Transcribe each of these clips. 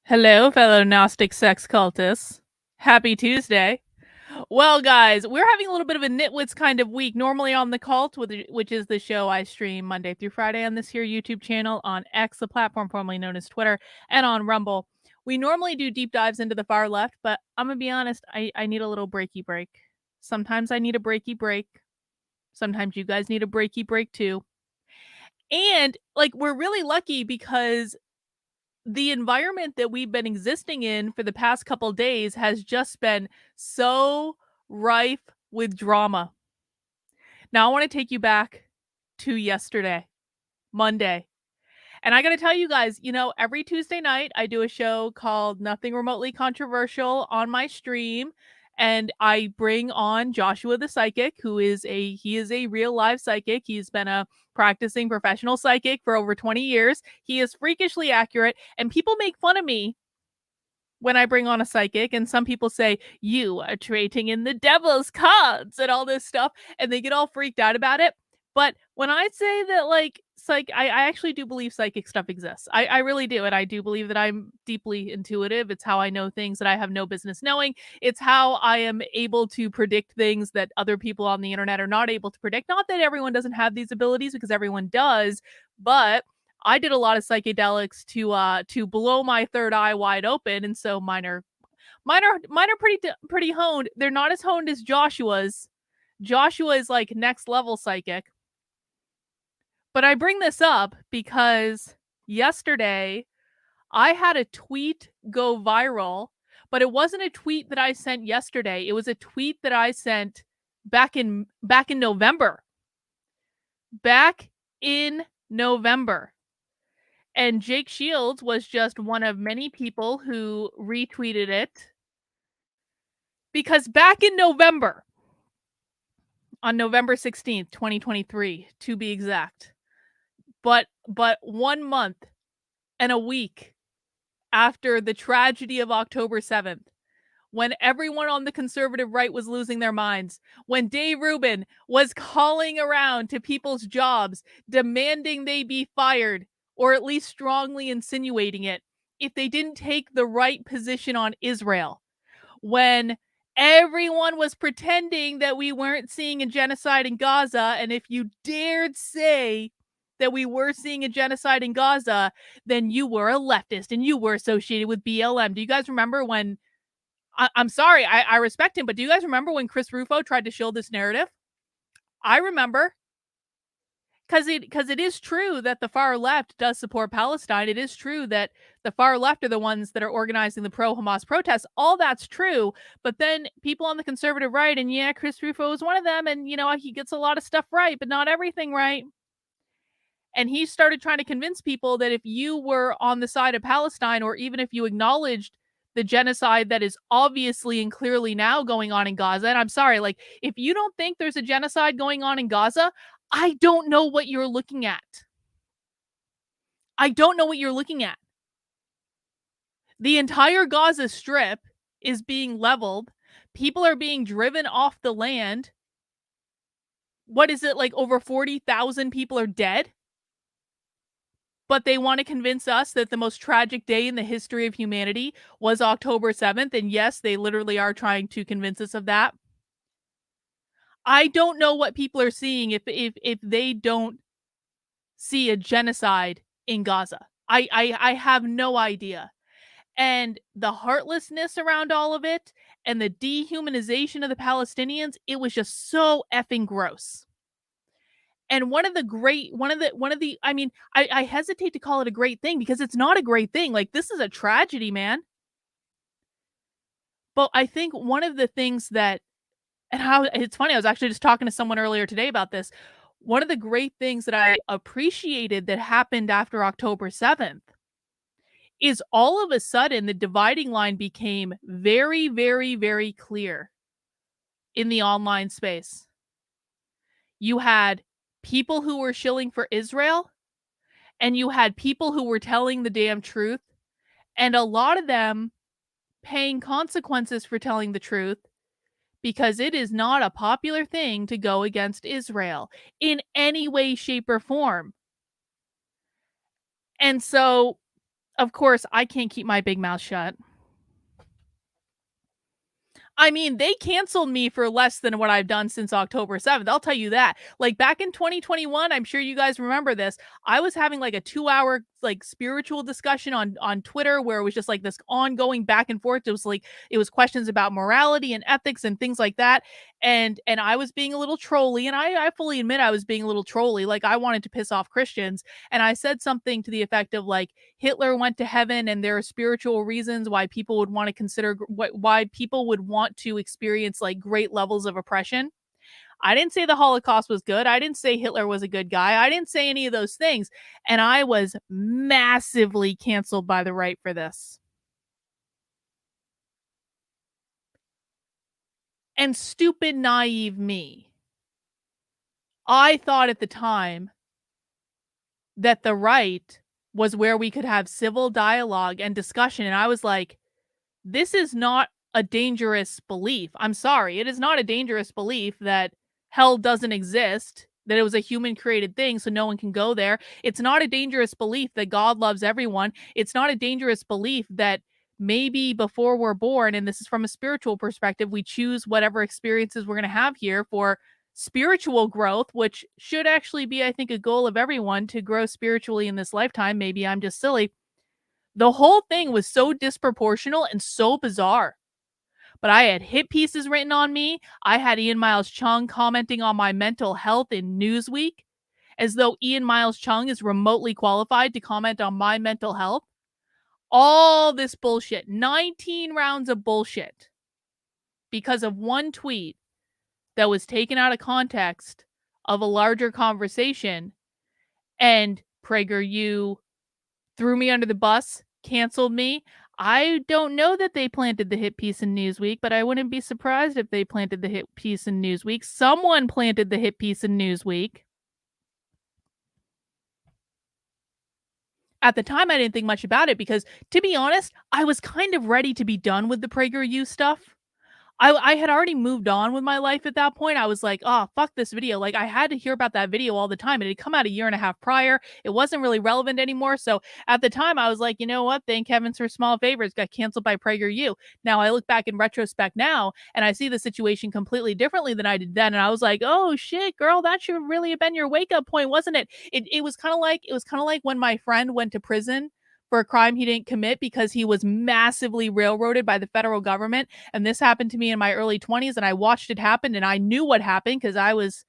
Hello, fellow Gnostic sex cultists. Happy Tuesday. Well, guys, we're having a little bit of a nitwits kind of week. Normally on The Cult, which is the show I stream Monday through Friday on this here YouTube channel, on X, the platform formerly known as Twitter, and on Rumble. We normally do deep dives into the far left, but I'm going to be honest, I need a little breaky break. Sometimes I need a breaky break. Sometimes you guys need a breaky break too. And, we're really lucky because the environment that we've been existing in for the past couple days has just been so rife with drama. Now I want to take you back to yesterday, Monday. And I got to tell you guys, every Tuesday night I do a show called Nothing Remotely Controversial on my stream. And I bring on Joshua the Psychic, he is a real live psychic. He's been a practicing professional psychic for over 20 years. He is freakishly accurate, and people make fun of me when I bring on a psychic, and some people say, you are trading in the devil's cards and all this stuff, and they get all freaked out about it. But when I say that, I actually do believe psychic stuff exists. I really do. And I do believe that I'm deeply intuitive. It's how I know things that I have no business knowing. It's how I am able to predict things that other people on the internet are not able to predict. Not that everyone doesn't have these abilities, because everyone does, but I did a lot of psychedelics to blow my third eye wide open, and so mine are pretty honed. They're not as honed as Joshua's. Joshua is like next level psychic. But I bring this up because yesterday I had a tweet go viral, but it wasn't a tweet that I sent yesterday. It was a tweet that I sent back in November. Back in November. And Jake Shields was just one of many people who retweeted it. Because back in November, on November 16th, 2023, to be exact, but 1 month and a week after the tragedy of October 7th, when everyone on the conservative right was losing their minds, when Dave Rubin was calling around to people's jobs, demanding they be fired, or at least strongly insinuating it, if they didn't take the right position on Israel, when everyone was pretending that we weren't seeing a genocide in Gaza, and if you dared say that we were seeing a genocide in Gaza, then you were a leftist and you were associated with BLM. Do you guys remember when, I'm sorry, I respect him, but do you guys remember when Chris Rufo tried to shield this narrative? I remember. Because it is true that the far left does support Palestine. It is true that the far left are the ones that are organizing the pro-Hamas protests. All that's true. But then people on the conservative right, and yeah, Chris Rufo is one of them, and he gets a lot of stuff right, but not everything right. And he started trying to convince people that if you were on the side of Palestine, or even if you acknowledged the genocide that is obviously and clearly now going on in Gaza, and I'm sorry, if you don't think there's a genocide going on in Gaza, I don't know what you're looking at. I don't know what you're looking at. The entire Gaza Strip is being leveled. People are being driven off the land. What is it, over 40,000 people are dead? But they want to convince us that the most tragic day in the history of humanity was October 7th. And yes, they literally are trying to convince us of that. I don't know what people are seeing if they don't see a genocide in Gaza. I have no idea. And the heartlessness around all of it and the dehumanization of the Palestinians, it was just so effing gross. And one of the I mean, I hesitate to call it a great thing because it's not a great thing. Like, this is a tragedy, man. But I think one of the things that and how it's funny, I was actually just talking to someone earlier today about this. One of the great things that I appreciated that happened after October 7th is all of a sudden the dividing line became very, very, very clear in the online space. You had people who were shilling for Israel, and you had people who were telling the damn truth, and a lot of them paying consequences for telling the truth because it is not a popular thing to go against Israel in any way, shape, or form. And so, of course, I can't keep my big mouth shut. I mean, they canceled me for less than what I've done since October 7th. I'll tell you that. Like, back in 2021, I'm sure you guys remember this. I was having like a 2-hour like spiritual discussion on Twitter where it was just like this ongoing back and forth. It was like it was questions about morality and ethics and things like that. And I was being a little trolly, and I fully admit I was being a little trolly. Like, I wanted to piss off Christians, and I said something to the effect of like Hitler went to heaven, and there are spiritual reasons why people would want to consider why people would want to experience like great levels of oppression. I didn't say the Holocaust was good. I didn't say Hitler was a good guy. I didn't say any of those things. And I was massively canceled by the right for this. And stupid, naive me, I thought at the time that the right was where we could have civil dialogue and discussion. And I was like, this is not a dangerous belief. I'm sorry. It is not a dangerous belief that hell doesn't exist, that it was a human created thing, so no one can go there. It's not a dangerous belief that God loves everyone. It's not a dangerous belief that maybe before we're born, and this is from a spiritual perspective, we choose whatever experiences we're going to have here for spiritual growth, which should actually be, I think, a goal of everyone to grow spiritually in this lifetime. Maybe I'm just silly. The whole thing was so disproportional and so bizarre. But I had hit pieces written on me. I had Ian Miles Chung commenting on my mental health in Newsweek, as though Ian Miles Chung is remotely qualified to comment on my mental health. All this bullshit, 19 rounds of bullshit, because of one tweet that was taken out of context of a larger conversation, and PragerU threw me under the bus, canceled me. I don't know that they planted the hit piece in Newsweek, but I wouldn't be surprised if they planted the hit piece in Newsweek. Someone planted the hit piece in Newsweek. At the time, I didn't think much about it because, to be honest, I was kind of ready to be done with the PragerU stuff. I had already moved on with my life at that point. I was like, "Oh, fuck this video." Like, I had to hear about that video all the time. It had come out a year and a half prior. It wasn't really relevant anymore. So at the time, I was like, you know what? Thank heavens for small favors. Got canceled by PragerU. Now I look back in retrospect now, and I see the situation completely differently than I did then. And I was like, "Oh shit, girl, that should really have been your wake up point, wasn't it?" It was kind of like when my friend went to prison for a crime he didn't commit because he was massively railroaded by the federal government. And this happened to me in my early 20s, and I watched it happen, and I knew what happened because I was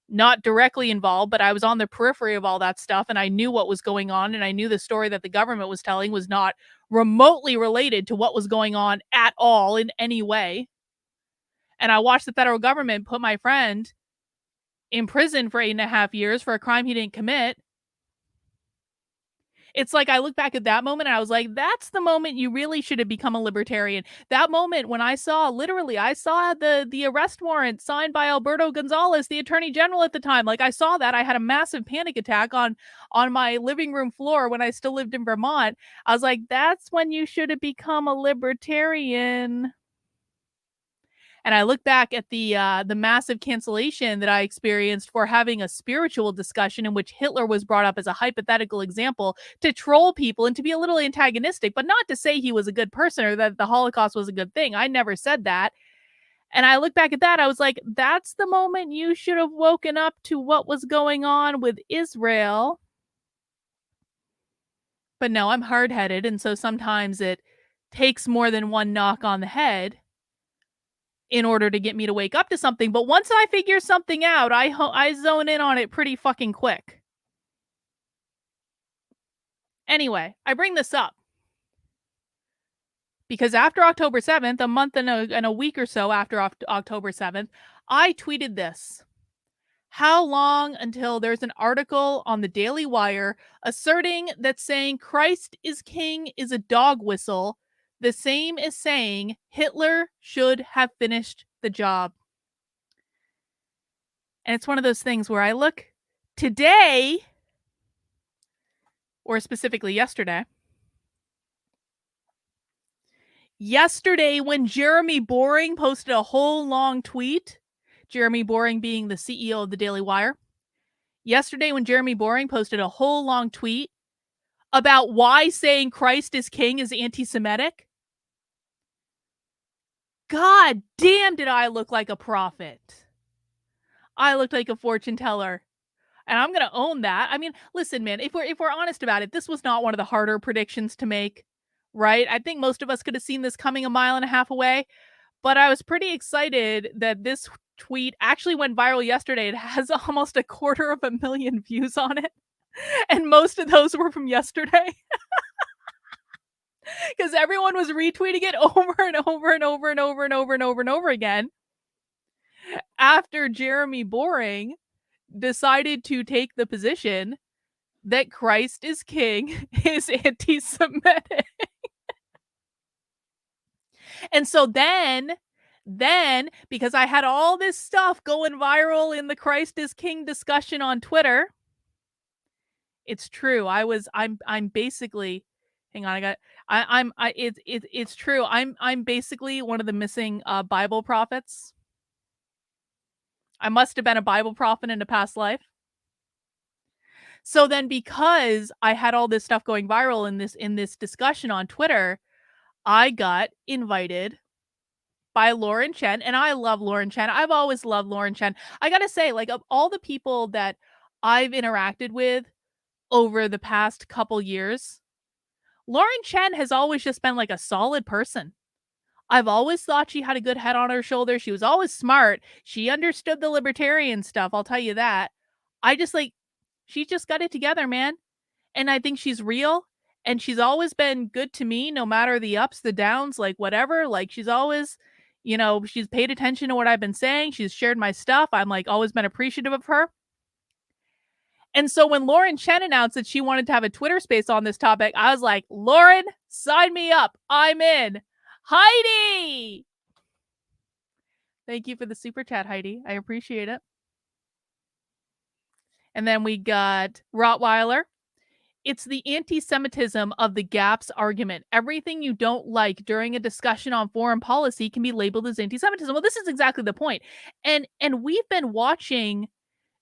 not directly involved, but I was on the periphery of all that stuff, and I knew what was going on, and I knew the story that the government was telling was not remotely related to what was going on at all in any way. And I watched the federal government put my friend in prison for 8.5 years for a crime he didn't commit. It's like I look back at that moment and I was like, that's the moment you really should have become a libertarian. That moment when I saw, literally, I saw the arrest warrant signed by Alberto Gonzalez, the attorney general at the time. Like, I saw that. I had a massive panic attack on my living room floor when I still lived in Vermont. I was like, that's when you should have become a libertarian. And I look back at the massive cancellation that I experienced for having a spiritual discussion in which Hitler was brought up as a hypothetical example to troll people and to be a little antagonistic, but not to say he was a good person or that the Holocaust was a good thing. I never said that. And I look back at that, I was like, that's the moment you should have woken up to what was going on with Israel. But no, I'm hard-headed, and so sometimes it takes more than one knock on the head in order to get me to wake up to something. But once I figure something out, I zone in on it pretty fucking quick. Anyway, I bring this up because after October 7th, a month and a week or so after October 7th, I tweeted this. How long until there's an article on the Daily Wire asserting that saying Christ is king is a dog whistle, the same as saying Hitler should have finished the job? And it's one of those things where I look today, or specifically yesterday, when Jeremy Boring posted a whole long tweet, Jeremy Boring being the CEO of the Daily Wire, yesterday when Jeremy Boring posted a whole long tweet about why saying Christ is king is anti-Semitic, God damn did I look like a prophet. I looked like a fortune teller. And I'm going to own that. I mean, listen, man, if we're honest about it, this was not one of the harder predictions to make, right? I think most of us could have seen this coming a mile and a half away, but I was pretty excited that this tweet actually went viral yesterday. It has almost 250,000 views on it, and most of those were from yesterday. Because everyone was retweeting it over and over and over and over and over and over and over again after Jeremy Boring decided to take the position that Christ is king is anti-Semitic. And so then, because I had all this stuff going viral in the Christ is king discussion on Twitter, it's true. I'm basically, hang on, it's true. I'm basically one of the missing Bible prophets. I must have been a Bible prophet in a past life. So then because I had all this stuff going viral in this discussion on Twitter, I got invited by Lauren Chen, and I love Lauren Chen. I've always loved Lauren Chen. I got to say, like, of all the people that I've interacted with over the past couple years, Lauren Chen has always just been like a solid person. I've always thought she had a good head on her shoulder. She was always smart. She understood the libertarian stuff, I'll tell you that. She just got it together, man. And I think she's real. And she's always been good to me, no matter the ups, the downs, like whatever. Like she's always, she's paid attention to what I've been saying. She's shared my stuff. I'm like always been appreciative of her. And so when Lauren Chen announced that she wanted to have a Twitter space on this topic, I was like, Lauren, sign me up. I'm in. Heidi! Thank you for the super chat, Heidi. I appreciate it. And then we got Rottweiler. It's the anti-Semitism of the gaps argument. Everything you don't like during a discussion on foreign policy can be labeled as anti-Semitism. Well, this is exactly the point. And we've been watching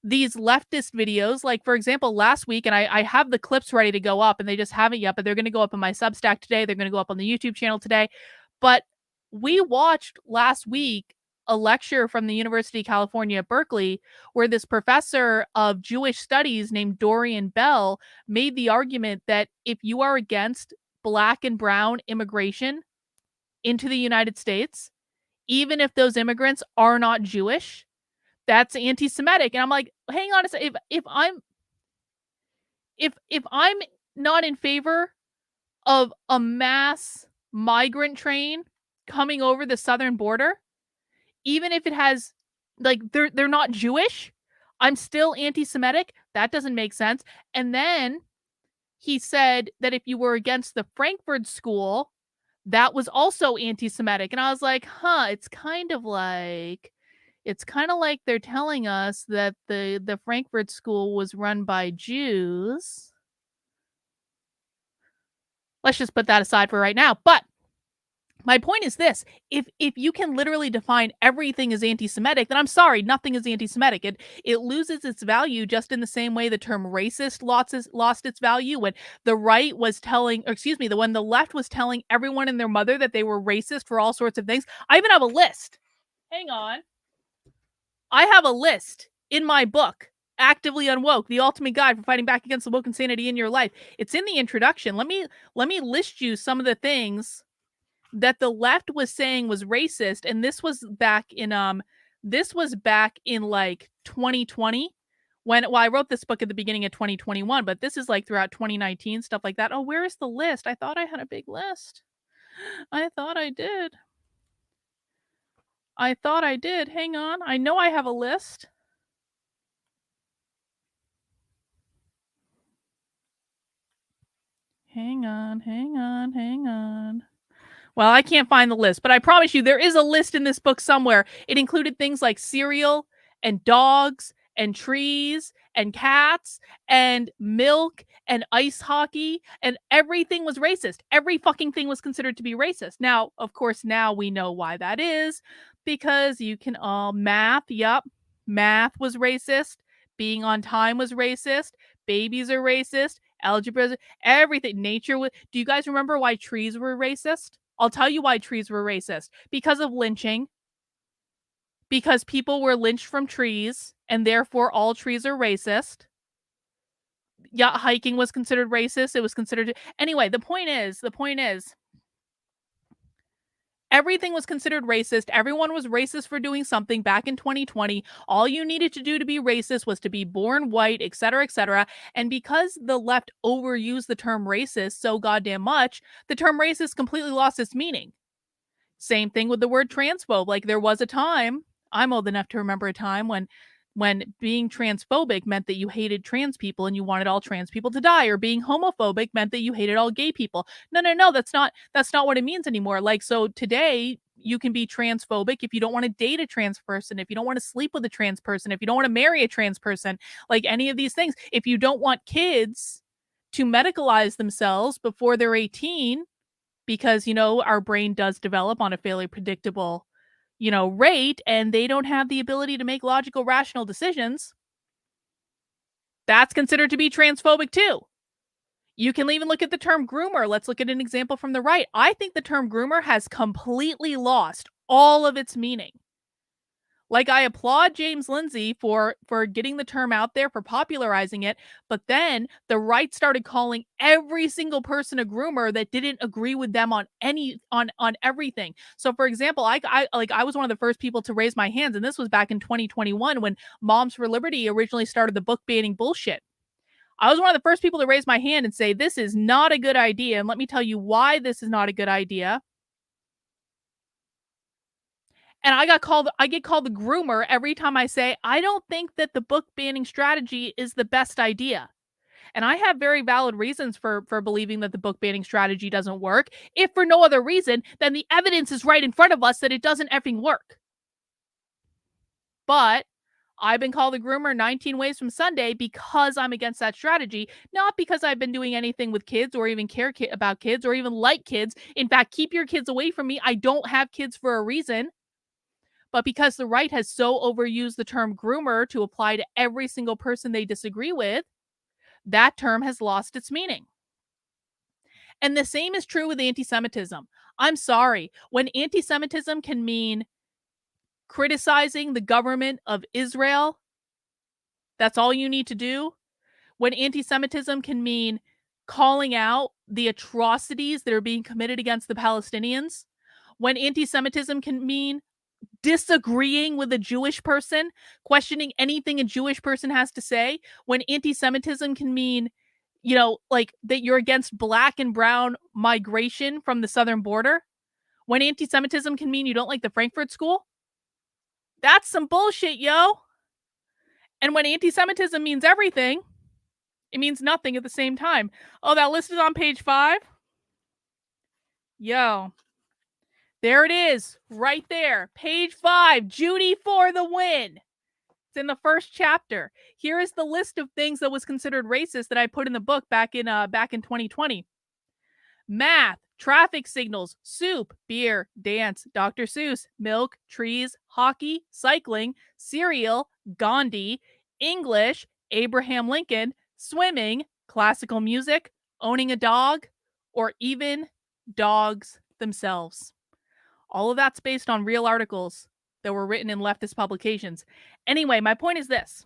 these leftist videos, like, for example, last week, and I have the clips ready to go up, and they just haven't yet, but they're going to go up on my Substack today. They're going to go up on the YouTube channel today. But we watched last week a lecture from the University of California at Berkeley where this professor of Jewish studies named Dorian Bell made the argument that if you are against Black and brown immigration into the United States, even if those immigrants are not Jewish, that's anti-Semitic. And I'm like, hang on a second. If I'm not in favor of a mass migrant train coming over the southern border, even if it has, like, they're not Jewish, I'm still anti-Semitic. That doesn't make sense. And then he said that if you were against the Frankfurt School, that was also anti-Semitic. And I was like, it's kind of like they're telling us that the Frankfurt School was run by Jews. Let's just put that aside for right now. But my point is this: if you can literally define everything as anti-Semitic, then I'm sorry, nothing is anti-Semitic. It loses its value just in the same way the term racist lost its value when the right was telling, when the left was telling everyone and their mother that they were racist for all sorts of things. I even have a list. Hang on. I have a list in my book, Actively Unwoke, the ultimate guide for fighting back against the woke insanity in your life. It's in the introduction. Let me list you some of the things that the left was saying was racist, and this was back in like 2020 when I wrote this book at the beginning of 2021, but this is like throughout 2019, stuff like that. Oh, where is the list? I thought I had a big list. I thought I did. Hang on. I know I have a list. Hang on. Well, I can't find the list, but I promise you there is a list in this book somewhere. It included things like cereal and dogs and trees and cats and milk and ice hockey, and everything was racist. Every fucking thing was considered to be racist. Now, of course, now we know why that is, because you can all math, math was racist, being on time was racist, babies are racist, algebra, everything. Nature was. Do you guys remember why trees were racist? I'll tell you why trees were racist. Because of lynching. Because people were lynched from trees, and therefore all trees are racist. Yeah, hiking was considered racist. It was considered. Anyway, the point is, everything was considered racist. Everyone was racist for doing something back in 2020. All you needed to do to be racist was to be born white, etc., etc. And because the left overused the term racist so goddamn much, the term racist completely lost its meaning. Same thing with the word transphobe. Like, there was a time, I'm old enough to remember a time when being transphobic meant that you hated trans people and you wanted all trans people to die, or being homophobic meant that you hated all gay people. No, that's not what it means anymore. Like, so today you can be transphobic if you don't want to date a trans person, if you don't want to sleep with a trans person, if you don't want to marry a trans person, like any of these things. If you don't want kids to medicalize themselves before they're 18, because, our brain does develop on a fairly predictable, rate, and they don't have the ability to make logical, rational decisions, that's considered to be transphobic too. You can even look at the term groomer. Let's look at an example from the right. I think the term groomer has completely lost all of its meaning. Like, I applaud James Lindsay for getting the term out there, for popularizing it, but then the right started calling every single person a groomer that didn't agree with them on everything. So, for example, I was one of the first people to raise my hands, and this was back in 2021 when Moms for Liberty originally started the book banning bullshit. I was one of the first people to raise my hand and say, this is not a good idea, and let me tell you why this is not a good idea. And I get called the groomer every time I say, I don't think that the book banning strategy is the best idea. And I have very valid reasons for believing that the book banning strategy doesn't work, if for no other reason than the evidence is right in front of us that it doesn't effing work. But I've been called a groomer 19 ways from Sunday because I'm against that strategy, not because I've been doing anything with kids or even care about kids or even like kids. In fact, keep your kids away from me. I don't have kids for a reason. But because the right has so overused the term groomer to apply to every single person they disagree with, that term has lost its meaning. And the same is true with anti-Semitism. I'm sorry, when anti-Semitism can mean criticizing the government of Israel, that's all you need to do. When anti-Semitism can mean calling out the atrocities that are being committed against the Palestinians, when anti-Semitism can mean disagreeing with a Jewish person, questioning anything a Jewish person has to say, when anti-Semitism can mean, like that you're against black and brown migration from the southern border, when anti-Semitism can mean you don't like the Frankfurt School, that's some bullshit, yo. And when anti-Semitism means everything, it means nothing at the same time. Oh, that list is on page 5? Yo. There it is, right there. Page 5, Judy for the win. It's in the first chapter. Here is the list of things that was considered racist that I put in the book back in 2020. Math, traffic signals, soup, beer, dance, Dr. Seuss, milk, trees, hockey, cycling, cereal, Gandhi, English, Abraham Lincoln, swimming, classical music, owning a dog, or even dogs themselves. All of that's based on real articles that were written in leftist publications. Anyway, my point is this.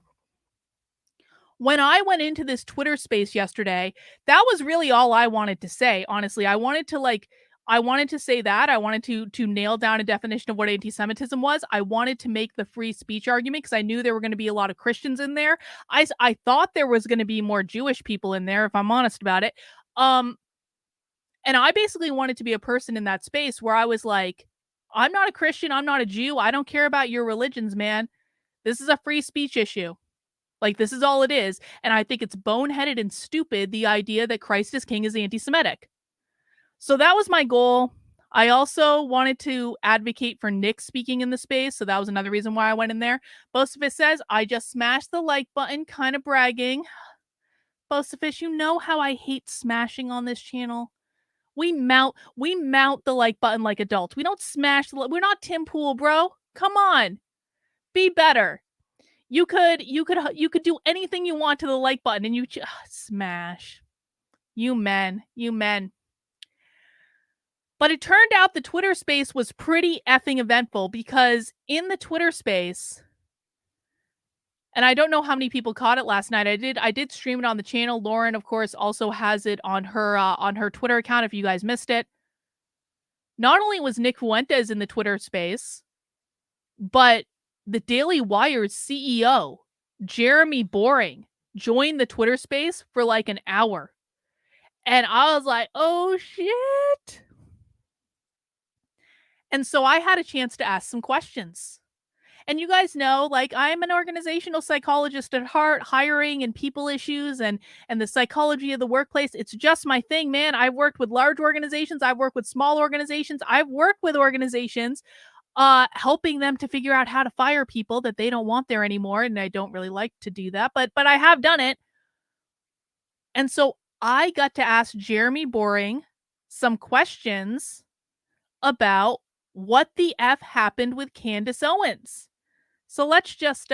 When I went into this Twitter space yesterday, that was really all I wanted to say. Honestly, I wanted to say that. I wanted to nail down a definition of what anti-Semitism was. I wanted to make the free speech argument because I knew there were going to be a lot of Christians in there. I thought there was going to be more Jewish people in there, if I'm honest about it. And I basically wanted to be a person in that space where I was like, I'm not a Christian. I'm not a Jew. I don't care about your religions, man. This is a free speech issue. Like, this is all it is. And I think it's boneheaded and stupid, the idea that Christ is King is anti-Semitic. So that was my goal. I also wanted to advocate for Nick speaking in the space. So that was another reason why I went in there. Bosafish says, I just smashed the like button, kind of bragging. Bosafish, you know how I hate smashing on this channel. We mount the like button like adults. We don't smash we're not Tim Pool, bro. Come on. Be better. You could do anything you want to the like button and you smash. You men. But it turned out the Twitter space was pretty effing eventful because in the Twitter space, and I don't know how many people caught it last night. I did stream it on the channel. Lauren, of course, also has it on her Twitter account if you guys missed it. Not only was Nick Fuentes in the Twitter space, but the Daily Wire's CEO, Jeremy Boring, joined the Twitter space for like an hour. And I was like, oh shit. And so I had a chance to ask some questions. And you guys know, like, I'm an organizational psychologist at heart, hiring and people issues and the psychology of the workplace. It's just my thing, man. I've worked with large organizations. I've worked with small organizations. I've worked with organizations helping them to figure out how to fire people that they don't want there anymore. And I don't really like to do that, but I have done it. And so I got to ask Jeremy Boring some questions about what the F happened with Candace Owens. So let's just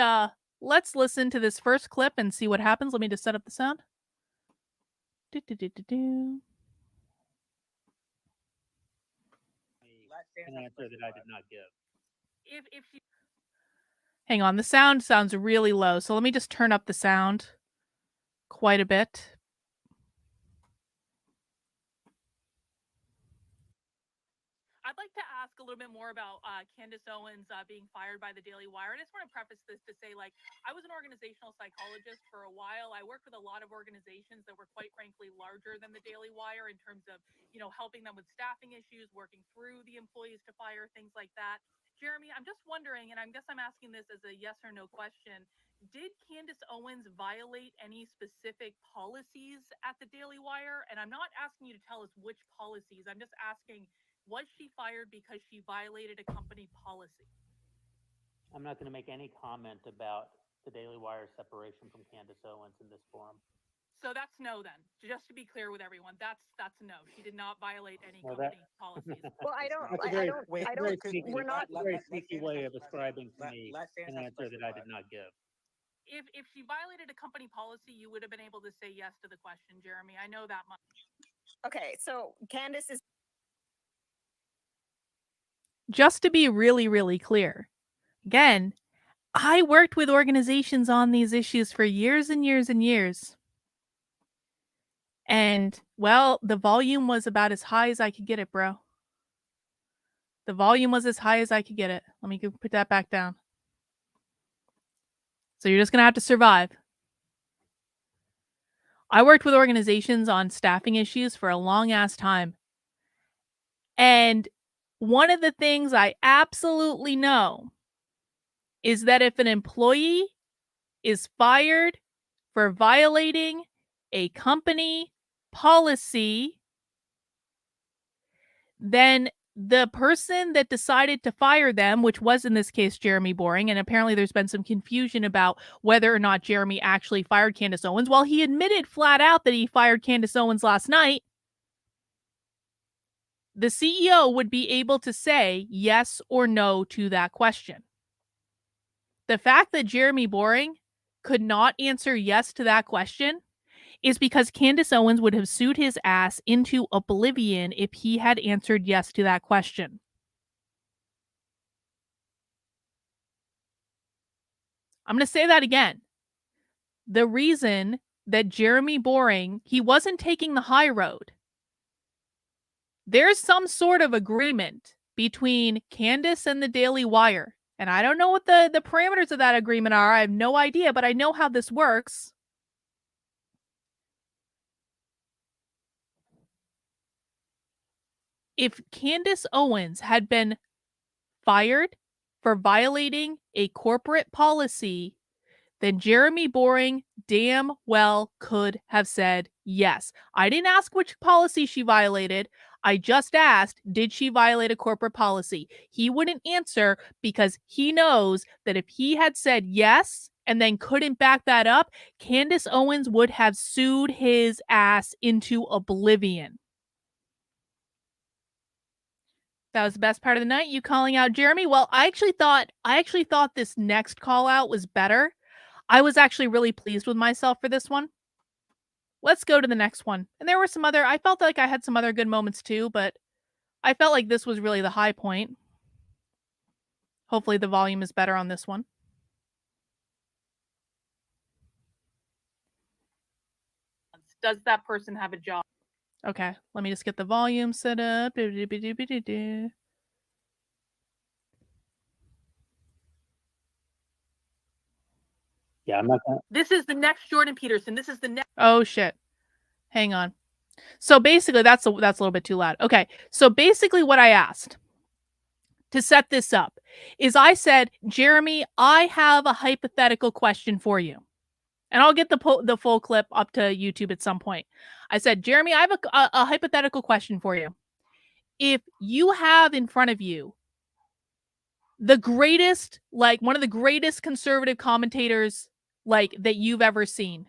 let's listen to this first clip and see what happens. Let me just set up the sound. An answer that I did not give. Hang on, the sound sounds really low, so let me just turn up the sound quite a bit. I'd like to ask a little bit more about Candace Owens being fired by the Daily Wire. I just want to preface this to say, like, I was an organizational psychologist for a while. I worked with a lot of organizations that were quite frankly larger than the Daily Wire in terms of, you know, helping them with staffing issues, working through the employees to fire, things like that. Jeremy, I'm just wondering, and I guess I'm asking this as a yes or no question, did Candace Owens violate any specific policies at the Daily Wire? And I'm not asking you to tell us which policies. I'm just asking, was she fired because she violated a company policy? I'm not going to make any comment about the Daily Wire separation from Candace Owens in this forum. So that's no then. Just to be clear with everyone, that's no. She did not violate any company policies. Well, That's a very sneaky way of ascribing to me an answer that I did not give. If she violated a company policy, you would have been able to say yes to the question, Jeremy. I know that much. Okay, so Candace is... Just to be really, really clear, again, I worked with organizations on these issues for years and years and years. And, well, the volume was about as high as I could get it, bro. The volume was as high as I could get it. Let me go put that back down. So you're just going to have to survive. I worked with organizations on staffing issues for a long-ass time. And one of the things I absolutely know is that if an employee is fired for violating a company policy, then the person that decided to fire them, which was in this case Jeremy Boring, and apparently there's been some confusion about whether or not Jeremy actually fired Candace Owens. While he admitted flat out that he fired Candace Owens last night, the CEO would be able to say yes or no to that question. The fact that Jeremy Boring could not answer yes to that question is because Candace Owens would have sued his ass into oblivion if he had answered yes to that question. I'm going to say that again. The reason that Jeremy Boring, he wasn't taking the high road. There's some sort of agreement between Candace and the Daily Wire. And I don't know what the parameters of that agreement are. I have no idea, but I know how this works. If Candace Owens had been fired for violating a corporate policy, then Jeremy Boring damn well could have said yes. I didn't ask which policy she violated. I just asked, did she violate a corporate policy? He wouldn't answer because he knows that if he had said yes and then couldn't back that up, Candace Owens would have sued his ass into oblivion. That was the best part of the night, you calling out Jeremy. Well, I actually thought this next call out was better. I was actually really pleased with myself for this one. Let's go to the next one. And there were some other, I felt like I had some other good moments too, but I felt like this was really the high point. Hopefully the volume is better on this one. Does that person have a job? Okay, let me just get the volume set up. Yeah, I'm not gonna. This is the next Jordan Peterson. This is the next. Oh shit. Hang on. So basically, that's a little bit too loud. Okay. So basically, what I asked to set this up is I said, Jeremy, I have a hypothetical question for you. And I'll get the full clip up to YouTube at some point. I said, Jeremy, I have a hypothetical question for you. If you have in front of you the greatest, like one of the greatest conservative commentators like that you've ever seen,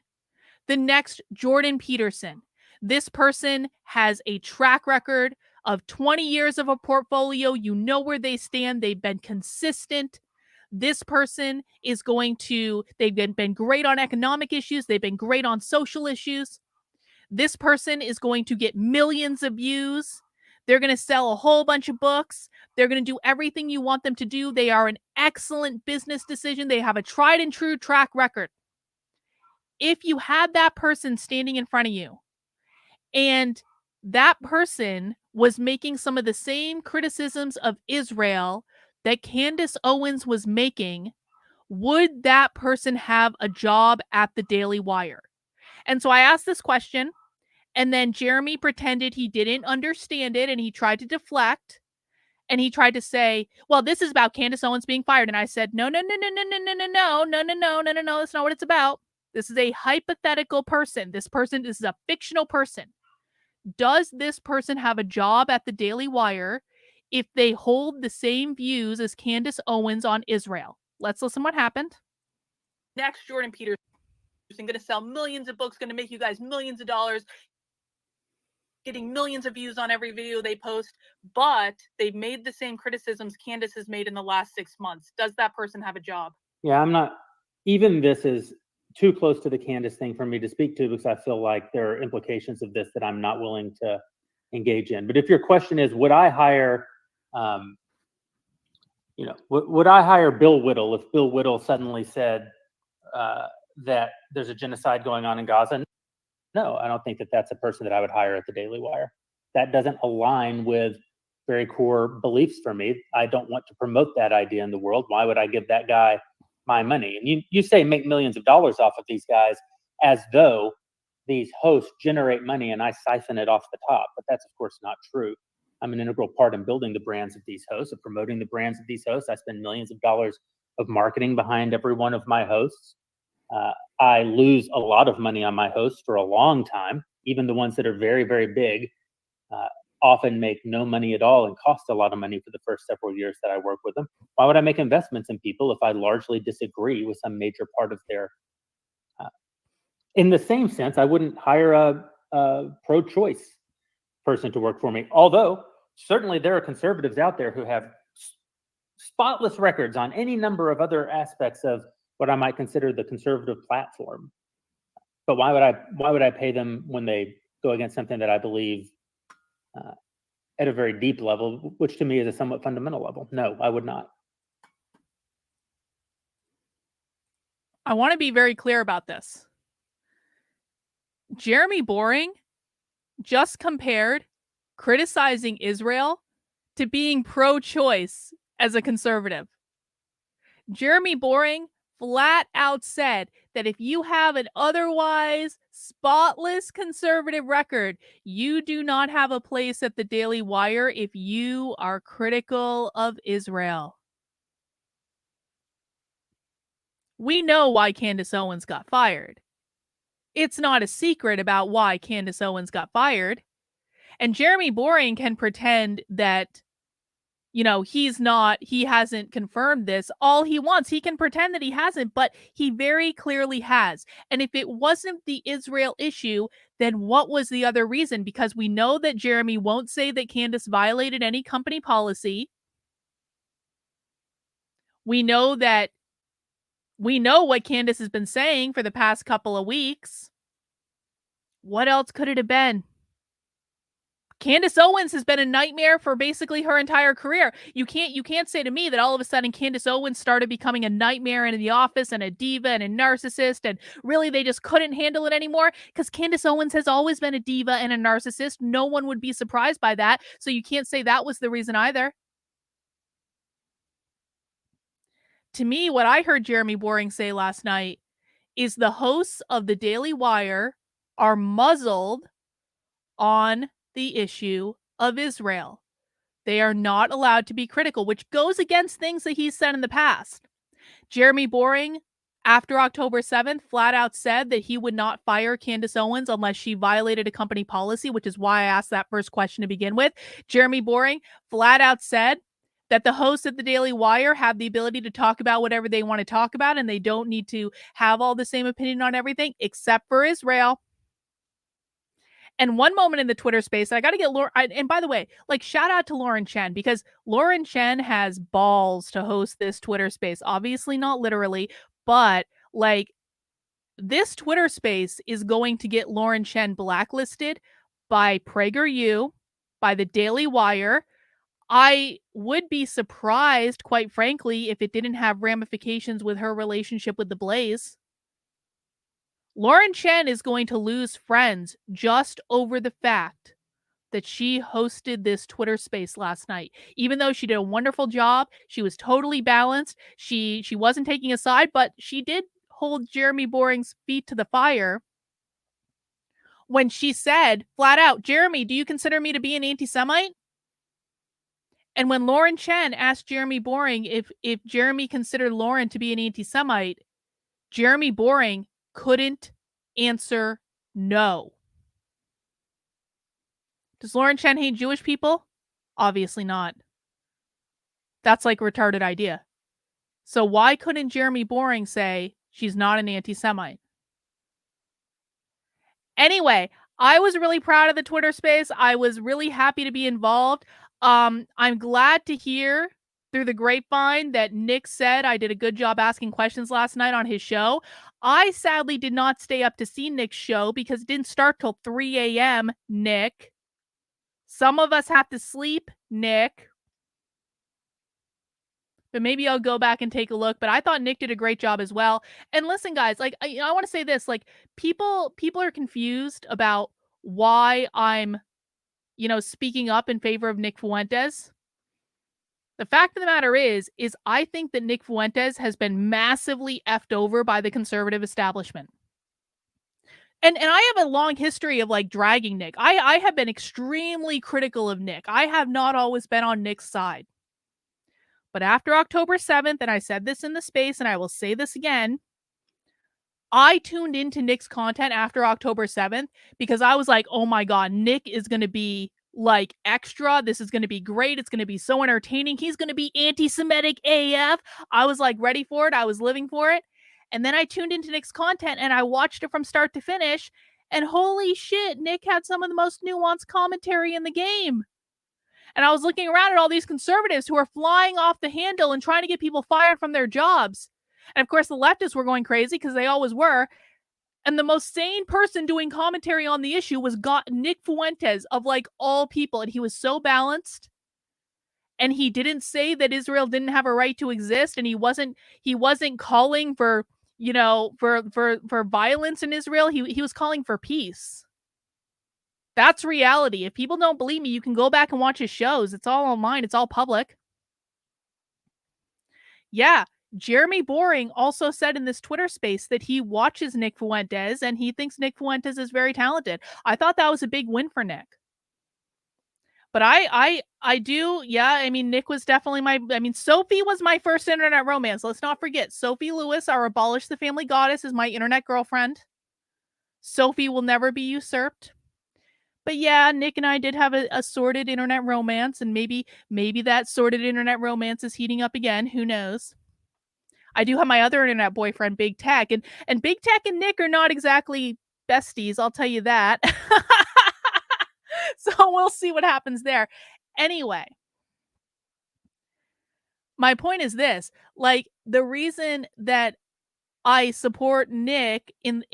the next Jordan Peterson, this person has a track record of 20 years of a portfolio. You know where they stand. They've been consistent. This person is going to, they've been great on economic issues. They've been great on social issues. This person is going to get millions of views. They're going to sell a whole bunch of books. They're going to do everything you want them to do. They are an excellent business decision. They have a tried and true track record. If you had that person standing in front of you and that person was making some of the same criticisms of Israel that Candace Owens was making, would that person have a job at the Daily Wire? And so I asked this question, and then Jeremy pretended he didn't understand it, and he tried to deflect, and he tried to say, well, this is about Candace Owens being fired. And I said, no, that's not what it's about. This is a hypothetical person. This is a fictional person. Does this person have a job at the Daily Wire if they hold the same views as Candace Owens on Israel? Let's listen what happened. Next, Jordan Peterson, going to sell millions of books, going to make you guys millions of dollars, getting millions of views on every video they post, but they've made the same criticisms Candace has made in the last 6 months. Does that person have a job? Yeah, I'm not. Even this is too close to the Candace thing for me to speak to because I feel like there are implications of this that I'm not willing to engage in. But if your question is, would I hire, would I hire Bill Whittle if Bill Whittle suddenly said that there's a genocide going on in Gaza? No, I don't think that that's a person that I would hire at the Daily Wire. That doesn't align with very core beliefs for me. I don't want to promote that idea in the world. Why would I give that guy my money? And you say make millions of dollars off of these guys as though these hosts generate money and I siphon it off the top. But that's, of course, not true. I'm an integral part in building the brands of these hosts, of promoting the brands of these hosts. I spend millions of dollars of marketing behind every one of my hosts. I lose a lot of money on my hosts for a long time. Even the ones that are very, very big often make no money at all and cost a lot of money for the first several years that I work with them. Why would I make investments in people if I largely disagree with some major part of their... in the same sense, I wouldn't hire a pro-choice person to work for me. Although, certainly there are conservatives out there who have spotless records on any number of other aspects of what I might consider the conservative platform. But why would I pay them when they go against something that I believe at a very deep level, which to me is a somewhat fundamental level? No, I would not. I want to be very clear about this. Jeremy Boring just compared criticizing Israel to being pro-choice as a conservative. Jeremy Boring flat out said that if you have an otherwise spotless conservative record, you do not have a place at the Daily Wire if you are critical of Israel. We know why Candace Owens got fired. It's not a secret about why Candace Owens got fired. And Jeremy Boring can pretend that, he hasn't confirmed this all he wants. He can pretend that he hasn't, but he very clearly has. And if it wasn't the Israel issue, then what was the other reason? Because we know that Jeremy won't say that Candace violated any company policy. We know what Candace has been saying for the past couple of weeks. What else could it have been? Candace Owens has been a nightmare for basically her entire career. You can't say to me that all of a sudden Candace Owens started becoming a nightmare in the office and a diva and a narcissist, and really they just couldn't handle it anymore, because Candace Owens has always been a diva and a narcissist. No one would be surprised by that. So you can't say that was the reason either. To me, what I heard Jeremy Boring say last night is the hosts of the Daily Wire are muzzled on the issue of Israel. They are not allowed to be critical, which goes against things that he's said in the past. Jeremy Boring, after October 7th, flat out said that he would not fire Candace Owens unless she violated a company policy, which is why I asked that first question to begin with. Jeremy Boring flat out said that the hosts of the Daily Wire have the ability to talk about whatever they want to talk about, and they don't need to have all the same opinion on everything except for Israel. And one moment in the Twitter space, I got to get Lauren. And by the way, shout out to Lauren Chen, because Lauren Chen has balls to host this Twitter space. Obviously not literally, but this Twitter space is going to get Lauren Chen blacklisted by PragerU, by the Daily Wire. I would be surprised, quite frankly, if it didn't have ramifications with her relationship with the Blaze. Lauren Chen is going to lose friends just over the fact that she hosted this Twitter space last night. Even though she did a wonderful job, she was totally balanced. She wasn't taking a side, but she did hold Jeremy Boring's feet to the fire when she said flat out, "Jeremy, do you consider me to be an anti-Semite?" And when Lauren Chen asked Jeremy Boring if Jeremy considered Lauren to be an anti-Semite, Jeremy Boring couldn't answer no. Does Lauren Chen hate Jewish people? Obviously not. That's like a retarded idea. So why couldn't Jeremy Boring say she's not an anti-Semite? Anyway, I was really proud of the Twitter space. I was really happy to be involved. I'm glad to hear through the grapevine that Nick said I did a good job asking questions last night on his show. I sadly did not stay up to see Nick's show because it didn't start till 3 a.m., Nick. Some of us have to sleep, Nick. But maybe I'll go back and take a look. But I thought Nick did a great job as well. And listen, guys, I want to say this. People are confused about why I'm, speaking up in favor of Nick Fuentes. The fact of the matter is I think that Nick Fuentes has been massively effed over by the conservative establishment. And I have a long history of dragging Nick. I have been extremely critical of Nick. I have not always been on Nick's side. But after October 7th, and I said this in the space and I will say this again, I tuned into Nick's content after October 7th because I was like, oh my God, Nick is going to be extra. This is going to be great. It's going to be so entertaining. He's going to be anti-Semitic AF. I was ready for it. I was living for it. And then I tuned into Nick's content and I watched it from start to finish. And holy shit, Nick had some of the most nuanced commentary in the game. And I was looking around at all these conservatives who are flying off the handle and trying to get people fired from their jobs. And of course, the leftists were going crazy because they always were. And the most sane person doing commentary on the issue was Nick Fuentes, of all people. And he was so balanced. And he didn't say that Israel didn't have a right to exist. And he wasn't calling for, you know, for violence in Israel. He was calling for peace. That's reality. If people don't believe me, you can go back and watch his shows. It's all online. It's all public. Yeah. Jeremy Boring also said in this Twitter space that he watches Nick Fuentes and he thinks Nick Fuentes is very talented. I thought that was a big win for Nick. But I do, yeah, I mean, Nick was definitely Sophie was my first internet romance. Let's not forget, Sophie Lewis, our Abolish the Family goddess, is my internet girlfriend. Sophie will never be usurped. But yeah, Nick and I did have a sordid internet romance, and maybe that sordid internet romance is heating up again. Who knows? I do have my other internet boyfriend, Big Tech, and Big Tech and Nick are not exactly besties, I'll tell you that. So we'll see what happens there. Anyway, my point is this, like, the reason that I support Nick in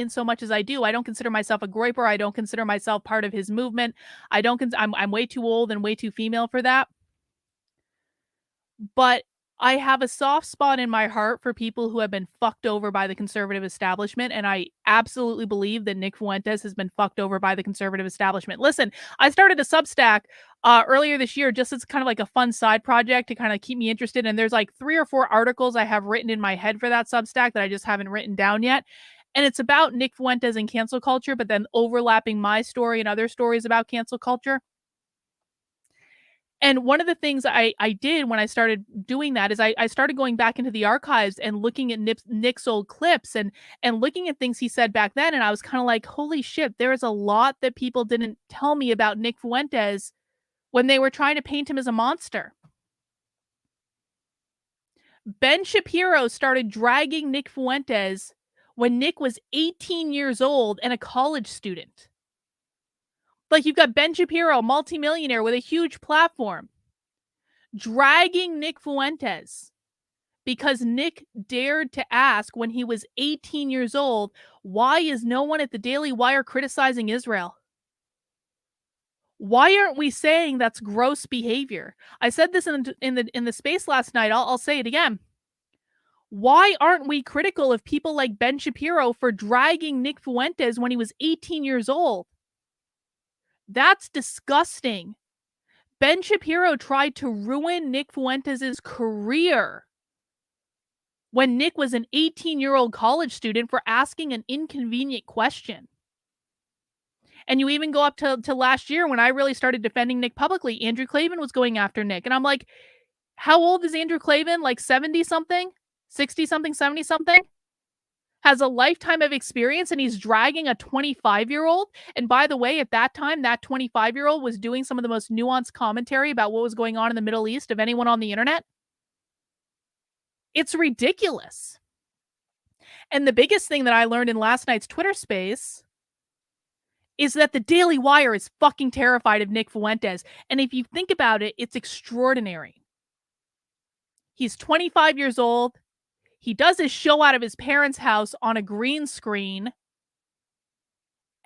so much as I do, I don't consider myself a groiper. I don't consider myself part of his movement. I'm way too old and way too female for that. But I have a soft spot in my heart for people who have been fucked over by the conservative establishment, and I absolutely believe that Nick Fuentes has been fucked over by the conservative establishment. Listen, I started a Substack earlier this year just as kind of like a fun side project to kind of keep me interested, and there's like 3 or 4 articles I have written in my head for that Substack that I just haven't written down yet. And it's about Nick Fuentes and cancel culture, but then overlapping my story and other stories about cancel culture. And one of the things I did when I started doing that is I started going back into the archives and looking at Nick's old clips and looking at things he said back then. And I was kind of like, holy shit, there is a lot that people didn't tell me about Nick Fuentes when they were trying to paint him as a monster. Ben Shapiro started dragging Nick Fuentes when Nick was 18 years old and a college student. Like, you've got Ben Shapiro, multimillionaire with a huge platform, dragging Nick Fuentes because Nick dared to ask when he was 18 years old, why is no one at the Daily Wire criticizing Israel? Why aren't we saying that's gross behavior? I said this in the space last night. I'll say it again. Why aren't we critical of people like Ben Shapiro for dragging Nick Fuentes when he was 18 years old? That's disgusting. Ben Shapiro tried to ruin Nick Fuentes' career when Nick was an 18-year-old college student for asking an inconvenient question. And you even go up to last year when I really started defending Nick publicly. Andrew Klavan was going after Nick. And I'm like, how old is Andrew Klavan? Like 70-something? 60-something? 70-something? Has a lifetime of experience, and he's dragging a 25-year-old. And by the way, at that time, that 25-year-old was doing some of the most nuanced commentary about what was going on in the Middle East of anyone on the internet. It's ridiculous. And the biggest thing that I learned in last night's Twitter space is that the Daily Wire is fucking terrified of Nick Fuentes. And if you think about it, it's extraordinary. He's 25 years old. He does his show out of his parents' house on a green screen.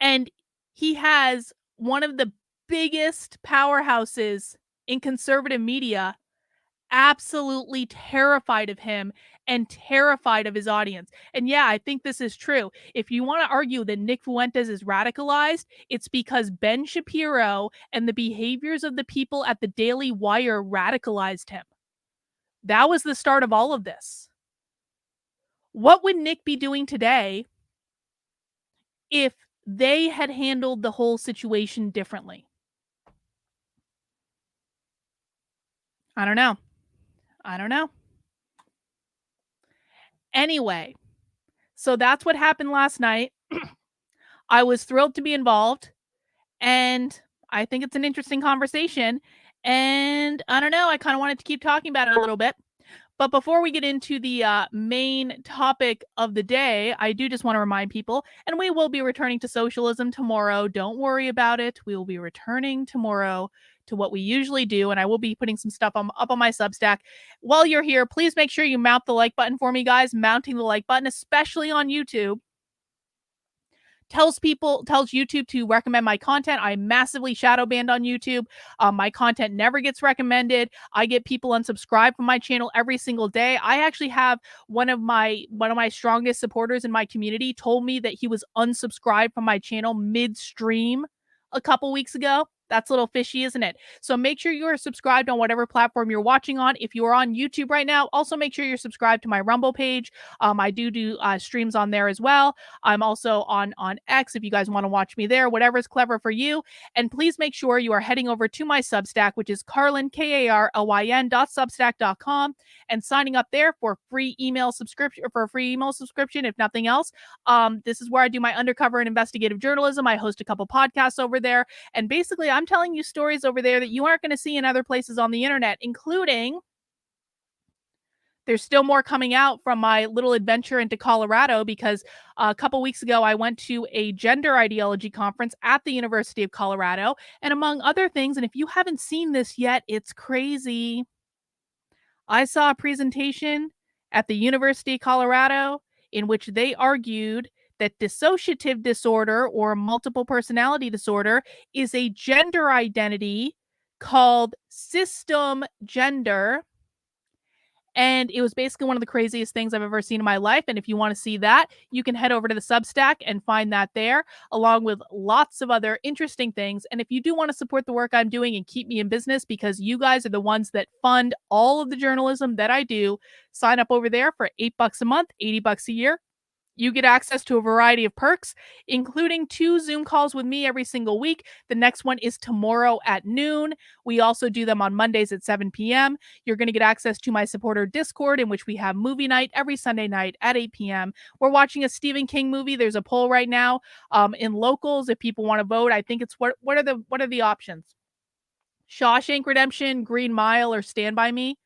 And he has one of the biggest powerhouses in conservative media absolutely terrified of him and terrified of his audience. And yeah, I think this is true. If you want to argue that Nick Fuentes is radicalized, it's because Ben Shapiro and the behaviors of the people at the Daily Wire radicalized him. That was the start of all of this. What would Nick be doing today if they had handled the whole situation differently? I don't know. Anyway, so that's what happened last night. I was thrilled to be involved, and I think it's an interesting conversation. And I don't know, I kind of wanted to keep talking about it a little bit. But before we get into the main topic of the day, I do just want to remind people, and we will be returning to socialism tomorrow. Don't worry about it. We will be returning tomorrow to what we usually do, and I will be putting some stuff up on my Substack. While you're here, please make sure you mount the like button for me, guys. Mounting the like button, especially on YouTube. tells YouTube to recommend my content. I'm massively shadow banned on YouTube. My content never gets recommended. I get people unsubscribed from my channel every single day. I actually have one of my strongest supporters in my community told me that he was unsubscribed from my channel midstream a couple weeks ago. That's a little fishy, isn't it? So make sure you are subscribed on whatever platform you're watching on. If you are on YouTube right now, also make sure you're subscribed to my Rumble page. I do streams on there as well. I'm also on X if you guys want to watch me there, whatever is clever for you. And please make sure you are heading over to my Substack, which is Karlyn, KARLYN.substack.com, and signing up there for free email subscription, if nothing else. This is where I do my undercover and investigative journalism. I host a couple podcasts over there. And basically, I'm telling you stories over there that you aren't going to see in other places on the internet, including there's still more coming out from my little adventure into Colorado, because a couple weeks ago, I went to a gender ideology conference at the University of Colorado, and among other things, and if you haven't seen this yet, it's crazy. I saw a presentation at the University of Colorado in which they argued that dissociative disorder or multiple personality disorder is a gender identity called system gender. And it was basically one of the craziest things I've ever seen in my life. And if you want to see that, you can head over to the Substack and find that there, along with lots of other interesting things. And if you do want to support the work I'm doing and keep me in business, because you guys are the ones that fund all of the journalism that I do, sign up over there for $8 a month, $80 a year. You get access to a variety of perks, including 2 Zoom calls with me every single week. The next one is tomorrow at noon. We also do them on Mondays at 7 p.m. You're going to get access to my supporter Discord, in which we have movie night every Sunday night at 8 p.m. We're watching a Stephen King movie. There's a poll right now in locals if people want to vote. I think it's what are the options? Shawshank Redemption, Green Mile, or Stand By Me.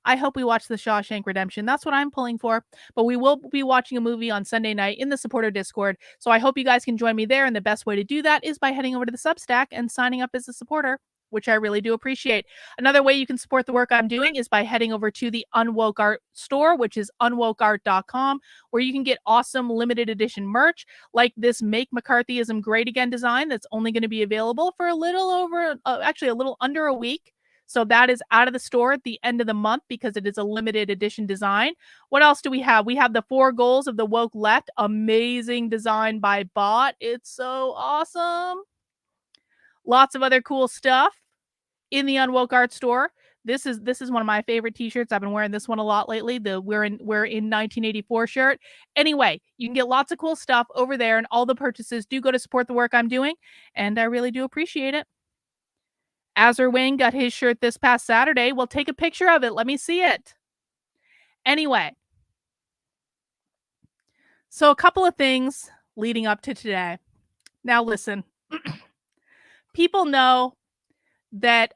I hope we watch the Shawshank Redemption. That's what I'm pulling for. But we will be watching a movie on Sunday night in the supporter Discord. So I hope you guys can join me there. And the best way to do that is by heading over to the Substack and signing up as a supporter, which I really do appreciate. Another way you can support the work I'm doing is by heading over to the Unwoke Art store, which is unwokeart.com, where you can get awesome limited edition merch like this Make McCarthyism Great Again design that's only going to be available for a little under a week. So that is out of the store at the end of the month because it is a limited edition design. What else do we have? We have the 4 goals of the woke left. Amazing design by Bot. It's so awesome. Lots of other cool stuff in the Unwoke Art store. This is one of my favorite t-shirts. I've been wearing this one a lot lately. The we're in 1984 shirt. Anyway, you can get lots of cool stuff over there, and all the purchases do go to support the work I'm doing, and I really do appreciate it. Azur Wayne got his shirt this past Saturday. Well, take a picture of it. Let me see it. Anyway, so a couple of things leading up to today. Now, listen, people know that,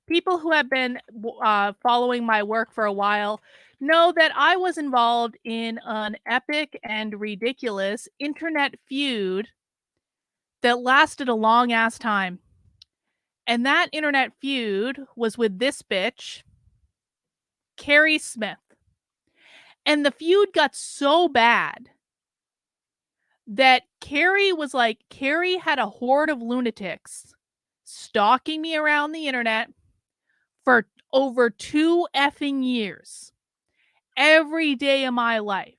people who have been following my work for a while know that I was involved in an epic and ridiculous internet feud that lasted a long ass time. And that internet feud was with this bitch, Keri Smith. And the feud got so bad that Keri had a horde of lunatics stalking me around the internet for over 2 effing years. Every day of my life.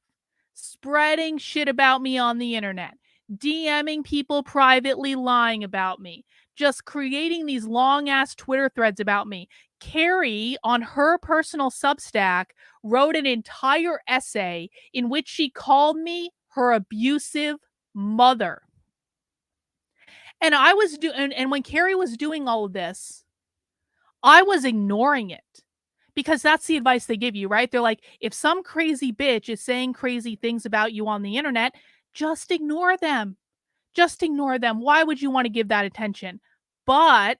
Spreading shit about me on the internet. DMing people privately lying about me. Just creating these long-ass Twitter threads about me. Keri, on her personal Substack, wrote an entire essay in which she called me her abusive mother. And when Keri was doing all of this, I was ignoring it. Because that's the advice they give you, right? They're like, if some crazy bitch is saying crazy things about you on the internet, just ignore them. Just ignore them. Why would you want to give that attention? But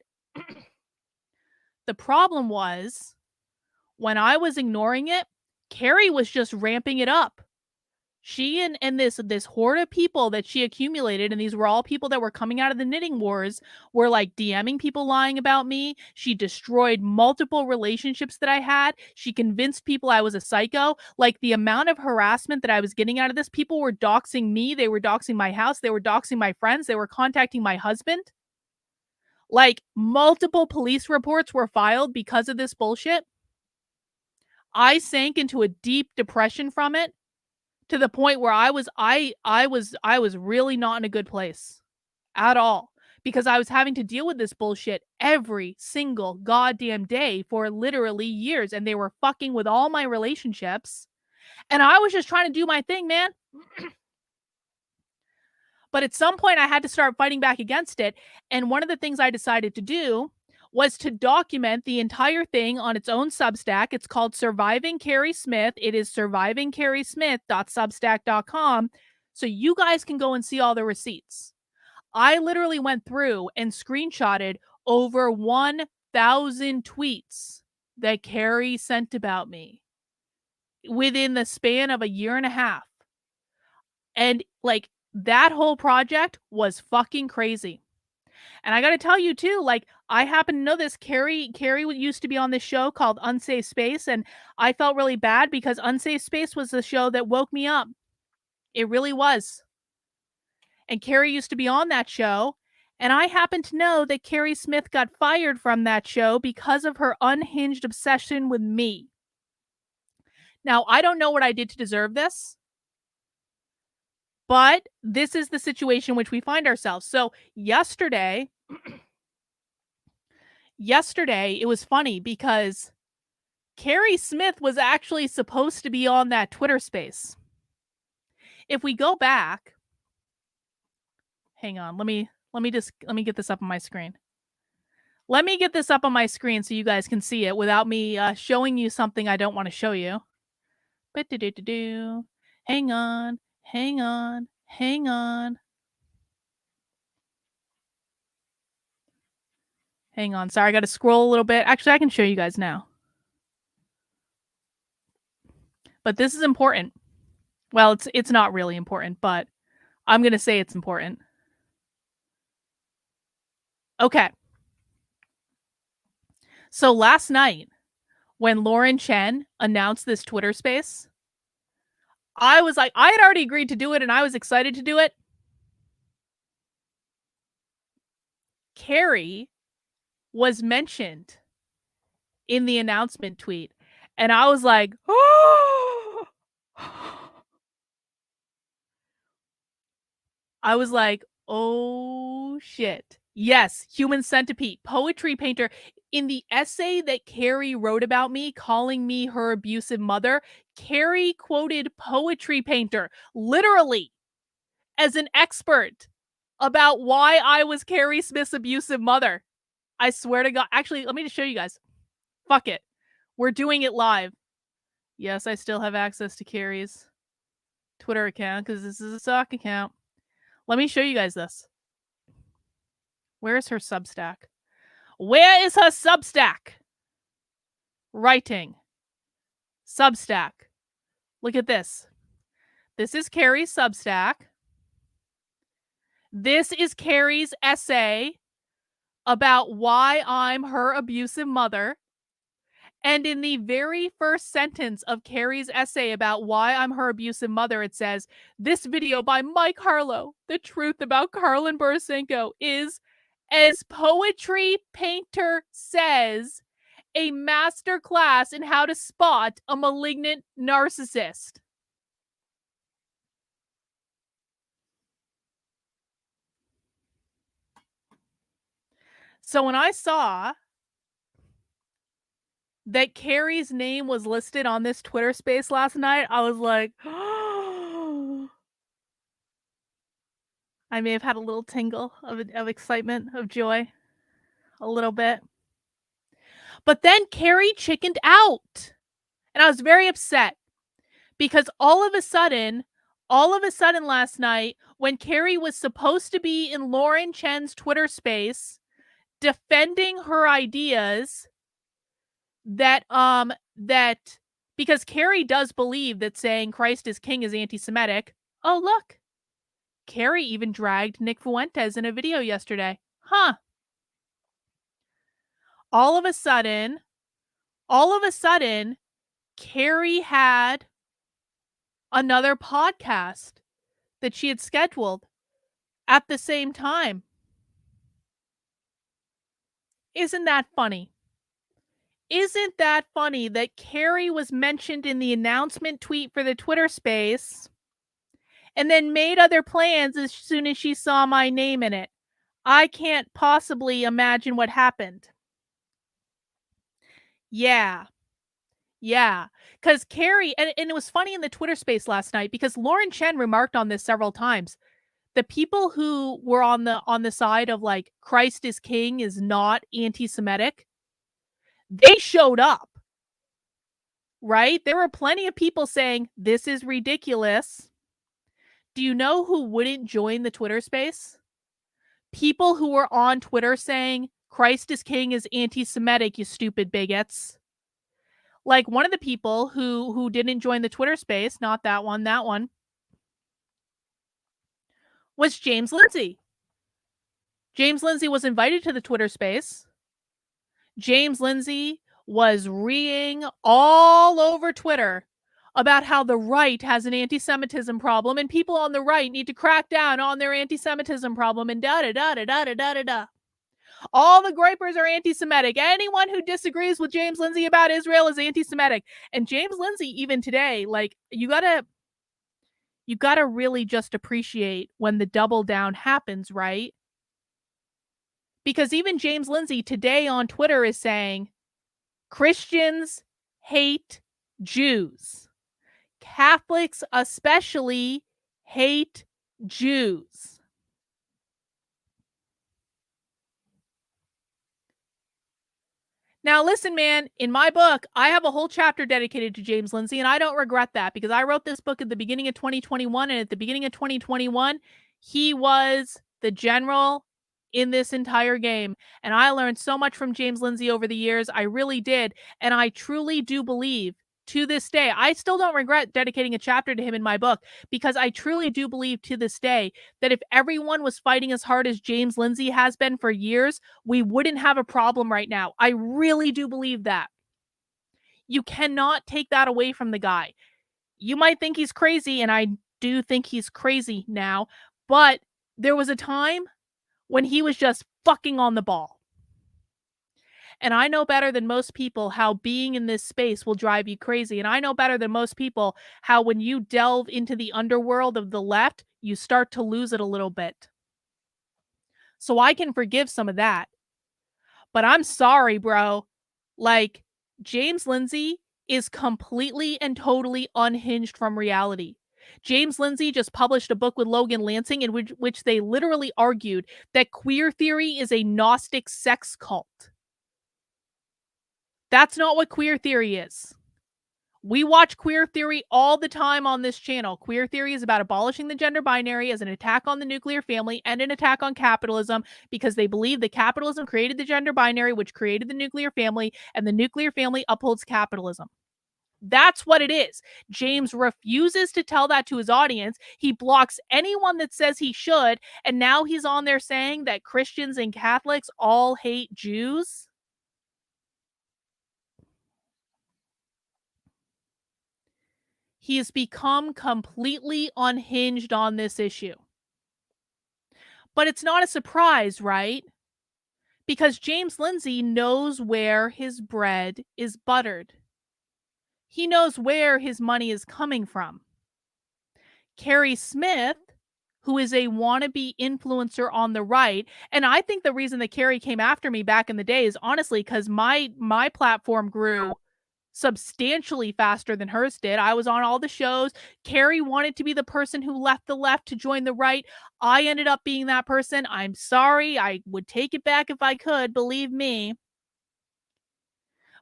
the problem was, when I was ignoring it, Keri was just ramping it up. She and this horde of people that she accumulated, and these were all people that were coming out of the knitting wars, were like DMing people lying about me. She destroyed multiple relationships that I had. She convinced people I was a psycho. Like, the amount of harassment that I was getting out of this, people were doxing me. They were doxing my house. They were doxing my friends. They were contacting my husband. Like, multiple police reports were filed because of this bullshit. I sank into a deep depression from it, to the point where I was really not in a good place at all, because I was having to deal with this bullshit every single goddamn day for literally years, and they were fucking with all my relationships, and I was just trying to do my thing, man. But at some point I had to start fighting back against it, and one of the things I decided to do was to document the entire thing on its own Substack. It's called Surviving Keri Smith. It is survivingkerismith.substack.com. So you guys can go and see all the receipts. I literally went through and screenshotted over 1,000 tweets that Keri sent about me within the span of a year and a half. And like, that whole project was fucking crazy. And I got to tell you too, like, I happen to know this. Keri used to be on this show called Unsafe Space, and I felt really bad because Unsafe Space was the show that woke me up. It really was. And Keri used to be on that show, and I happen to know that Keri Smith got fired from that show because of her unhinged obsession with me. Now, I don't know what I did to deserve this, but this is the situation in which we find ourselves. So yesterday, it was funny because Keri Smith was actually supposed to be on that Twitter space. If we go back, hang on, let me get this up on my screen. Let me get this up on my screen so you guys can see it without me showing you something I don't want to show you. Hang on. Sorry, I got to scroll a little bit. Actually, I can show you guys now. But this is important. Well, it's not really important, but I'm going to say it's important. Okay. So last night, when Lauren Chen announced this Twitter space, I was like, I had already agreed to do it and I was excited to do it. Keri was mentioned in the announcement tweet, and I was like, oh! I was like, oh shit. Yes, human centipede, poetry painter. In the essay that Keri wrote about me, calling me her abusive mother, Keri quoted poetry painter literally as an expert about why I was Keri Smith's abusive mother. I swear to God. Actually, let me just show you guys. Fuck it. We're doing it live. Yes, I still have access to Keri's Twitter account because this is a sock account. Let me show you guys this. Where is her Substack? Where is her Substack? Writing. Substack. Look at this. This is Keri's Substack. This is Keri's essay about why I'm her abusive mother. And in the very first sentence of Keri's essay about why I'm her abusive mother, it says, this video by Mike Harlow, the truth about Carlin Borisenko, is, as poetry painter says, a masterclass in how to spot a malignant narcissist. So when I saw that Keri's name was listed on this Twitter space last night, I was like, oh. I may have had a little tingle of excitement, of joy, a little bit. But then Keri chickened out, and I was very upset because all of a sudden last night, when Keri was supposed to be in Lauren Chen's Twitter space defending her ideas that Because Keri does believe that saying Christ is king is anti-Semitic. Oh, look. Keri even dragged Nick Fuentes in a video yesterday. Huh. All of a sudden, Keri had another podcast that she had scheduled at the same time. Isn't that funny? Isn't that funny that Keri was mentioned in the announcement tweet for the Twitter space and then made other plans as soon as she saw my name in it? I can't possibly imagine what happened. Yeah. Because Keri, and it was funny in the Twitter space last night because Lauren Chen remarked on this several times. The people who were on the side of like Christ is king is not anti-Semitic, they showed up. Right? There were plenty of people saying this is ridiculous. Do you know who wouldn't join the Twitter space? People who were on Twitter saying Christ is king is anti-Semitic, you stupid bigots. Like one of the people who didn't join the Twitter space, not that one, was James Lindsay. James Lindsay was invited to the Twitter space. James Lindsay was reeing all over Twitter about how the right has an anti-Semitism problem and people on the right need to crack down on their anti-Semitism problem and da-da-da-da-da-da-da-da. All the gripers are anti-Semitic. Anyone who disagrees with James Lindsay about Israel is anti-Semitic. And James Lindsay, even today, like, you gotta really just appreciate when the double down happens, right? Because even James Lindsay today on Twitter is saying, Christians hate Jews. Catholics especially hate Jews. Now, listen, man, in my book, I have a whole chapter dedicated to James Lindsay, and I don't regret that because I wrote this book at the beginning of 2021, and at the beginning of 2021, he was the general in this entire game. And I learned so much from James Lindsay over the years. I really did. And I truly do believe to this day, I still don't regret dedicating a chapter to him in my book because I truly do believe to this day that if everyone was fighting as hard as James Lindsay has been for years, we wouldn't have a problem right now. I really do believe that. You cannot take that away from the guy. You might think he's crazy, and I do think he's crazy now, but there was a time when he was just fucking on the ball. And I know better than most people how being in this space will drive you crazy. And I know better than most people how when you delve into the underworld of the left, you start to lose it a little bit. So I can forgive some of that. But I'm sorry, bro. Like, James Lindsay is completely and totally unhinged from reality. James Lindsay just published a book with Logan Lansing in which they literally argued that queer theory is a Gnostic sex cult. That's not what queer theory is. We watch queer theory all the time on this channel. Queer theory is about abolishing the gender binary as an attack on the nuclear family and an attack on capitalism because they believe that capitalism created the gender binary, which created the nuclear family, and the nuclear family upholds capitalism. That's what it is. James refuses to tell that to his audience. He blocks anyone that says he should, and now he's on there saying that Christians and Catholics all hate Jews. He has become completely unhinged on this issue. But it's not a surprise, right? Because James Lindsay knows where his bread is buttered. He knows where his money is coming from. Keri Smith, who is a wannabe influencer on the right, and I think the reason that Keri came after me back in the day is honestly because my platform grew substantially faster than hers did. I was on all the shows. Keri wanted to be the person who left the left to join the right. I ended up being that person. I'm sorry. I would take it back if I could, believe me.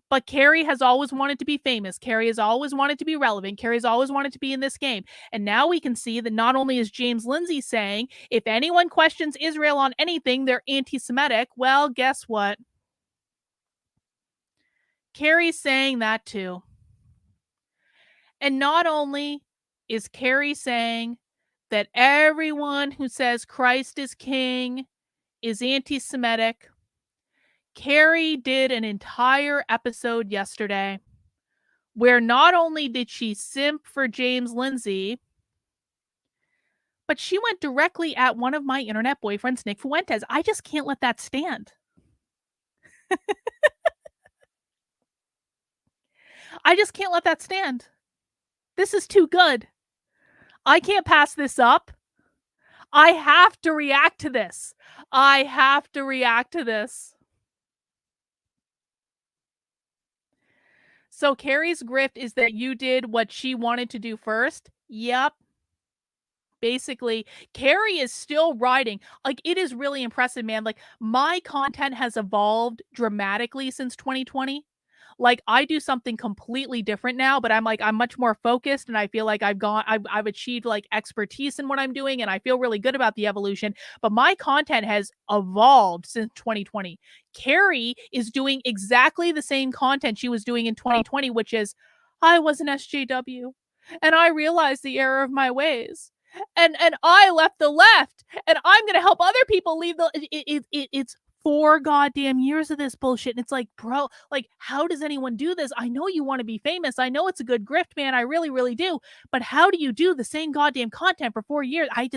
But Keri has always wanted to be famous. Keri has always wanted to be relevant. Keri's always wanted to be in this game. And now we can see that not only is James Lindsay saying, if anyone questions Israel on anything, they're anti-Semitic. Well, guess what? Keri's saying that too. And not only is Keri saying that everyone who says Christ is king is anti-Semitic, Keri did an entire episode yesterday where not only did she simp for James Lindsay, but she went directly at one of my internet boyfriends, Nick Fuentes. I just can't let that stand. I just can't let that stand. This is too good. I can't pass this up. I have to react to this. I have to react to this. So Keri's grift is that you did what she wanted to do first. Yep. Basically, Keri is still writing. Like, it is really impressive, man. Like, my content has evolved dramatically since 2020. Like, I do something completely different now, but I'm much more focused, and I feel like I've achieved like expertise in what I'm doing, and I feel really good about the evolution. But my content has evolved since 2020. Keri is doing exactly the same content she was doing in 2020, which is, I was an SJW, and I realized the error of my ways. And I left the left, and I'm gonna help other people leave the. It's 4 goddamn years of this bullshit, and it's like, bro, like, how does anyone do this? I know you want to be famous. I know it's a good grift, man. I really, really do. But how do you do the same goddamn content for 4 years? I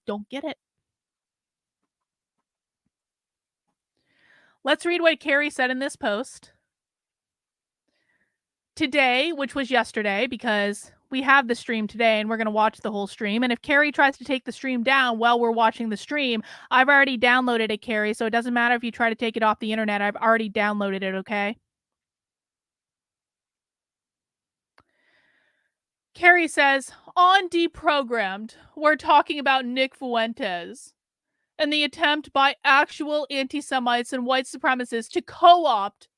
don't get it. Let's read what Keri said in this post today, which was yesterday, because we have the stream today and we're going to watch the whole stream. And if Keri tries to take the stream down while we're watching the stream, I've already downloaded it, Keri. So it doesn't matter if you try to take it off the internet. I've already downloaded it, okay? Keri says, on Deprogrammed, we're talking about Nick Fuentes and the attempt by actual anti-Semites and white supremacists to co-opt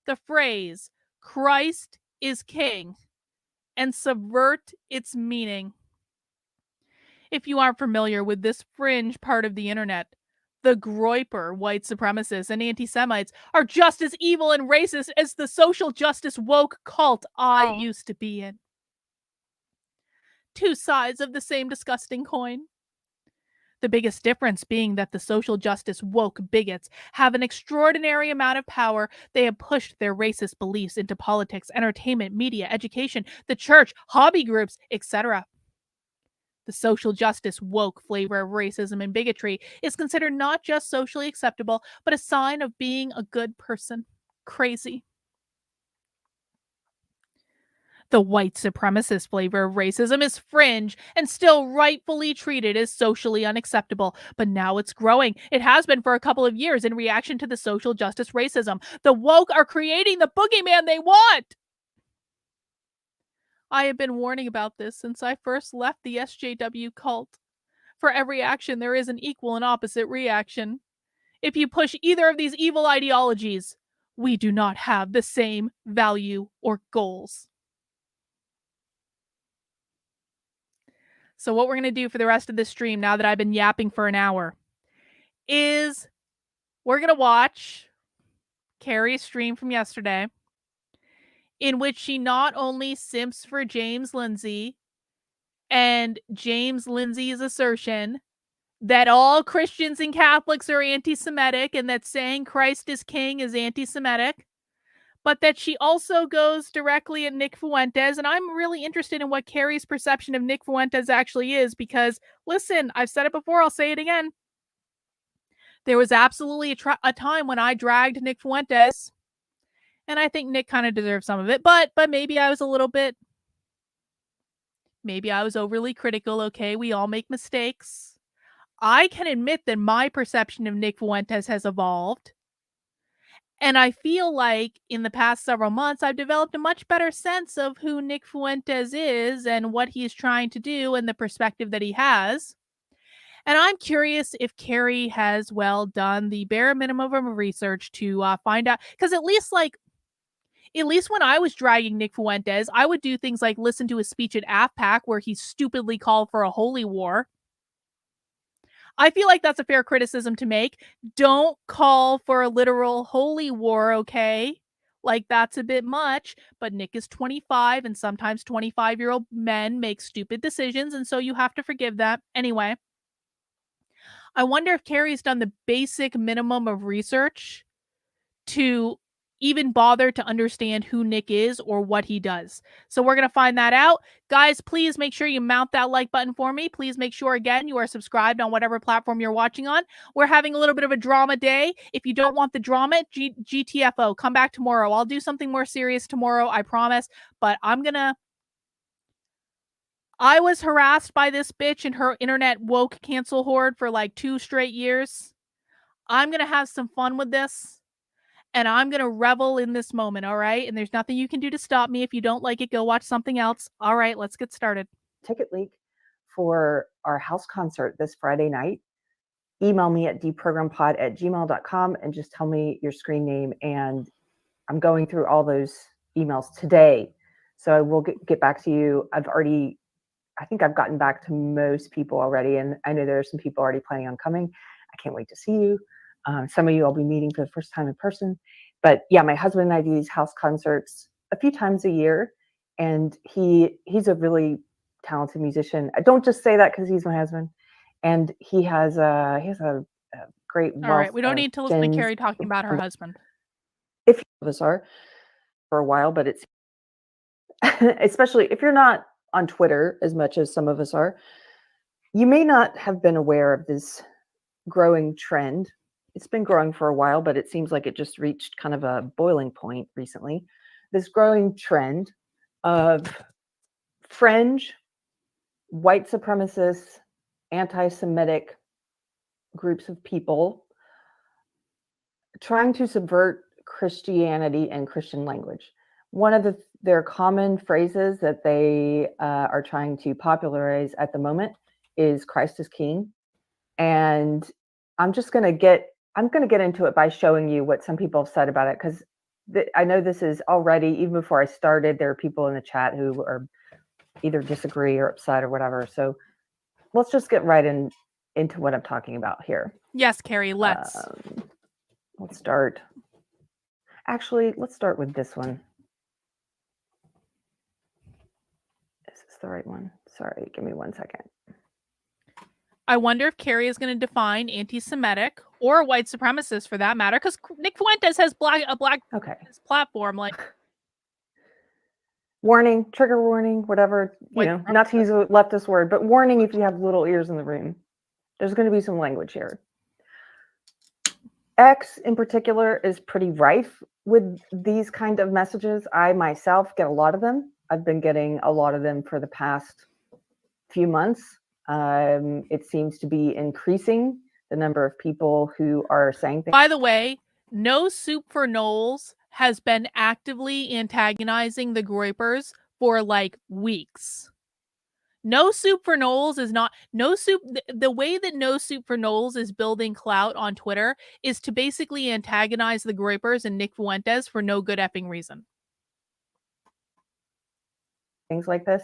the phrase, Christ is king, and subvert its meaning. If you aren't familiar with this fringe part of the internet, the groyper white supremacists and anti-Semites are just as evil and racist as the social justice woke cult I used to be in. Two sides of the same disgusting coin. The biggest difference being that the social justice woke bigots have an extraordinary amount of power. They have pushed their racist beliefs into politics, entertainment, media, education, the church, hobby groups, etc. The social justice woke flavor of racism and bigotry is considered not just socially acceptable, but a sign of being a good person. Crazy. The white supremacist flavor of racism is fringe and still rightfully treated as socially unacceptable. But now it's growing. It has been for a couple of years in reaction to the social justice racism. The woke are creating the boogeyman they want. I have been warning about this since I first left the SJW cult. For every action, there is an equal and opposite reaction. If you push either of these evil ideologies, we do not have the same value or goals. So what we're going to do for the rest of this stream, now that I've been yapping for an hour, is we're going to watch Keri's stream from yesterday, in which she not only simps for James Lindsay and James Lindsay's assertion that all Christians and Catholics are anti-Semitic and that saying Christ is king is anti-Semitic, but that she also goes directly at Nick Fuentes. And I'm really interested in what Keri's perception of Nick Fuentes actually is, because, listen, I've said it before, I'll say it again. There was absolutely a time when I dragged Nick Fuentes, and I think Nick kind of deserves some of it, but maybe I was a little bit, maybe I was overly critical, okay? We all make mistakes. I can admit that my perception of Nick Fuentes has evolved. And I feel like in the past several months, I've developed a much better sense of who Nick Fuentes is and what he's trying to do and the perspective that he has. And I'm curious if Keri has, well, done the bare minimum of research to find out. Because at least when I was dragging Nick Fuentes, I would do things like listen to his speech at AFPAC where he stupidly called for a holy war. I feel like that's a fair criticism to make. Don't call for a literal holy war, okay? like that's a bit much, but Nick is 25 and sometimes 25-year-old men make stupid decisions, and so you have to forgive that. Anyway, I wonder if Keri's done the basic minimum of research to even bother to understand who Nick is or what he does. So we're going to find that out. Guys, please make sure you mount that like button for me. Please make sure, again, you are subscribed on whatever platform you're watching on. We're having a little bit of a drama day. If you don't want the drama, GTFO, come back tomorrow. I'll do something more serious tomorrow, I promise. But I was harassed by this bitch and her internet woke cancel horde for like 2 straight years. I'm going to have some fun with this. And I'm going to revel in this moment, all right? And there's nothing you can do to stop me. If you don't like it, go watch something else. All right, let's get started. Ticket leak for our house concert this Friday night. Email me at deprogrampod@gmail.com and just tell me your screen name. And I'm going through all those emails today. So I will get back to you. I think I've gotten back to most people already. And I know there are some people already planning on coming. I can't wait to see you. Some of you I'll be meeting for the first time in person. But yeah, my husband and I do these house concerts a few times a year. And he's a really talented musician. I don't just say that because he's my husband. And he has a great wealth. All right, we don't need to listen to Keri talking about her husband. If you of us are for a while, but it's especially if you're not on Twitter as much as some of us are, you may not have been aware of this growing trend. It's been growing for a while, but it seems like it just reached kind of a boiling point recently. This growing trend of fringe, white supremacist, anti-Semitic groups of people trying to subvert Christianity and Christian language. One of their common phrases that they are trying to popularize at the moment is Christ is King. And I'm going to get into it by showing you what some people have said about it, because I know this is already, even before I started, there are people in the chat who are either disagree or upset or whatever. So let's just get right into what I'm talking about here. Yes, Keri, let's start. Actually, let's start with this one. Is this the right one? Sorry, give me 1 second. I wonder if Keri is going to define anti-Semitic or white supremacist for that matter, because Nick Fuentes has a black platform. Like, warning, trigger warning, whatever, not to use a leftist word, but warning if you have little ears in the room. There's going to be some language here. X in particular is pretty rife with these kind of messages. I myself get a lot of them. I've been getting a lot of them for the past few months. It seems to be increasing the number of people who are saying things. By the way, No Soup for Knowles has been actively antagonizing the Groypers for like weeks. No Soup for Knowles is not the way that No Soup for Knowles is building clout on Twitter is to basically antagonize the Groypers and Nick Fuentes for no good effing reason. Things like this.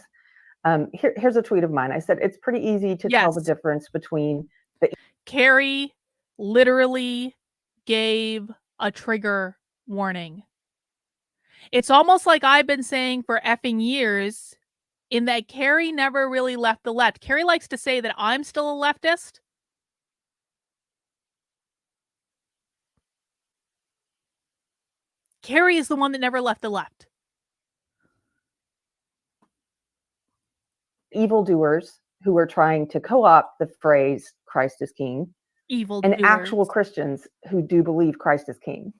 Here's a tweet of mine. I said, it's pretty easy to tell the difference between the... Keri literally gave a trigger warning. It's almost like I've been saying for effing years, in that Keri never really left the left. Keri likes to say that I'm still a leftist. Keri is the one that never left the left. Evildoers who are trying to co-opt the phrase Christ is King, and actual Christians who do believe Christ is King.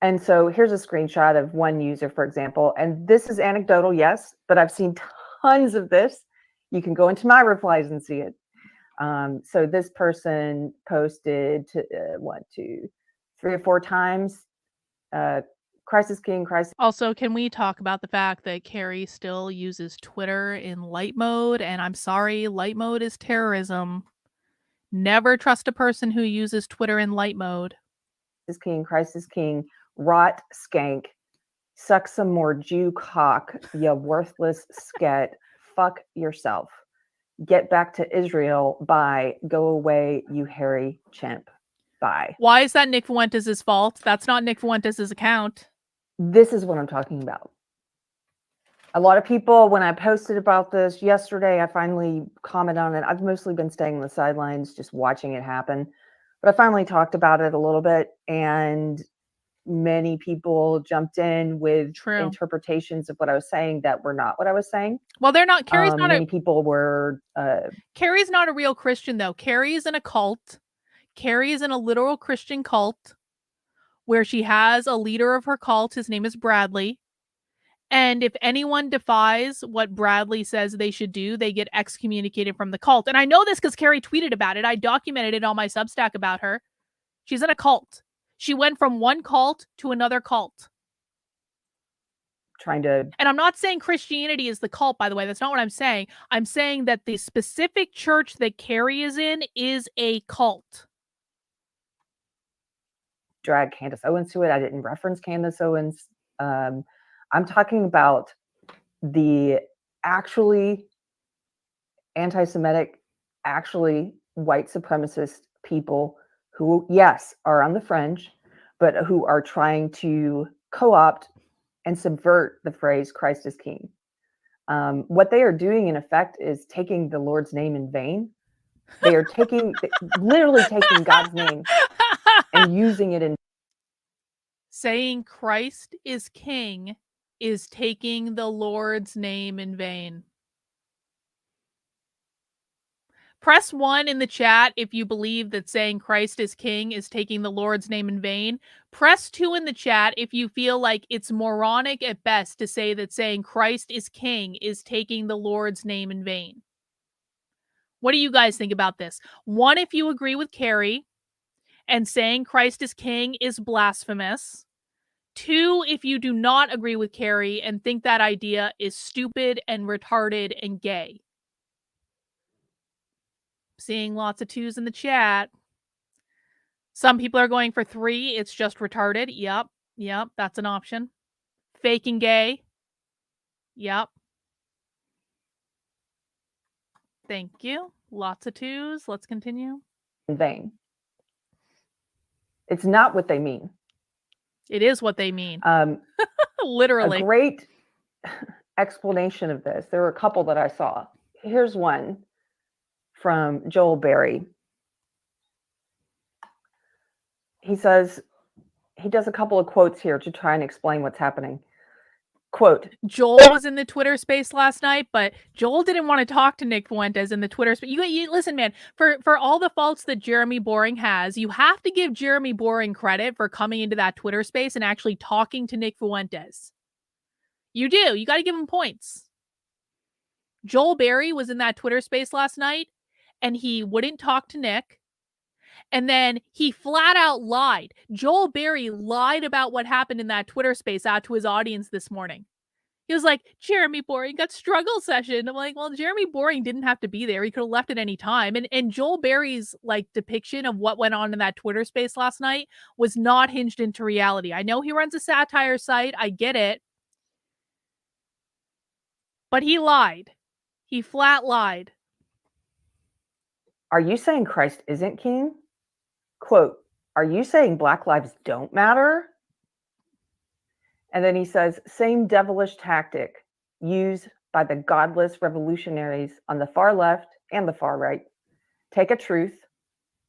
And so here's a screenshot of one user, for example, and this is anecdotal, yes, but I've seen tons of this. You can go into my replies and see it. So this person posted 1, 2, 3 or 4 times, Christ is King, Christ. Also, can we talk about the fact that Keri still uses Twitter in light mode? And I'm sorry, light mode is terrorism. Never trust a person who uses Twitter in light mode. Is King, Christ is King, rot skank, suck some more Jew cock, you worthless sket, fuck yourself. Get back to Israel, bye, go away, you hairy chimp, bye. Why is that Nick Fuentes' fault? That's not Nick Fuentes' account. This is what I'm talking about. A lot of people, when I posted about this yesterday, I finally commented on it. I've mostly been staying on the sidelines, just watching it happen. But I finally talked about it a little bit, and many people jumped in with True. interpretations of what I was saying that were not what I was saying. Well, they're not. Keri's not Many people were. Keri's not a real Christian, though. Keri is in a cult. Keri is in a literal Christian cult where she has a leader of her cult. His name is Bradley. And if anyone defies what Bradley says they should do, they get excommunicated from the cult. And I know this because Keri tweeted about it. I documented it on my Substack about her. She's in a cult. She went from one cult to another cult. Trying to. And I'm not saying Christianity is the cult, by the way. That's not what I'm saying. I'm saying that the specific church that Keri is in is a cult. Drag Candace Owens to it. I didn't reference Candace Owens. I'm talking about the actually anti-Semitic, actually white supremacist people who, yes, are on the fringe, but who are trying to co-opt and subvert the phrase Christ is King. What they are doing, in effect, is taking the Lord's name in vain. They are literally taking God's name and using it in. Saying Christ is King is taking the Lord's name in vain. Press 1 in the chat if you believe that saying Christ is King is taking the Lord's name in vain. Press 2 in the chat if you feel like it's moronic at best to say that saying Christ is King is taking the Lord's name in vain. What do you guys think about this? 1, if you agree with Keri and saying Christ is King is blasphemous. 2, if you do not agree with Keri and think that idea is stupid and retarded and gay. Seeing lots of 2s in the chat. Some people are going for 3. It's just retarded. Yep, that's an option. Fake and gay. Yep. Thank you. Lots of 2s. Let's continue. In vain. It's not what they mean. It is what they mean. Literally. A great explanation of this. There were a couple that I saw. Here's one from Joel Berry. He says, he does a couple of quotes here to try and explain what's happening. Quote, Joel was in the Twitter space last night, but Joel didn't want to talk to Nick Fuentes in the Twitter space. You listen, man, for all the faults that Jeremy Boring has, you have to give Jeremy Boring credit for coming into that Twitter space and actually talking to Nick Fuentes. You do. You got to give him points. Joel Berry was in that Twitter space last night, and he wouldn't talk to Nick. And then he flat out lied. Joel Berry lied about what happened in that Twitter space out to his audience this morning. He was like, Jeremy Boring got struggle session. I'm like, well, Jeremy Boring didn't have to be there. He could have left at any time. And Joel Berry's like depiction of what went on in that Twitter space last night was not hinged into reality. I know he runs a satire site. I get it. But he lied. He flat lied. are you saying Christ isn't king? Quote, are you saying Black lives don't matter? And then he says, same devilish tactic used by the godless revolutionaries on the far left and the far right. Take a truth,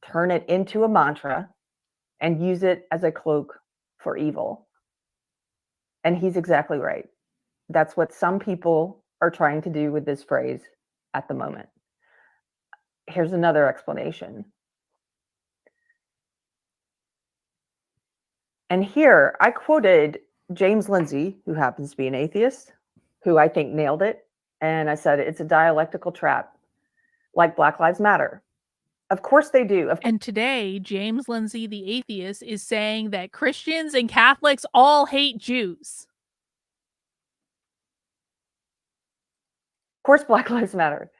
turn it into a mantra, and use it as a cloak for evil. And he's exactly right. That's what some people are trying to do with this phrase at the moment. Here's another explanation. And here I quoted James Lindsay, who happens to be an atheist, who I think nailed it. And I said, it's a dialectical trap, like Black Lives Matter. Of course they do. And today, James Lindsay, the atheist, is saying that Christians and Catholics all hate Jews. Of course, Black Lives Matter.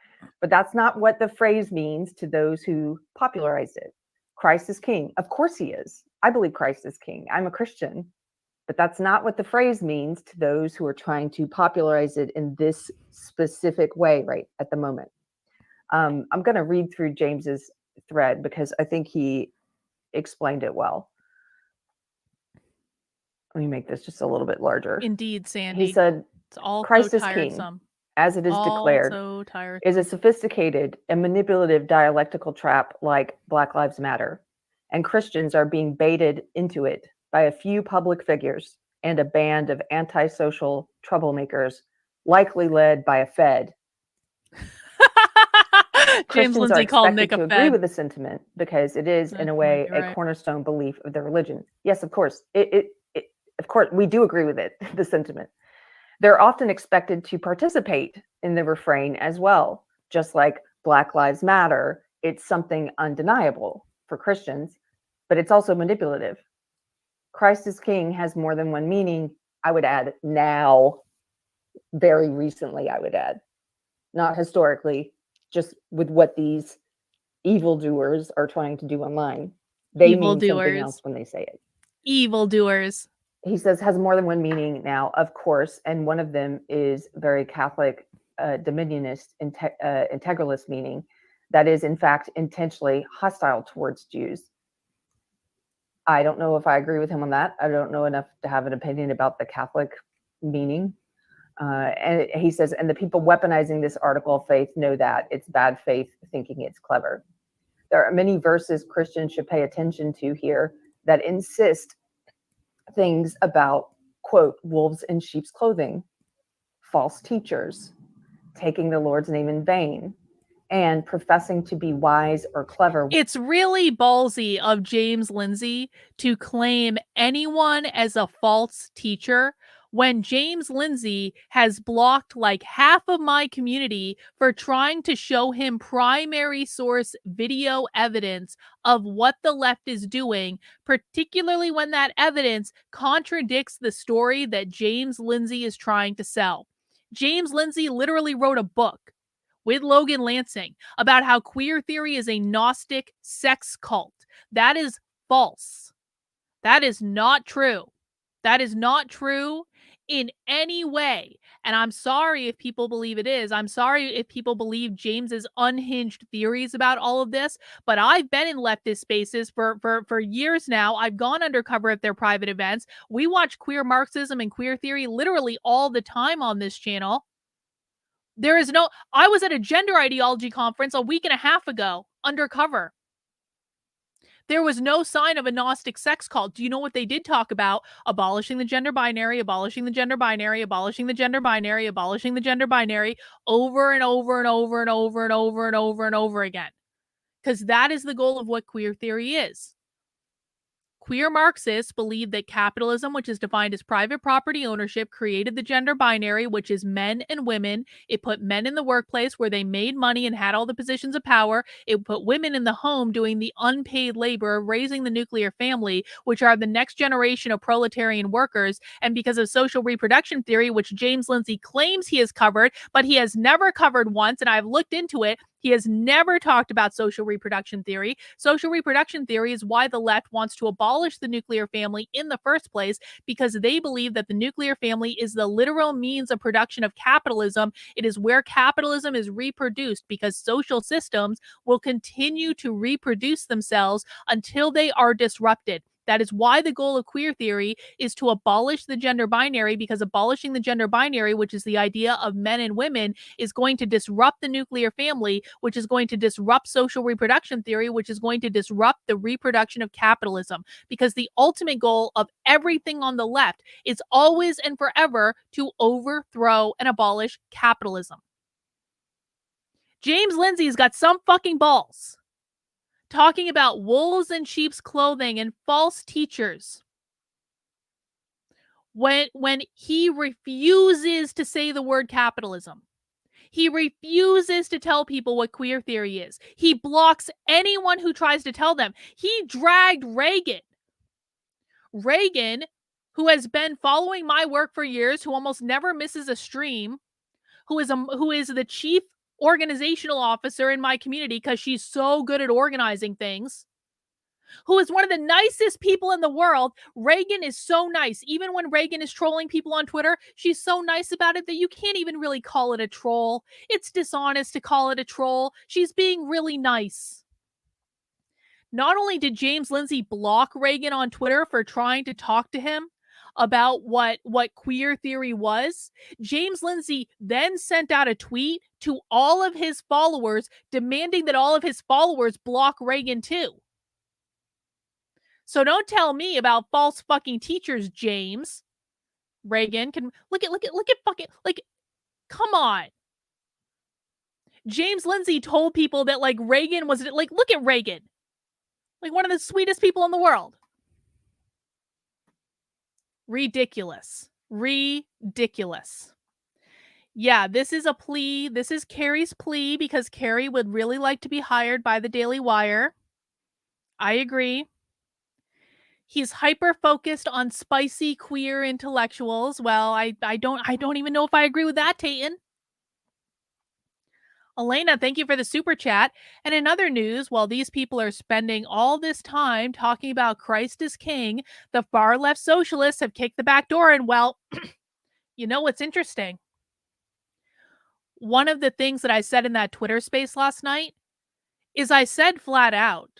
But that's not what the phrase means to those who popularized it. Christ is king. Of course he is. I believe Christ is king. I'm a Christian. But that's not what the phrase means to those who are trying to popularize it in this specific way right at the moment. I'm going to read through James's thread because I think he explained it well. Let me make this just a little bit larger. Indeed, Sandy. He said, it's all Christ so is king, tiresome. as it is all declared, so tiresome. is a sophisticated and manipulative dialectical trap like Black Lives Matter, and Christians are being baited into it by a few public figures and a band of antisocial troublemakers, likely led by a Fed. James Christians are Lindsay called expected Nick a to agree Fed. with the sentiment because it is, in a That way, might be a right. cornerstone belief of their religion. Yes, of course. Of course, we do agree with it, the sentiment. They're often expected to participate in the refrain as well, just like Black Lives Matter. It's something undeniable for Christians, but it's also manipulative. Christ is king has more than one meaning. I would add now, very recently, I would add, not historically, just with what these evildoers are trying to do online. They mean something Evildoers. else when they say it. Evildoers. He says has more than one meaning now, of course, and one of them is very Catholic, dominionist, integralist meaning that is, in fact, intentionally hostile towards Jews. I don't know if I agree with him on that. I don't know enough to have an opinion about the Catholic meaning. And he says, and the people weaponizing this article of faith know that it's bad faith thinking it's clever. There are many verses Christians should pay attention to here that insist things about, quote, wolves in sheep's clothing, false teachers, taking the Lord's name in vain, and professing to be wise or clever. It's really ballsy of James Lindsay to claim anyone as a false teacher when James Lindsay has blocked like half of my community for trying to show him primary source video evidence of what the left is doing, particularly when that evidence contradicts the story that James Lindsay is trying to sell. James Lindsay literally wrote a book with Logan Lansing about how queer theory is a Gnostic sex cult. That is false. That is not true. That is not true in any way. And I'm sorry if people believe it is. I'm sorry if people believe James's unhinged theories about all of this, but I've been in leftist spaces for years now. I've gone undercover at their private events. We watch queer Marxism and queer theory literally all the time on this channel. I was at a gender ideology conference a week and a half ago, undercover. There was no sign of a Gnostic sex cult. Do you know what they did talk about? Abolishing the gender binary, abolishing the gender binary, abolishing the gender binary, abolishing the gender binary, over and over and over and over and over and over and over again. Because that is the goal of what queer theory is. Queer Marxists believe that capitalism, which is defined as private property ownership, created the gender binary, which is men and women. It put men in the workplace where they made money and had all the positions of power. It put women in the home doing the unpaid labor of raising the nuclear family, which are the next generation of proletarian workers. And because of social reproduction theory, which James Lindsay claims he has covered, but he has never covered once, and I've looked into it, he has never talked about social reproduction theory. Social reproduction theory is why the left wants to abolish the nuclear family in the first place, because they believe that the nuclear family is the literal means of production of capitalism. It is where capitalism is reproduced, because social systems will continue to reproduce themselves until they are disrupted. That is why the goal of queer theory is to abolish the gender binary, because abolishing the gender binary, which is the idea of men and women, is going to disrupt the nuclear family, which is going to disrupt social reproduction theory, which is going to disrupt the reproduction of capitalism. Because the ultimate goal of everything on the left is always and forever to overthrow and abolish capitalism. James Lindsay's got some fucking balls talking about wolves in sheep's clothing and false teachers when he refuses to say the word capitalism. He refuses to tell people what queer theory is. He blocks anyone who tries to tell them. He dragged Reagan. Reagan, who has been following my work for years, who almost never misses a stream, who is the chief organizational officer in my community because she's so good at organizing things, who is one of the nicest people in the world. Reagan is so nice. Even when Reagan is trolling people on Twitter, she's so nice about it that you can't even really call it a troll. It's dishonest to call it a troll. She's being really nice. Not only did James Lindsay block Reagan on Twitter for trying to talk to him about what queer theory was, James Lindsay then sent out a tweet to all of his followers demanding that all of his followers block Reagan too. So don't tell me about false fucking teachers, James. Reagan can look at fucking, like, come on. James Lindsay told people that, like, Reagan was, like, look at Reagan. Like, one of the sweetest people in the world. Ridiculous. Ridiculous. Yeah, this is a plea. This is Keri's plea because Keri would really like to be hired by the Daily Wire. I agree. He's hyper focused on spicy queer intellectuals. Well, I don't even know if I agree with that, Tayton. Elena, thank you for the super chat. And in other news, while these people are spending all this time talking about Christ as king, the far left socialists have kicked the back door. And well, you know what's interesting? One of the things that I said in that Twitter space last night is I said flat out,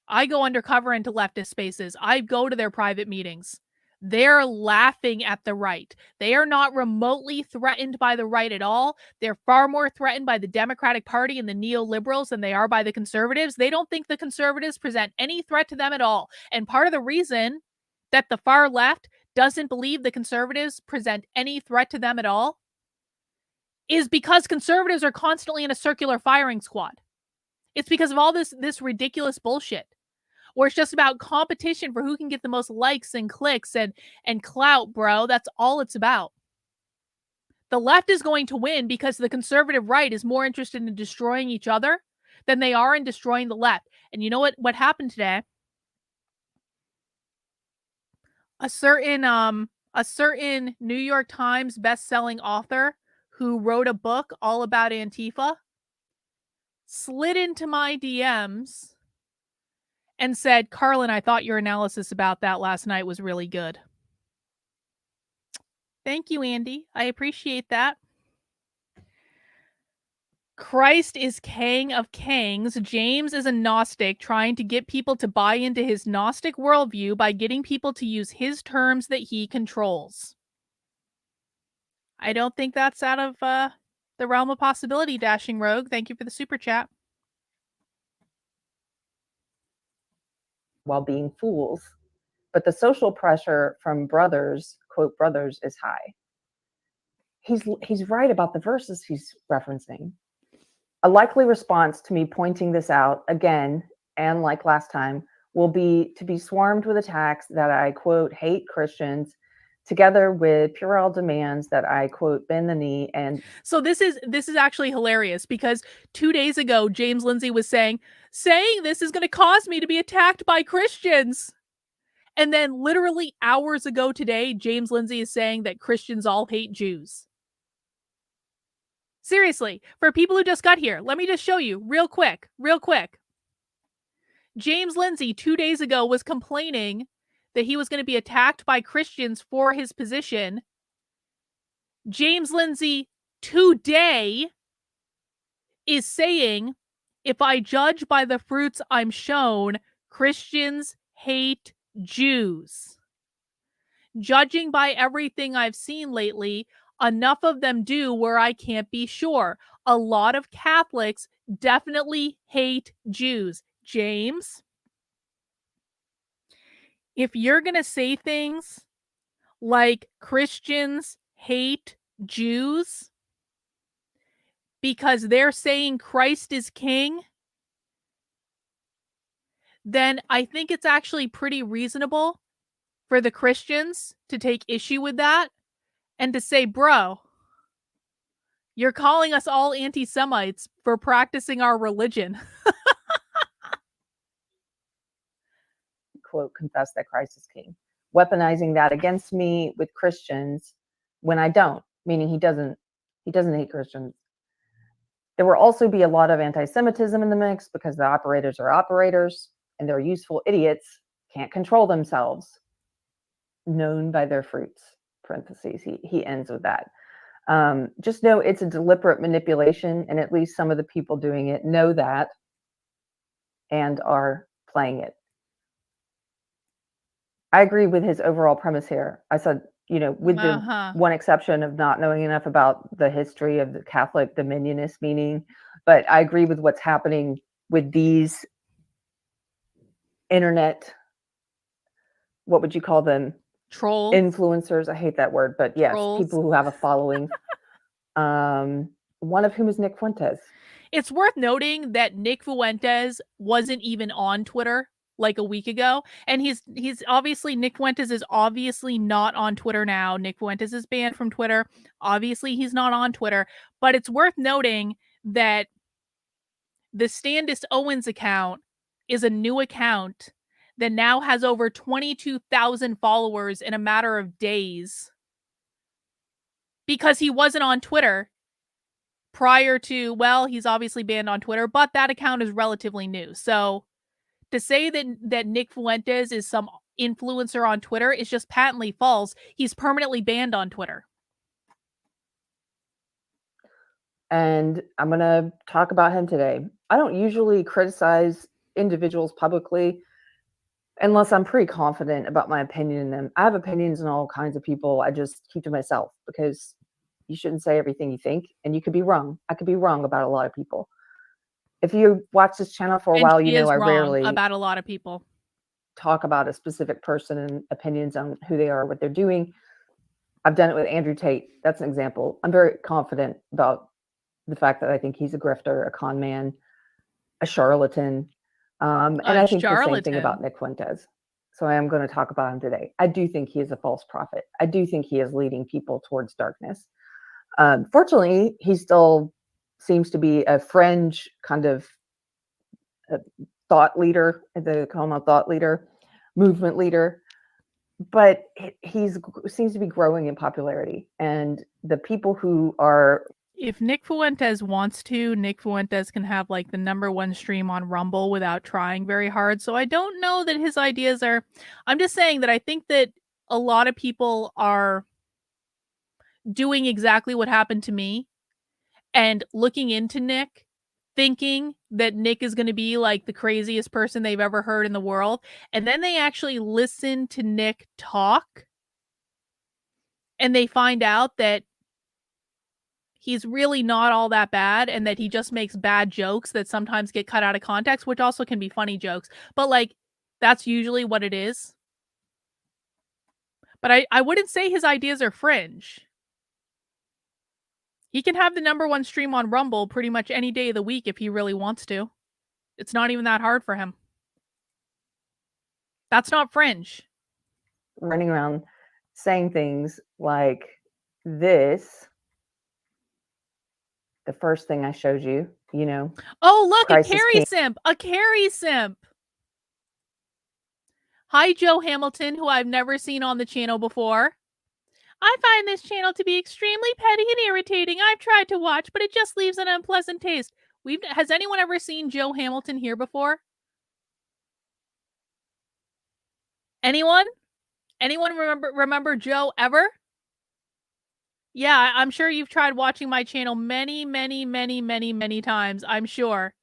I go undercover into leftist spaces. I go to their private meetings. They're laughing at the right. They are not remotely threatened by the right at all. They're far more threatened by the Democratic Party and the neoliberals than they are by the conservatives. They don't think the conservatives present any threat to them at all. And part of the reason that the far left doesn't believe the conservatives present any threat to them at all is because conservatives are constantly in a circular firing squad. It's because of all this ridiculous bullshit, where it's just about competition for who can get the most likes and clicks and clout, bro. That's all it's about. The left is going to win because the conservative right is more interested in destroying each other than they are in destroying the left. And you know what happened today? A certain New York Times best-selling author who wrote a book all about Antifa slid into my DMs and said, Carlin, I thought your analysis about that last night was really good. Thank you, Andy. I appreciate that. Christ is king of kings. James is a Gnostic trying to get people to buy into his Gnostic worldview by getting people to use his terms that he controls. I don't think that's out of the realm of possibility, Dashing Rogue. Thank you for the super chat. While being fools, but the social pressure from brothers, quote, brothers, is high. He's right about the verses he's referencing. A likely response to me pointing this out again, and like last time, will be to be swarmed with attacks that I, quote, hate Christians, together with puerile demands that I, quote, bend the knee. And so this is actually hilarious, because 2 days ago, James Lindsay was saying this is going to cause me to be attacked by Christians. And then literally hours ago today, James Lindsay is saying that Christians all hate Jews. Seriously, for people who just got here, let me just show you real quick. James Lindsay 2 days ago was complaining that he was going to be attacked by Christians for his position. James Lindsay today is saying, if I judge by the fruits I'm shown, Christians hate Jews. Judging by everything I've seen lately, enough of them do where I can't be sure. A lot of Catholics definitely hate Jews. James, if you're going to say things like Christians hate Jews because they're saying Christ is king, then I think it's actually pretty reasonable for the Christians to take issue with that and to say, bro, you're calling us all anti-Semites for practicing our religion. quote, confess that Christ is king. Weaponizing that against me with Christians when I don't, meaning he doesn't hate Christians. There will also be a lot of anti-Semitism in the mix because the operators are operators and they're useful idiots, can't control themselves, known by their fruits, parentheses. He ends with that. Just know it's a deliberate manipulation, and at least some of the people doing it know that and are playing it. I agree with his overall premise here. I said, with the Uh-huh. one exception of not knowing enough about the history of the Catholic dominionist meaning, but I agree with what's happening with these internet, what would you call them? Trolls. Influencers. I hate that word, but yes, Trolls. people who have a following. One of whom is Nick Fuentes. It's worth noting that Nick Fuentes wasn't even on Twitter like a week ago. And he's obviously, Nick Fuentes is obviously not on Twitter now. Nick Fuentes is banned from Twitter. Obviously, he's not on Twitter. But it's worth noting that the Candace Owens account is a new account that now has over 22,000 followers in a matter of days because he wasn't on Twitter prior to, well, he's obviously banned on Twitter, but that account is relatively new. So to say that Nick Fuentes is some influencer on Twitter is just patently false. He's permanently banned on Twitter. And I'm going to talk about him today. I don't usually criticize individuals publicly unless I'm pretty confident about my opinion in them. I have opinions on all kinds of people. I just keep to myself because you shouldn't say everything you think, and you could be wrong. I could be wrong about a lot of people. If you watch this channel for a while, I rarely about a lot of people talk about a specific person and opinions on who they are, what they're doing. I've done it with Andrew Tate. That's an example. I'm very confident about the fact that I think he's a grifter, a con man, a charlatan. And I think the same thing about Nick Fuentes. So I am going to talk about him today. I do think he is a false prophet. I do think he is leading people towards darkness. Fortunately, he still seems to be a fringe kind of thought leader, movement leader, but he seems to be growing in popularity. And the people who are... If Nick Fuentes wants to, Nick Fuentes can have like the #1 stream on Rumble without trying very hard. So I don't know that his ideas are... I'm just saying that I think that a lot of people are doing exactly what happened to me and looking into Nick, thinking that Nick is going to be like the craziest person they've ever heard in the world. And then they actually listen to Nick talk and they find out that he's really not all that bad and that he just makes bad jokes that sometimes get cut out of context, which also can be funny jokes. But like, that's usually what it is. But I wouldn't say his ideas are fringe. He can have the #1 stream on Rumble pretty much any day of the week if he really wants to. It's not even that hard for him. That's not fringe. Running around saying things like this. The first thing I showed you, Oh, look, a Keri simp. A Keri simp. Hi, Joe Hamilton, who I've never seen on the channel before. I find this channel to be extremely petty and irritating. I've tried to watch, but it just leaves an unpleasant taste. Has anyone ever seen Joe Hamilton here before? Anyone? Anyone remember Joe ever? Yeah, I'm sure you've tried watching my channel many, many, many, many, many times. I'm sure.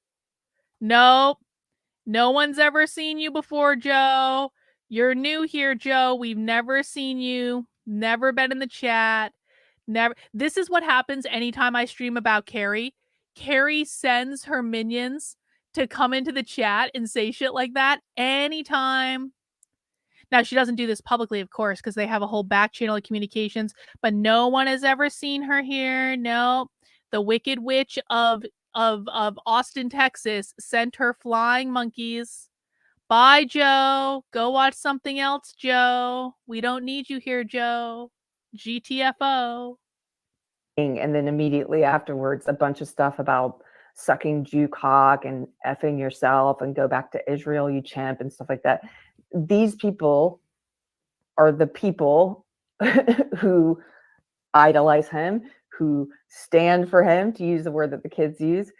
Nope. No one's ever seen you before, Joe. You're new here, Joe. We've never seen you. Never been in the chat. Never. This is what happens anytime I stream about Keri. Keri sends her minions to come into the chat and say shit like that anytime. Now, she doesn't do this publicly, of course, because they have a whole back channel of communications, but no one has ever seen her here. No. The Wicked Witch of Austin, Texas sent her flying monkeys. Bye, Joe. Go watch something else, Joe. We don't need you here, Joe. GTFO. And then immediately afterwards, a bunch of stuff about sucking Jew cock and effing yourself and go back to Israel, you chimp, and stuff like that. These people are the people who idolize him, who stand for him, to use the word that the kids use.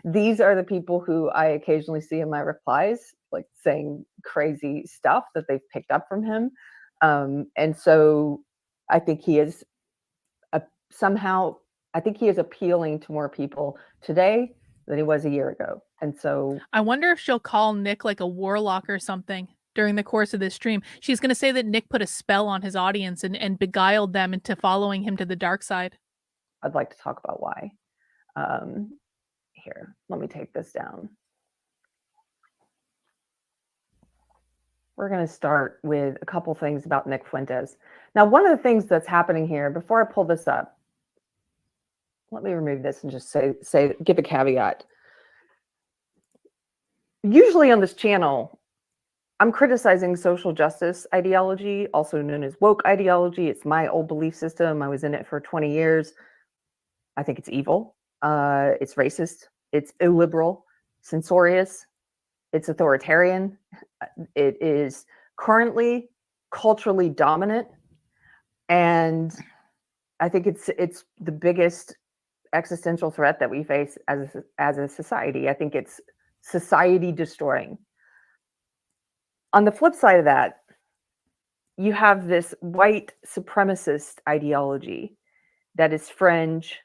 These are the people who I occasionally see in my replies, like saying crazy stuff that they've picked up from him. And so I think he is appealing to more people today than he was a year ago. And so I wonder if she'll call Nick like a warlock or something. during the course of this stream. She's going to say that Nick put a spell on his audience and beguiled them into following him to the dark side. I'd like to talk about why. Here, let me take this down. We're going to start with a couple things about Nick Fuentes. Now, one of the things that's happening here, before I pull this up, let me remove this and just give a caveat. Usually on this channel, I'm criticizing social justice ideology, also known as woke ideology. It's my old belief system. I was in it for 20 years. I think it's evil. It's racist. It's illiberal, censorious. It's authoritarian. It is currently culturally dominant. And I think it's the biggest existential threat that we face as a society. I think it's society destroying. On the flip side of that, you have this white supremacist ideology that is fringe.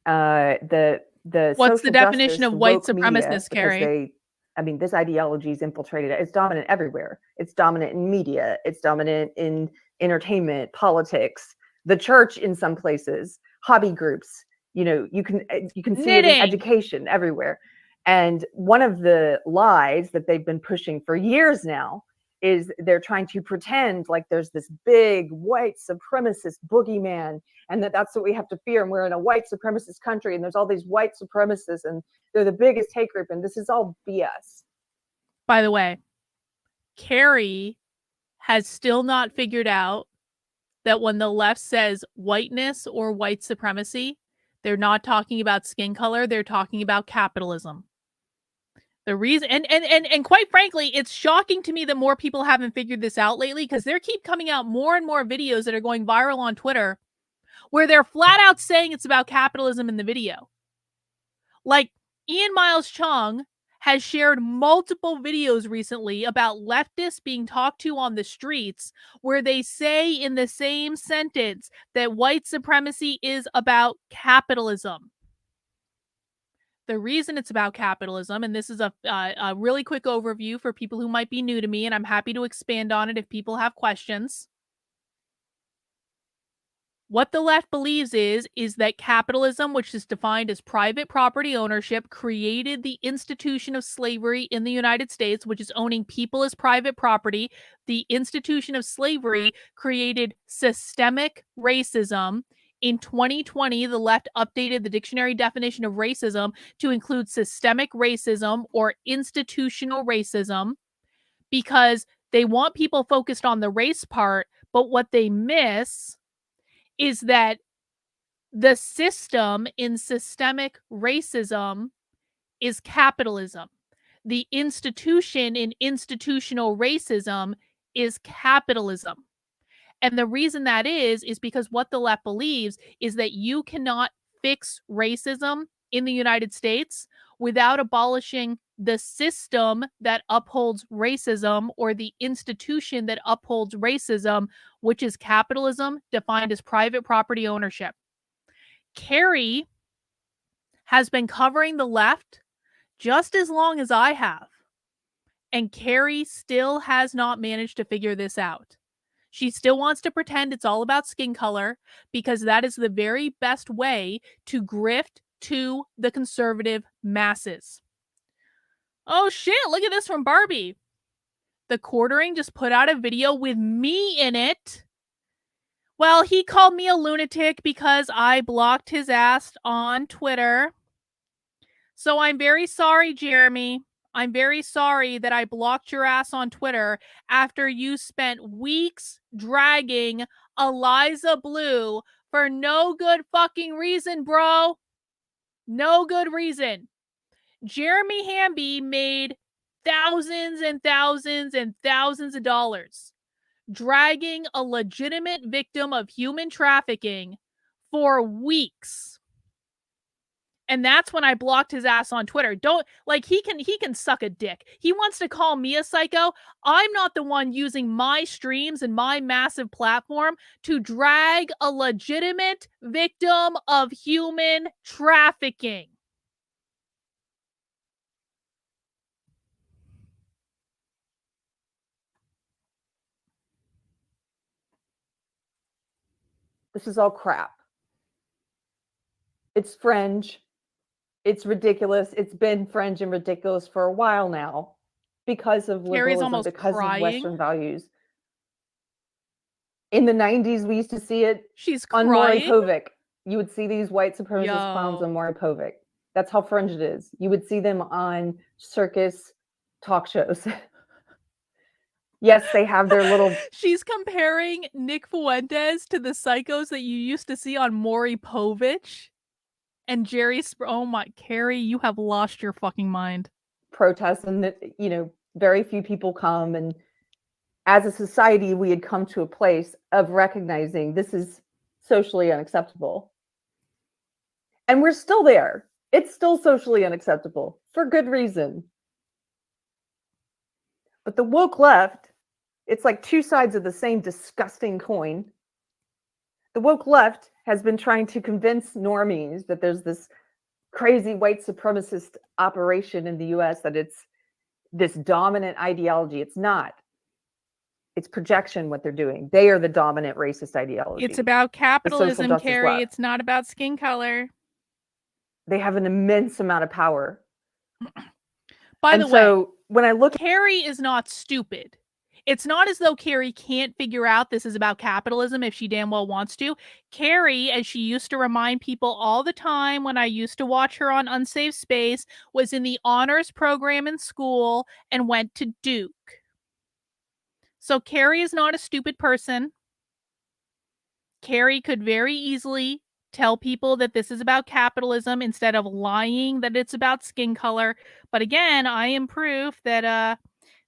What's the definition of white supremacist, Keri? This ideology is infiltrated. It's dominant everywhere. It's dominant in media. It's dominant in entertainment, politics, the church in some places, hobby groups. You can see it in education everywhere. And one of the lies that they've been pushing for years now is they're trying to pretend like there's this big white supremacist boogeyman and that's what we have to fear. And we're in a white supremacist country and there's all these white supremacists and they're the biggest hate group. And this is all BS. By the way, Keri has still not figured out that when the left says whiteness or white supremacy, they're not talking about skin color. They're talking about capitalism. The reason, and quite frankly, it's shocking to me that more people haven't figured this out lately because there keep coming out more and more videos that are going viral on Twitter where they're flat out saying it's about capitalism in the video. Like Ian Miles Chung has shared multiple videos recently about leftists being talked to on the streets where they say in the same sentence that white supremacy is about capitalism. The reason it's about capitalism, and this is a really quick overview for people who might be new to me, and I'm happy to expand on it if people have questions. What the left believes is that capitalism, which is defined as private property ownership, created the institution of slavery in the United States, which is owning people as private property. The institution of slavery created systemic racism. In 2020, the left updated the dictionary definition of racism to include systemic racism or institutional racism because they want people focused on the race part, but what they miss is that the system in systemic racism is capitalism. The institution in institutional racism is capitalism. And the reason that is because what the left believes is that you cannot fix racism in the United States without abolishing the system that upholds racism or the institution that upholds racism, which is capitalism defined as private property ownership. Keri has been covering the left just as long as I have, and Keri still has not managed to figure this out. She still wants to pretend it's all about skin color because that is the very best way to grift to the conservative masses. Oh shit, look at this from Barbie. The Quartering just put out a video with me in it. Well, he called me a lunatic because I blocked his ass on Twitter. So I'm very sorry, Jeremy. I'm very sorry that I blocked your ass on Twitter after you spent weeks dragging Eliza Blue for no good fucking reason, bro. No good reason. Jeremy Hamby made thousands and thousands and thousands of dollars dragging a legitimate victim of human trafficking for weeks. And that's when I blocked his ass on Twitter. He can suck a dick. He wants to call me a psycho. I'm not the one using my streams and my massive platform to drag a legitimate victim of human trafficking. This is all crap. It's fringe. It's ridiculous. It's been fringe and ridiculous for a while now because of Keri's liberalism, almost because of crying. Western values. In the 90s, we used to see it She's on Maury crying. Povich. You would see these white supremacist clowns Yo. on Maury Povich. That's how fringe it is. You would see them on circus talk shows. Yes, they have their little... She's comparing Nick Fuentes to the psychos that you used to see on Maury Povich. And Jerry oh my, Keri, you have lost your fucking mind. protests, and that, you know, very few people come, and as a society we had come to a place of recognizing this is socially unacceptable, and we're still there. It's still socially unacceptable for good reason. But the woke left, it's like two sides of the same disgusting coin. The woke left has been trying to convince normies that there's this crazy white supremacist operation in the US, that it's this dominant ideology. It's not. It's projection what they're doing. They are the dominant racist ideology. It's about capitalism, justice Keri. left. It's not about skin color. They have an immense amount of power. By the way, when I look, Keri is not stupid. It's not as though Keri can't figure out this is about capitalism if she damn well wants to. Keri, as she used to remind people all the time when I used to watch her on Unsafe Space, was in the honors program in school and went to Duke. So Keri is not a stupid person. Keri could very easily tell people that this is about capitalism instead of lying that it's about skin color. But again, I am proof that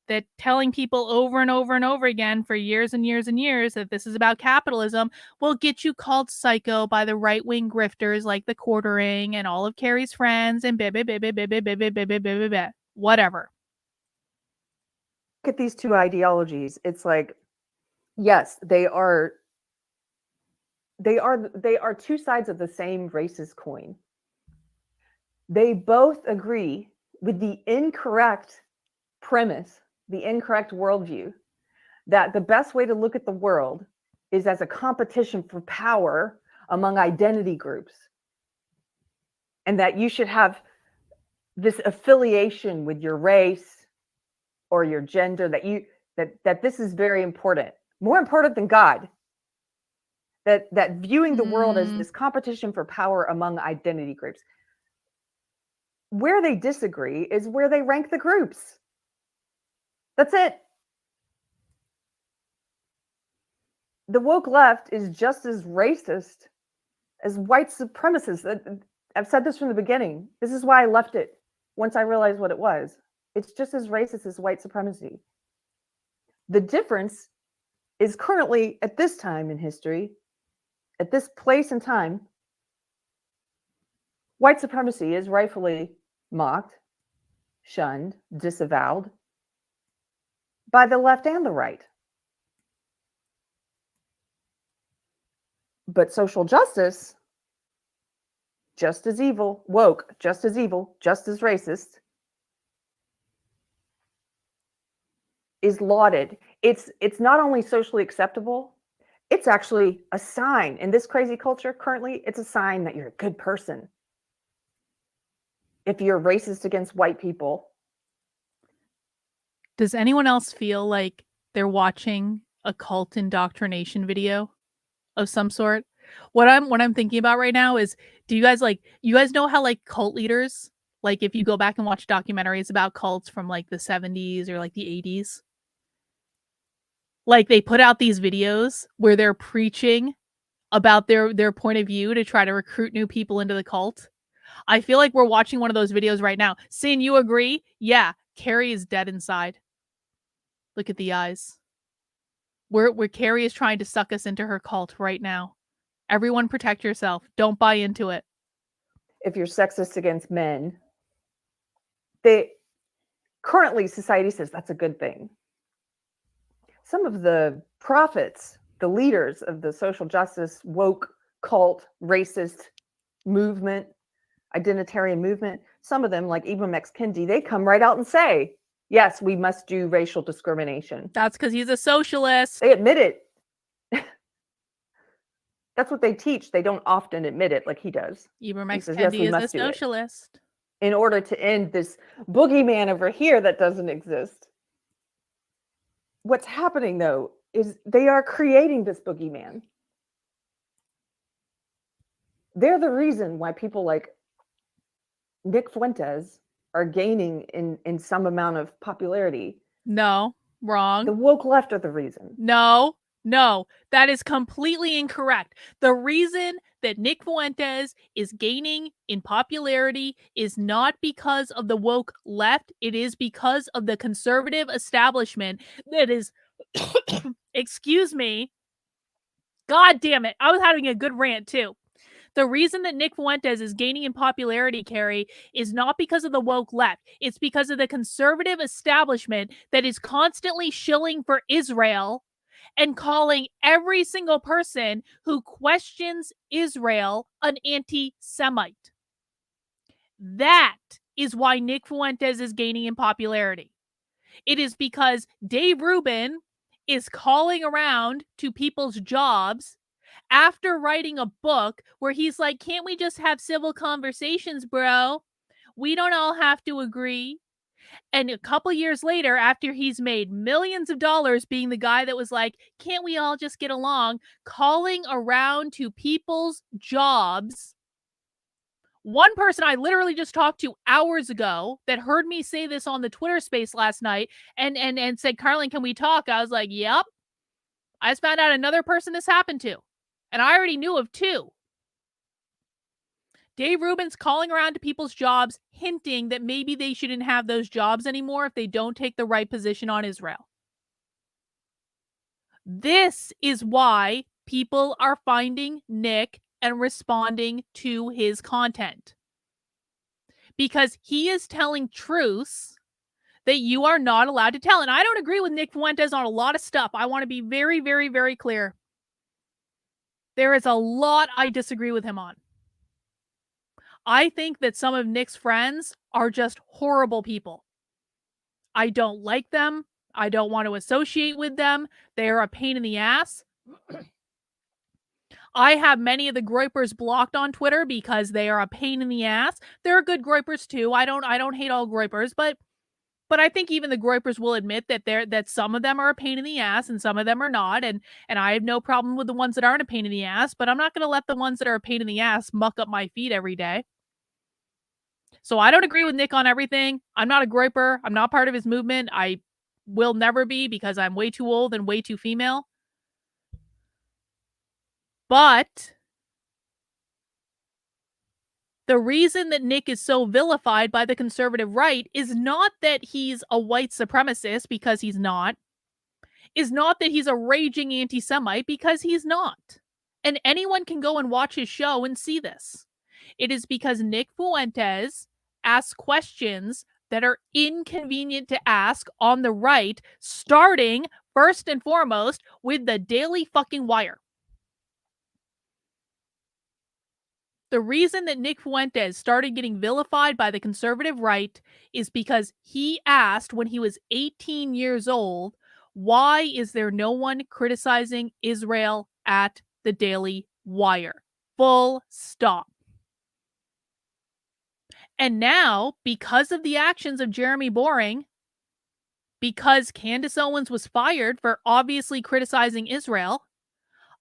that telling people over and over and over again for years and years and years that this is about capitalism will get you called psycho by the right-wing grifters like the Quartering and all of Keri's friends and whatever. look at these two ideologies. It's like, yes, they are two sides of the same racist coin. They both agree with the incorrect premise, the incorrect worldview, that the best way to look at the world is as a competition for power among identity groups, and that you should have this affiliation with your race or your gender, that this is very important, more important than God. That viewing the world as this competition for power among identity groups. Where they disagree is where they rank the groups. That's it. The woke left is just as racist as white supremacists. I've said this from the beginning. This is why I left it once I realized what it was. It's just as racist as white supremacy. The difference is currently, at this time in history, at this place and time, white supremacy is rightfully mocked, shunned, disavowed by the left and the right. But social justice, just as evil, woke, just as evil, just as racist, is lauded. It's not only socially acceptable, it's actually a sign. In this crazy culture currently, it's a sign that you're a good person. If you're racist against white people. Does anyone else feel like they're watching a cult indoctrination video of some sort? What I'm thinking about right now is, do you guys know how like cult leaders, like if you go back and watch documentaries about cults from like the 70s or like the 80s, like they put out these videos where they're preaching about their point of view to try to recruit new people into the cult. I feel like we're watching one of those videos right now. Sin, you agree? Yeah, Keri is dead inside. Look at the eyes. Where Keri is trying to suck us into her cult right now. Everyone protect yourself. Don't buy into it. If you're sexist against men, currently society says that's a good thing. Some of the prophets, the leaders of the social justice, woke, cult, racist movement, identitarian movement, some of them, like Ibram X. Kendi, they come right out and say, yes, we must do racial discrimination. That's because he's a socialist. They admit it. That's what they teach. They don't often admit it like he does. Ibrahim says, yes, Kendi we is a must do it. socialist. In order to end this boogeyman over here that doesn't exist. What's happening, though, is they are creating this boogeyman. They're the reason why people like Nick Fuentes are gaining in some amount of popularity. No, wrong. The woke left are the reason. No, that is completely incorrect. The reason that Nick Fuentes is gaining in popularity is not because of the woke left. It is because of the conservative establishment that is, excuse me. God damn it. I was having a good rant too. The reason that Nick Fuentes is gaining in popularity, Keri, is not because of the woke left. It's because of the conservative establishment that is constantly shilling for Israel and calling every single person who questions Israel an anti-Semite. That is why Nick Fuentes is gaining in popularity. It is because Dave Rubin is calling around to people's jobs after writing a book where he's like, can't we just have civil conversations, bro? We don't all have to agree. And a couple years later, after he's made millions of dollars being the guy that was like, can't we all just get along? Calling around to people's jobs. One person I literally just talked to hours ago that heard me say this on the Twitter space last night and said, Carlin, can we talk? I was like, yep. I just found out another person this happened to. And I already knew of two. Dave Rubin's calling around to people's jobs, hinting that maybe they shouldn't have those jobs anymore if they don't take the right position on Israel. This is why people are finding Nick and responding to his content. Because he is telling truths that you are not allowed to tell. And I don't agree with Nick Fuentes on a lot of stuff. I want to be very, very, very clear. There is a lot I disagree with him on. I think that some of Nick's friends are just horrible people. I don't like them. I don't want to associate with them. They are a pain in the ass. I have many of the groypers blocked on Twitter because they are a pain in the ass. There are good groypers too. I don't hate all groypers, but I think even the groypers will admit that some of them are a pain in the ass and some of them are not. And I have no problem with the ones that aren't a pain in the ass, but I'm not going to let the ones that are a pain in the ass muck up my feed every day. So I don't agree with Nick on everything. I'm not a groyper. I'm not part of his movement. I will never be because I'm way too old and way too female. But the reason that Nick is so vilified by the conservative right is not that he's a white supremacist, because he's not. Is not that he's a raging anti-Semite, because he's not. And anyone can go and watch his show and see this. It is because Nick Fuentes asks questions that are inconvenient to ask on the right, starting first and foremost with the Daily fucking Wire. The reason that Nick Fuentes started getting vilified by the conservative right is because he asked when he was 18 years old, why is there no one criticizing Israel at the Daily Wire? Full stop. And now, because of the actions of Jeremy Boring, because Candace Owens was fired for obviously criticizing Israel,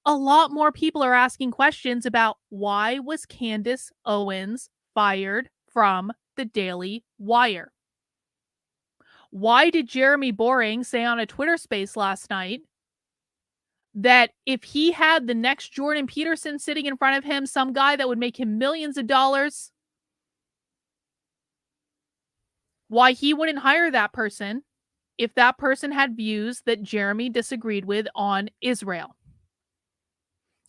a lot more people are asking questions about why was Candace Owens fired from the Daily Wire? Why did Jeremy Boring say on a Twitter space last night that if he had the next Jordan Peterson sitting in front of him, some guy that would make him millions of dollars, why he wouldn't hire that person if that person had views that Jeremy disagreed with on Israel?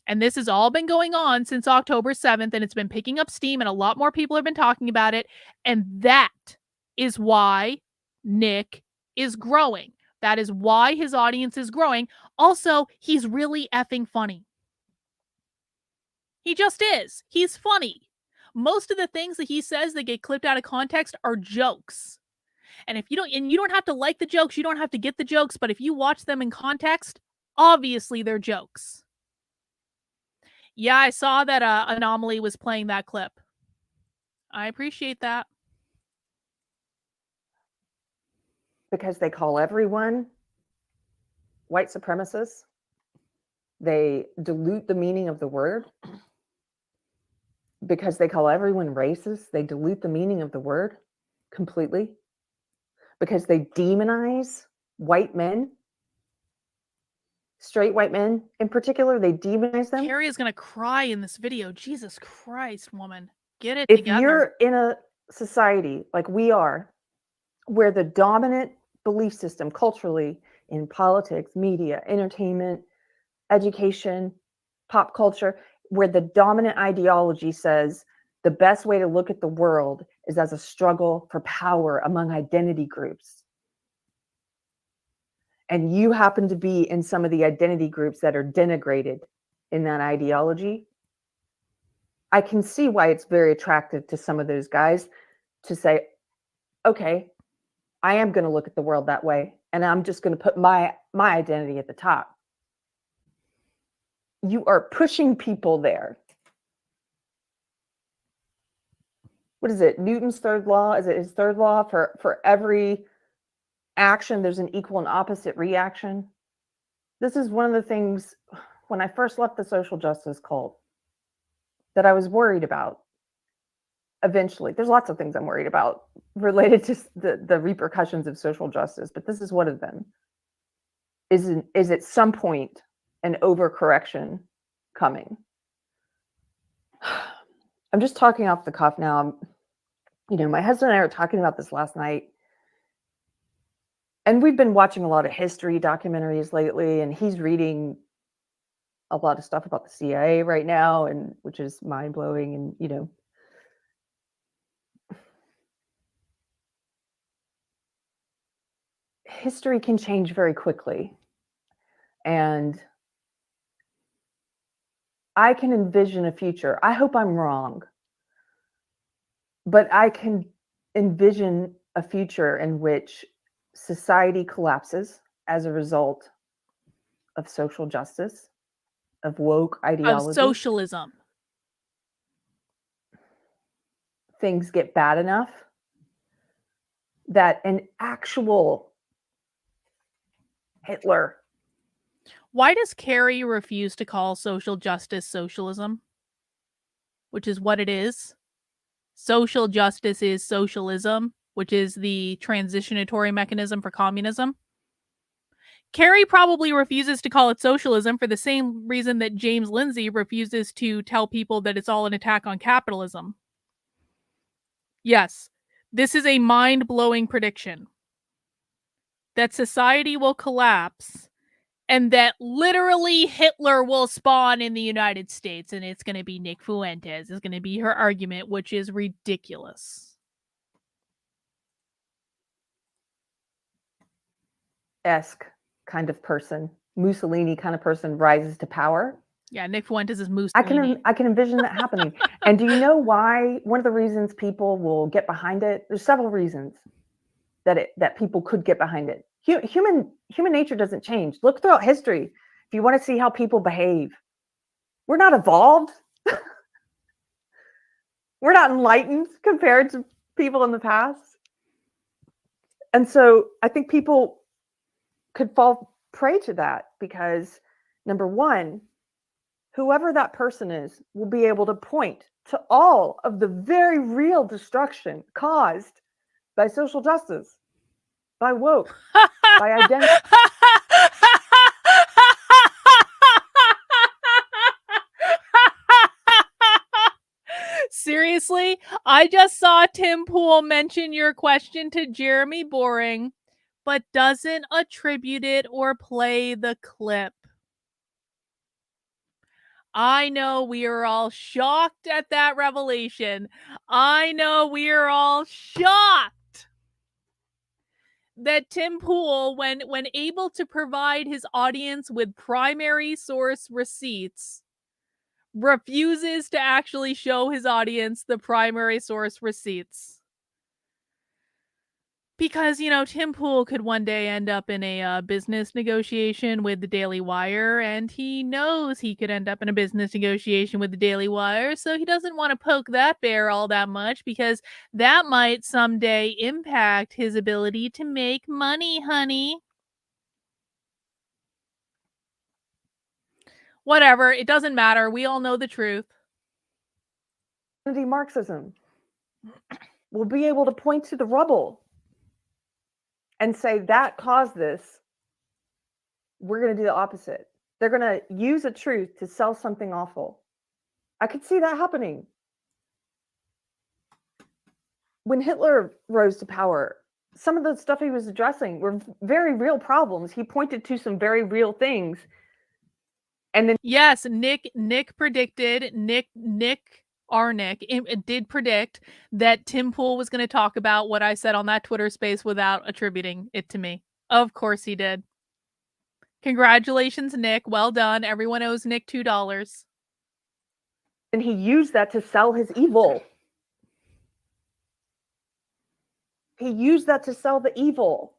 And this has all been going on since October 7th, and it's been picking up steam, and a lot more people have been talking about it. And that is why Nick is growing. That is why his audience is growing. Also, he's really effing funny. He just is. He's funny. Most of the things that he says that get clipped out of context are jokes. And if you don't have to like the jokes, you don't have to get the jokes, but if you watch them in context, obviously they're jokes. Yeah, I saw that Anomaly was playing that clip. I appreciate that. Because they call everyone white supremacists. They dilute the meaning of the word. Because they call everyone racist, they dilute the meaning of the word completely. Because they demonize white men, straight white men in particular, they demonize them. Keri is going to cry in this video. Jesus Christ, woman. Get it If together. you're in a society like we are, where the dominant belief system culturally in politics, media, entertainment, education, pop culture, where the dominant ideology says the best way to look at the world is as a struggle for power among identity groups. And you happen to be in some of the identity groups that are denigrated in that ideology. I can see why it's very attractive to some of those guys to say, okay, I am going to look at the world that way, and I'm just going to put my identity at the top. You are pushing people there. What is it? Newton's third law? Is it his third law? For every action, there's an equal and opposite reaction. This is one of the things when I first left the social justice cult that I was worried about. Eventually, there's lots of things I'm worried about related to the repercussions of social justice, but this is one of them. Is at some point an overcorrection coming? I'm just talking off the cuff now. My husband and I were talking about this last night, and we've been watching a lot of history documentaries lately, and he's reading a lot of stuff about the CIA right now, and which is mind-blowing. And history can change very quickly, and I can envision a future. I hope I'm wrong, but I can envision a future in which society collapses as a result of social justice, of woke ideology. Of socialism. Things get bad enough that an actual Hitler. Why does Keri refuse to call social justice socialism? Which is what it is. Social justice is socialism, which is the transitionatory mechanism for communism. Keri probably refuses to call it socialism for the same reason that James Lindsay refuses to tell people that it's all an attack on capitalism. Yes, this is a mind-blowing prediction. That society will collapse and that literally Hitler will spawn in the United States, and it's going to be Nick Fuentes is going to be her argument, which is ridiculous. Esque kind of person, Mussolini kind of person rises to power. Yeah, Nick Fuentes is Mussolini. I can envision that happening. And do you know why? One of the reasons people will get behind it. There's several reasons that people could get behind it. Human nature doesn't change. Look throughout history. If you want to see how people behave, we're not evolved. We're not enlightened compared to people in the past. And so I think people could fall prey to that because, number one, whoever that person is will be able to point to all of the very real destruction caused by social justice, by woke, by identity. Seriously, I just saw Tim Pool mention your question to Jeremy Boring, but doesn't attribute it or play the clip. I know we are all shocked at that revelation. I know we are all shocked that Tim Pool, when able to provide his audience with primary source receipts, refuses to actually show his audience the primary source receipts. Because, you know, Tim Pool could one day end up in a business negotiation with the Daily Wire, and he knows he could end up in a business negotiation with the Daily Wire, so he doesn't want to poke that bear all that much because that might someday impact his ability to make money, honey. Whatever, it doesn't matter. We all know the truth. Marxism will be able to point to the rubble and say that caused this. We're going to do the opposite. They're going to use a truth to sell something awful. I could see that happening. When Hitler rose to power, some of the stuff he was addressing were very real problems. He pointed to some very real things. And then yes, Nick predicted, our Nick did predict that Tim Pool was going to talk about what I said on that Twitter space without attributing it to me. Of course he did. Congratulations, Nick. Well done. Everyone owes Nick $2. And he used that to sell his evil. He used that to sell the evil.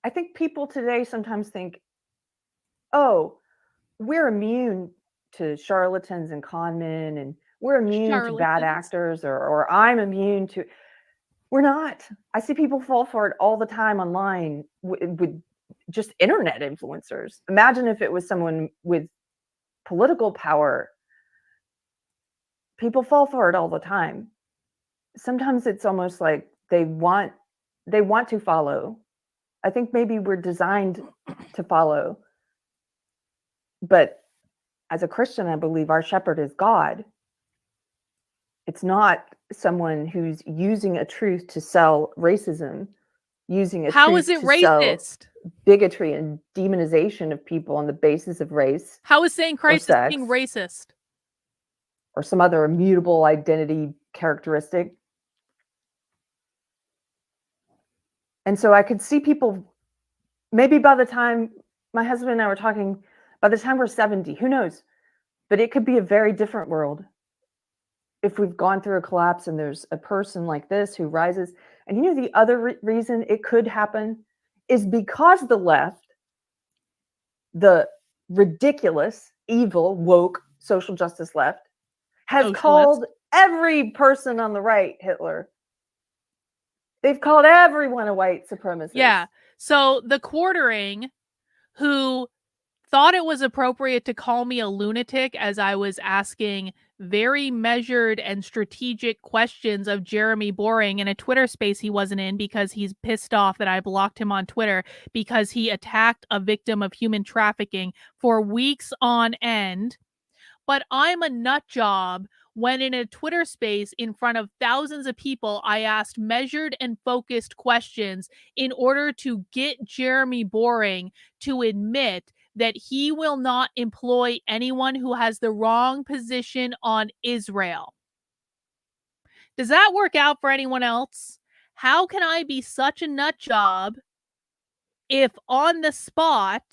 I think people today sometimes think, oh, we're immune to charlatans and con men, and we're immune to bad actors, or I'm immune to... We're not. I see people fall for it all the time online with just internet influencers. Imagine if it was someone with political power. People fall for it all the time. Sometimes it's almost like they want to follow. I think maybe we're designed to follow. But as a Christian, I believe our shepherd is God. It's not someone who's using a truth to sell racism, using a How truth is it to racist? sell bigotry and demonization of people on the basis of race. How is saying Christ is being racist? Or some other immutable identity characteristic. And so I could see people, maybe by the time my husband and I were talking, by the time we're 70, who knows? But it could be a very different world. If we've gone through a collapse and there's a person like this who rises. And you know, the other reason it could happen is because the left, the ridiculous, evil, woke, social justice left, has called every person on the right Hitler. They've called everyone a white supremacist. Yeah. So the quartering who thought it was appropriate to call me a lunatic as I was asking very measured and strategic questions of Jeremy Boring in a Twitter space he wasn't in because he's pissed off that I blocked him on Twitter because he attacked a victim of human trafficking for weeks on end. But I'm a nut job when in a Twitter space in front of thousands of people, I asked measured and focused questions in order to get Jeremy Boring to admit that he will not employ anyone who has the wrong position on Israel. Does that work out for anyone else? How can I be such a nut job if on the spot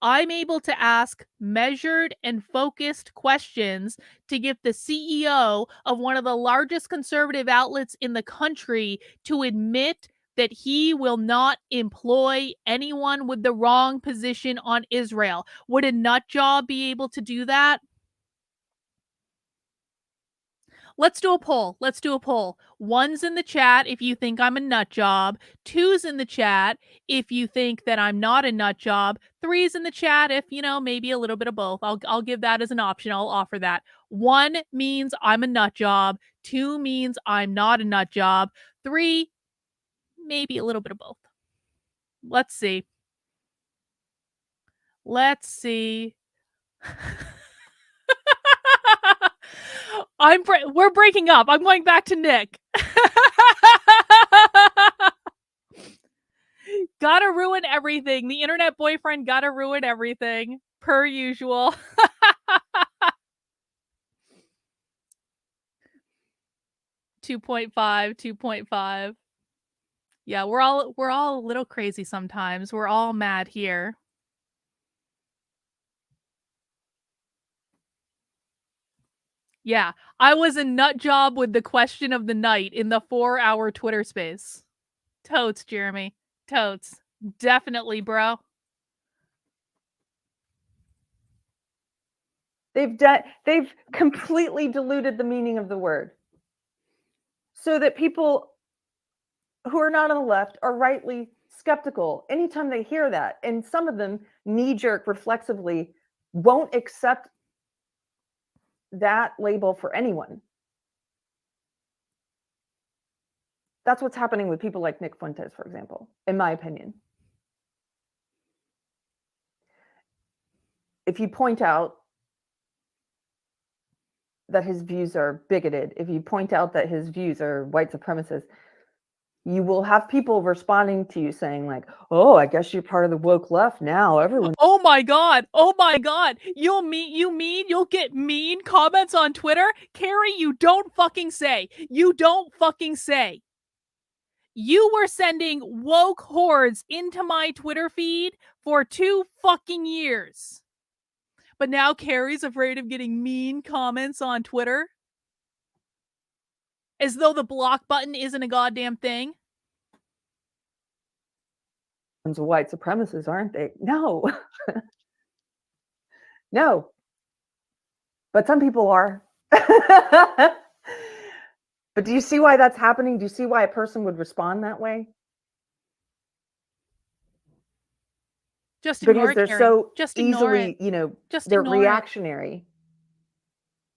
I'm able to ask measured and focused questions to get the CEO of one of the largest conservative outlets in the country to admit that he will not employ anyone with the wrong position on Israel? Would a nut job be able to do that? Let's do a poll. Let's do a poll. 1's in the chat if you think I'm a nut job. 2's in the chat if you think that I'm not a nut job. 3's in the chat if, you know, maybe a little bit of both. I'll give that as an option. I'll offer that. 1 means I'm a nut job. 2 means I'm not a nut job. 3, maybe a little bit of both. Let's see. Let's see. We're breaking up. I'm going back to Nick. Gotta ruin everything. The internet boyfriend gotta ruin everything. Per usual. 2.5. Yeah, we're all a little crazy sometimes. We're all mad here. Yeah, I was a nut job with the question of the night in the 4-hour Twitter space. Totes, Jeremy. Totes. Definitely, bro. They've completely diluted the meaning of the word so that people who are not on the left are rightly skeptical anytime they hear that. And some of them knee-jerk reflexively won't accept that label for anyone. That's what's happening with people like Nick Fuentes, for example, in my opinion. If you point out that his views are bigoted, if you point out that his views are white supremacist, you will have people responding to you saying like, oh, I guess you're part of the woke left now. Everyone. Oh my god. Oh my god. You'll get mean comments on Twitter? Keri, you don't fucking say. You don't fucking say. You were sending woke hordes into my Twitter feed for 2 fucking years. But now Keri's afraid of getting mean comments on Twitter? As though the block button isn't a goddamn thing? White supremacists, aren't they? No. No. But some people are. But do you see why that's happening? Do you see why a person would respond that way? Just ignore Because it, they're Keri. so Just ignore easily, it. Just they're ignore it. reactionary.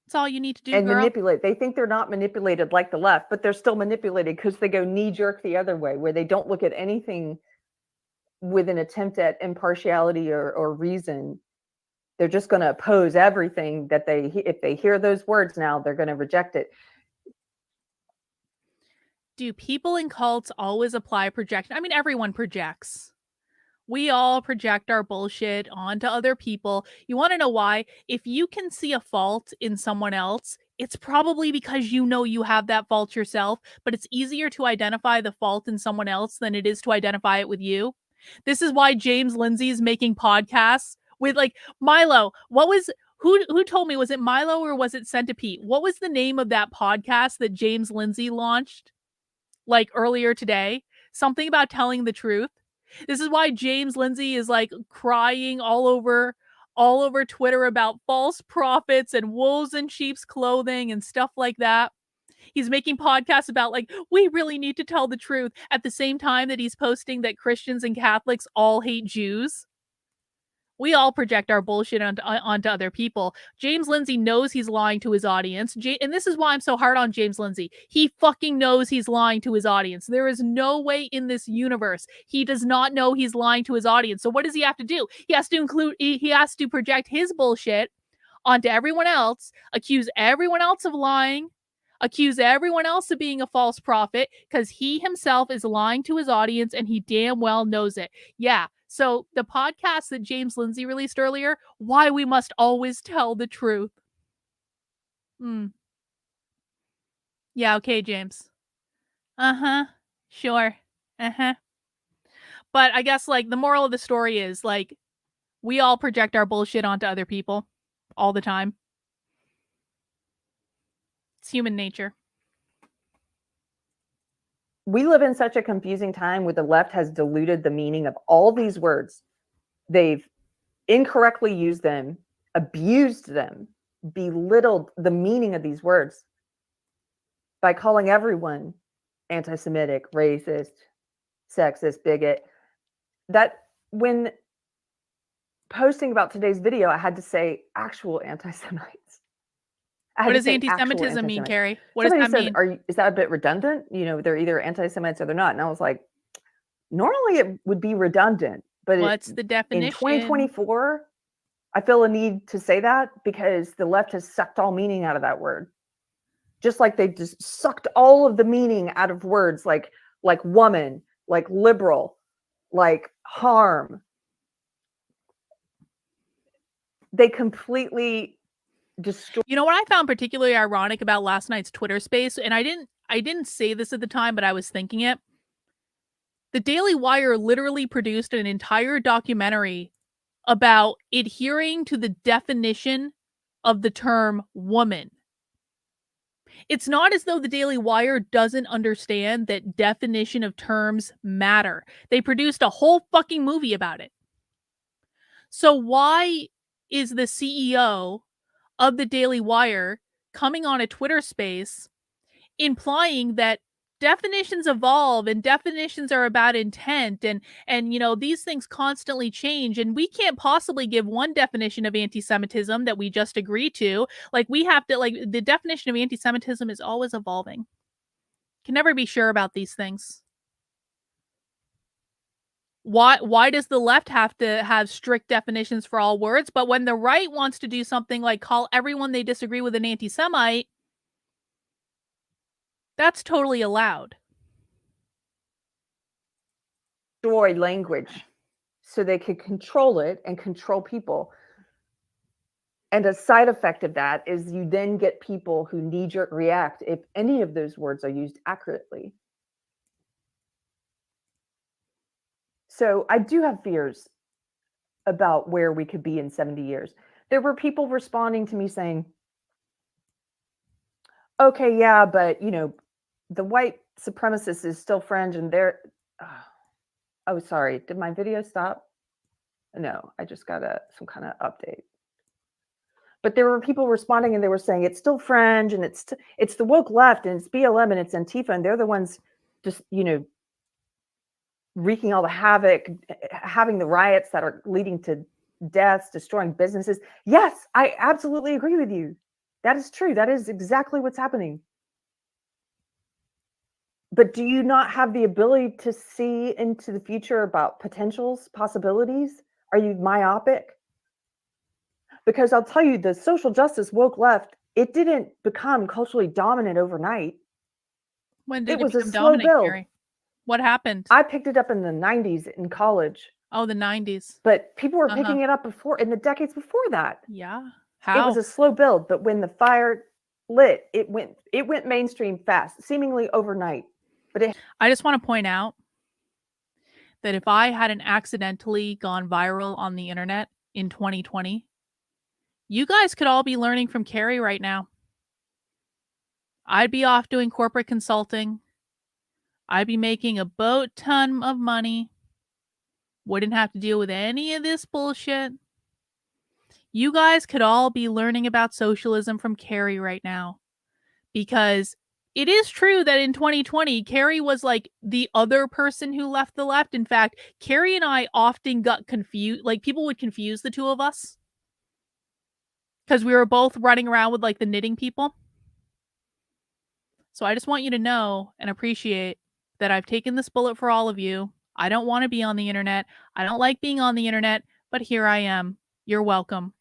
That's all you need to do, And girl. manipulate. They think they're not manipulated like the left, but they're still manipulated because they go knee-jerk the other way, where they don't look at anything with an attempt at impartiality or reason. They're just going to oppose everything that if they hear those words now, they're going to reject it. Do people in cults always apply projection? I mean, everyone projects. We all project our bullshit onto other people. You want to know why? If you can see a fault in someone else, it's probably because you know you have that fault yourself, but it's easier to identify the fault in someone else than it is to identify it with you. This is why James Lindsay is making podcasts with like Milo. Who told me? Was it Milo or was it Centipede? What was the name of that podcast that James Lindsay launched like earlier today? Something about telling the truth. This is why James Lindsay is like crying all over Twitter about false prophets and wolves in sheep's clothing and stuff like that. He's making podcasts about like, we really need to tell the truth at the same time that he's posting that Christians and Catholics all hate Jews. We all project our bullshit onto other people. James Lindsay knows he's lying to his audience. And this is why I'm so hard on James Lindsay. He fucking knows he's lying to his audience. There is no way in this universe he does not know he's lying to his audience. So what does he have to do? He has to project his bullshit onto everyone else, accuse everyone else of lying, accuse everyone else of being a false prophet, because he himself is lying to his audience and he damn well knows it. Yeah. So the podcast that James Lindsay released earlier, why we must always tell the truth. Yeah, okay, James. Sure. But I guess like the moral of the story is like we all project our bullshit onto other people all the time. It's human nature. We live in such a confusing time where the left has diluted the meaning of all these words. They've incorrectly used them, abused them, belittled the meaning of these words by calling everyone anti-Semitic, racist, sexist, bigot. That when posting about today's video, I had to say actual anti-Semites. What does anti-Semitism mean, Keri? What does that mean? Is that a bit redundant? They're either anti-Semites or they're not. And I was like, normally it would be redundant, but what's the definition? In 2024, I feel a need to say that because the left has sucked all meaning out of that word. Just like they just sucked all of the meaning out of words like woman, like liberal, like harm. They completely destroy. You know what I found particularly ironic about last night's Twitter space, and I didn't say this at the time, but I was thinking it. The Daily Wire literally produced an entire documentary about adhering to the definition of the term woman It's not as though the Daily Wire doesn't understand that definition of terms matter. They produced a whole fucking movie about it. So why is the CEO of the Daily Wire coming on a Twitter space implying that definitions evolve and definitions are about intent and you know these things constantly change and we can't possibly give one definition of anti-Semitism that we just agree to. Like we have to, like, the definition of anti-Semitism is always evolving. Can never be sure about these things. Why does the left have to have strict definitions for all words, but when the right wants to do something like call everyone they disagree with an anti-Semite, that's totally allowed. Destroy language so they could control it and control people. And a side effect of that is you then get people who knee-jerk react if any of those words are used accurately. So I do have fears about where we could be in 70 years. There were people responding to me saying, okay, yeah, but you know, the white supremacist is still fringe and they're, oh, sorry, did my video stop? No, I just got some kind of update. But there were people responding and they were saying it's still fringe and it's the woke left and it's BLM and it's Antifa and they're the ones just, you know, wreaking all the havoc, having the riots that are leading to deaths, destroying businesses. Yes, I absolutely agree with you. That is true. That is exactly what's happening. But do you not have the ability to see into the future about potentials, possibilities? Are you myopic? Because I'll tell you, the social justice woke left, it didn't become culturally dominant overnight. When did it was a become slow dominant, build. Keri? What happened? I picked it up in the 90s in college. Oh, the 90s. But people were picking it up before, in the decades before that. Yeah. It How? was a slow build, but when the fire lit, it went mainstream fast, seemingly overnight. But I just want to point out that if I hadn't accidentally gone viral on the internet in 2020, you guys could all be learning from Keri right now. I'd be off doing corporate consulting. I'd be making a boat ton of money. Wouldn't have to deal with any of this bullshit. You guys could all be learning about socialism from Keri right now. Because it is true that in 2020, Keri was like the other person who left the left. In fact, Keri and I often got confused. Like people would confuse the two of us. Because we were both running around with like the knitting people. So I just want you to know and appreciate that I've taken this bullet for all of you. I don't want to be on the internet. I don't like being on the internet, but here I am. You're welcome.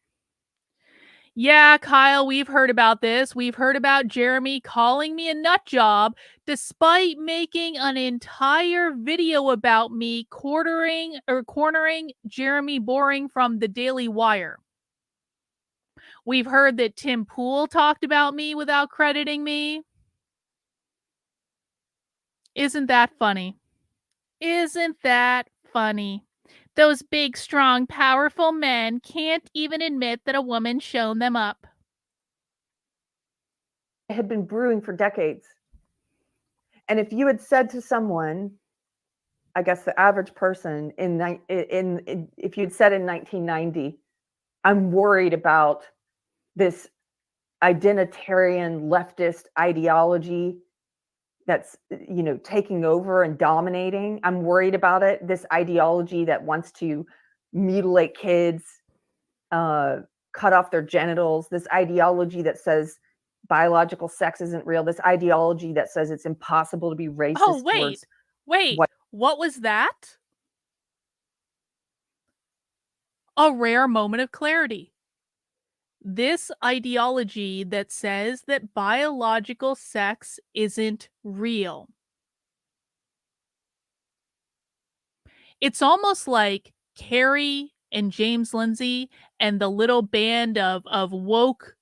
Yeah, Kyle, we've heard about this. We've heard about Jeremy calling me a nut job despite making an entire video about me cornering Jeremy Boring from the Daily Wire. We've heard that Tim Pool talked about me without crediting me. Isn't that funny? Isn't that funny? Those big, strong, powerful men can't even admit that a woman's shown them up. it had been brewing for decades. And if you had said to someone, I guess the average person if you'd said in 1990, I'm worried about this identitarian leftist ideology that's, you know, taking over and dominating. I'm worried about it. This ideology that wants to mutilate kids, cut off their genitals, this ideology that says biological sex isn't real, this ideology that says it's impossible to be racist. Oh, wait, what was that? A rare moment of clarity. This ideology that says that biological sex isn't real. It's almost like Keri and James Lindsay and the little band of woke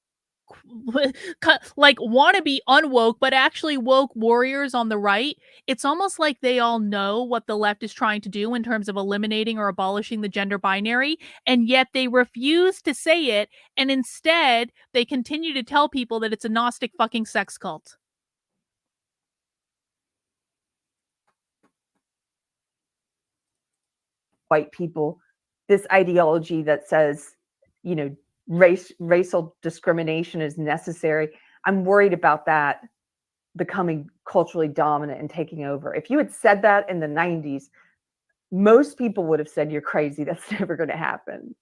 like want to be unwoke, but actually woke warriors on the right. It's almost like they all know what the left is trying to do in terms of eliminating or abolishing the gender binary, and yet they refuse to say it, and instead they continue to tell people that it's a Gnostic fucking sex cult. White people, this ideology that says, you know, racial discrimination is necessary. I'm worried about that becoming culturally dominant and taking over. If you had said that in the 90s, most people would have said, you're crazy. That's never going to happen.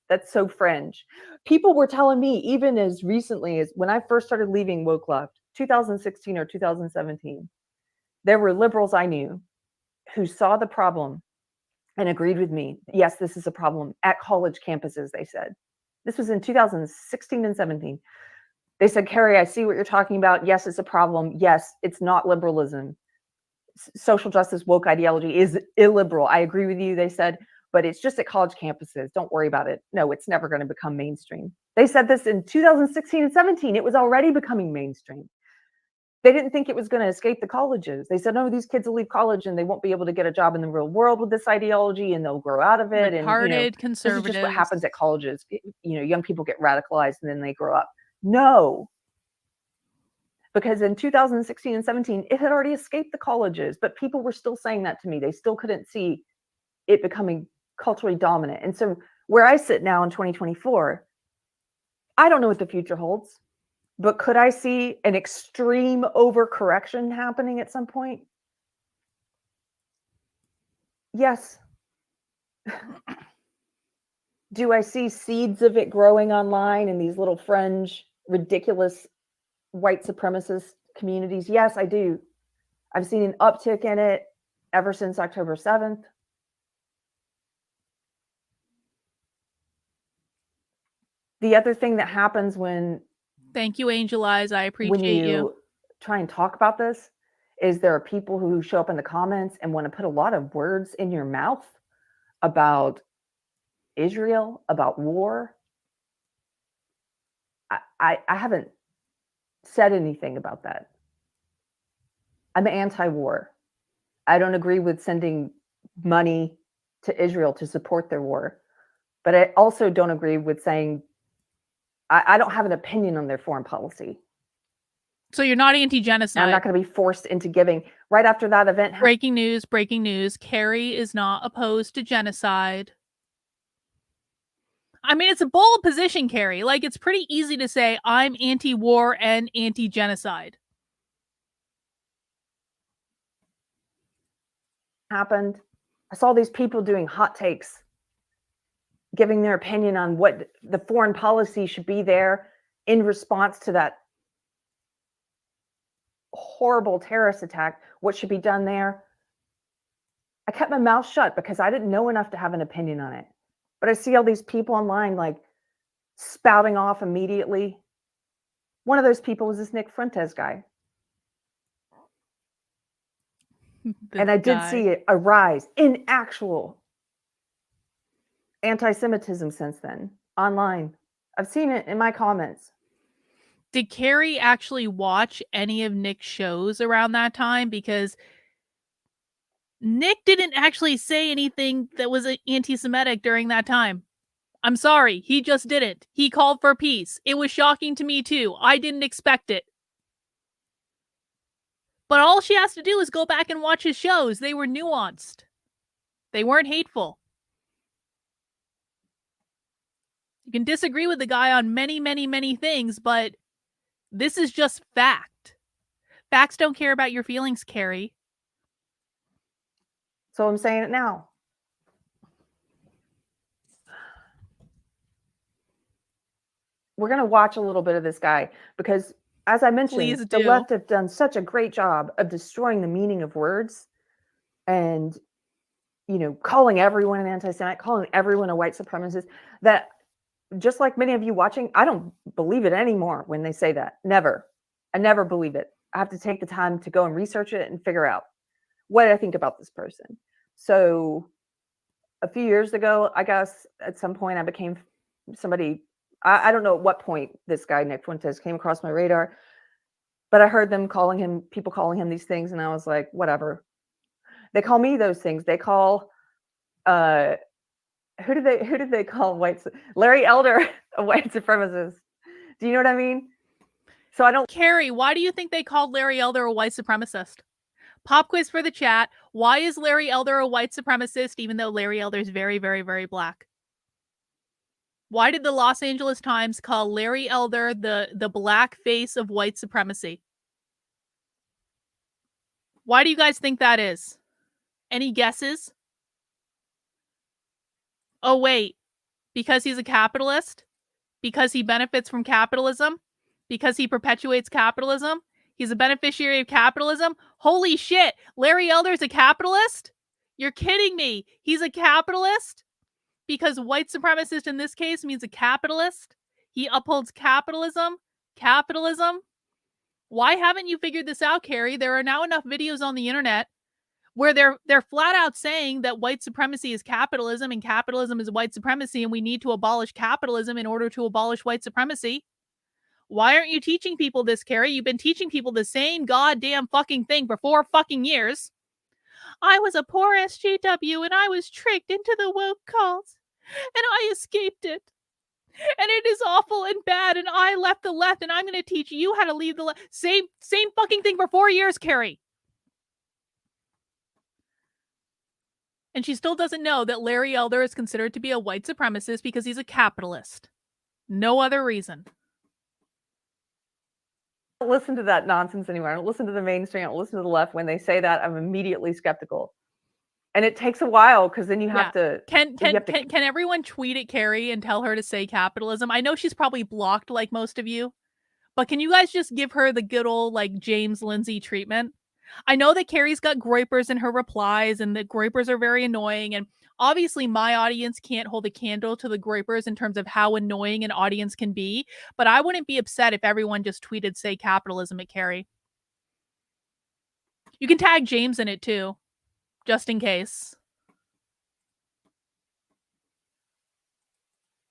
That's so fringe. People were telling me, even as recently as when I first started leaving woke left, 2016 or 2017, there were liberals I knew who saw the problem and agreed with me. Yes, this is a problem at college campuses, they said. This was in 2016 and 17. They said, Keri, I see what you're talking about. Yes, it's a problem. Yes, it's not liberalism. Social justice, woke ideology is illiberal. I agree with you, they said, but it's just at college campuses. Don't worry about it. No, it's never going to become mainstream. They said this in 2016 and 17. It was already becoming mainstream. They didn't think it was going to escape the colleges. They said, no, these kids will leave college and they won't be able to get a job in the real world with this ideology, and they'll grow out of it. Retarded and, you know, conservatives. This is just what happens at colleges. You know, young people get radicalized and then they grow up. No. Because in 2016 and 17, it had already escaped the colleges, but people were still saying that to me. They still couldn't see it becoming culturally dominant. And so where I sit now in 2024, I don't know what the future holds. But could I see an extreme overcorrection happening at some point? Yes. Do I see seeds of it growing online in these little fringe, ridiculous white supremacist communities? Yes, I do. I've seen an uptick in it ever since October 7th. The other thing that happens when Thank you, Angel Eyes. I appreciate when you try and talk about this is there are people who show up in the comments and want to put a lot of words in your mouth about Israel, about war. I haven't said anything about that. I'm anti-war. I don't agree with sending money to Israel to support their war. But I also don't agree with saying I don't have an opinion on their foreign policy. So you're not anti-genocide. I'm not going to be forced into giving. Right after that event. Breaking news, breaking news. Keri is not opposed to genocide. I mean, it's a bold position, Keri. Like, it's pretty easy to say, I'm anti-war and anti-genocide. Happened. I saw these people doing hot takes, giving their opinion on what the foreign policy should be there in response to that horrible terrorist attack, what should be done there. I kept my mouth shut because I didn't know enough to have an opinion on it. But I see all these people online like spouting off immediately. One of those people was this Nick Fuentes guy. And I did see a rise in actual anti-Semitism since then, online. I've seen it in my comments. Did Keri actually watch any of Nick's shows around that time? Because Nick didn't actually say anything that was anti-Semitic during that time. I'm sorry, he just didn't. He called for peace. It was shocking to me too. I didn't expect it. But all she has to do is go back and watch his shows. They were nuanced. They weren't hateful. You can disagree with the guy on many, many, many things, but this is just fact. Facts don't care about your feelings, Keri. So I'm saying it now. We're going to watch a little bit of this guy because, as I mentioned, the left have done such a great job of destroying the meaning of words and, you know, calling everyone an anti-Semite, calling everyone a white supremacist, that just like many of you watching, I don't believe it anymore when they say that. Never. I never believe it. I have to take the time to go and research it and figure out what I think about this person. So a few years ago, I guess at some point I became somebody I don't know at what point this guy, Nick Fuentes, came across my radar, but I heard them people calling him these things, and I was like, whatever. They call me those things. They call, who did they call Larry Elder a white supremacist? Do you know what I mean? So I don't. Keri, why do you think they called Larry Elder a white supremacist? Pop quiz for the chat. Why is Larry Elder a white supremacist, even though Larry Elder is very, very, very black? Why did the Los Angeles Times call Larry Elder the black face of white supremacy? Why do you guys think that is? Any guesses? Oh, wait. Because he's a capitalist? Because he benefits from capitalism? Because he perpetuates capitalism? He's a beneficiary of capitalism? Holy shit! Larry Elder's a capitalist? You're kidding me! He's a capitalist? Because white supremacist in this case means a capitalist? He upholds capitalism? Capitalism? Why haven't you figured this out, Keri? There are now enough videos on the internet where they're flat out saying that white supremacy is capitalism and capitalism is white supremacy and we need to abolish capitalism in order to abolish white supremacy. Why aren't you teaching people this, Keri? You've been teaching people the same goddamn fucking thing for 4 fucking years. I was a poor SJW and I was tricked into the woke cult and I escaped it. And it is awful and bad and I left the left and I'm going to teach you how to leave the left. Same fucking thing for 4 years, Keri. And she still doesn't know that Larry Elder is considered to be a white supremacist because he's a capitalist. No other reason. I don't listen to that nonsense anymore. I don't listen to the mainstream. I don't listen to the left. When they say that, I'm immediately skeptical. And it takes a while because then you have to. Can everyone tweet at Keri and tell her to say capitalism? I know she's probably blocked like most of you, but can you guys just give her the good old like James Lindsay treatment? I know that Keri's got groypers in her replies and the groypers are very annoying. And obviously my audience can't hold a candle to the groypers in terms of how annoying an audience can be. But I wouldn't be upset if everyone just tweeted, say capitalism at Keri. You can tag James in it too, just in case.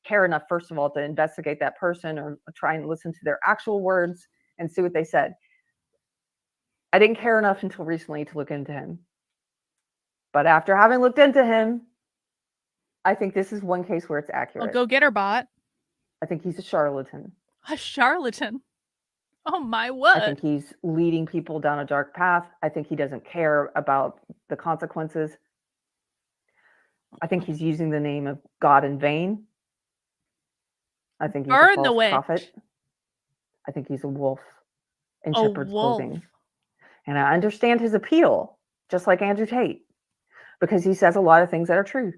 Care enough, first of all, to investigate that person or try and listen to their actual words and see what they said. I didn't care enough until recently to look into him. But after having looked into him, I think this is one case where it's accurate. Oh, go get her, bot. I think he's a charlatan. A charlatan? Oh my what? I think he's leading people down a dark path. I think he doesn't care about the consequences. I think he's using the name of God in vain. I think he's a false prophet. I think he's a wolf in shepherd's clothing. And I understand his appeal, just like Andrew Tate, because he says a lot of things that are true.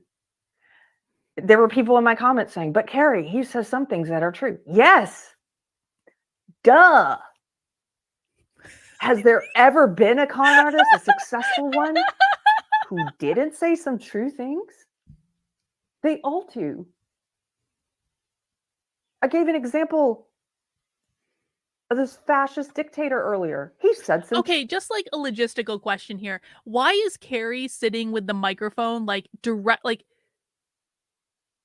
There were people in my comments saying, but Keri, he says some things that are true. Yes. Duh. Has there ever been a con artist, a successful one, who didn't say some true things? They all do. I gave an example of this fascist dictator earlier. He said something. Okay, just like a logistical question here. Why is Keri sitting with the microphone like direct, like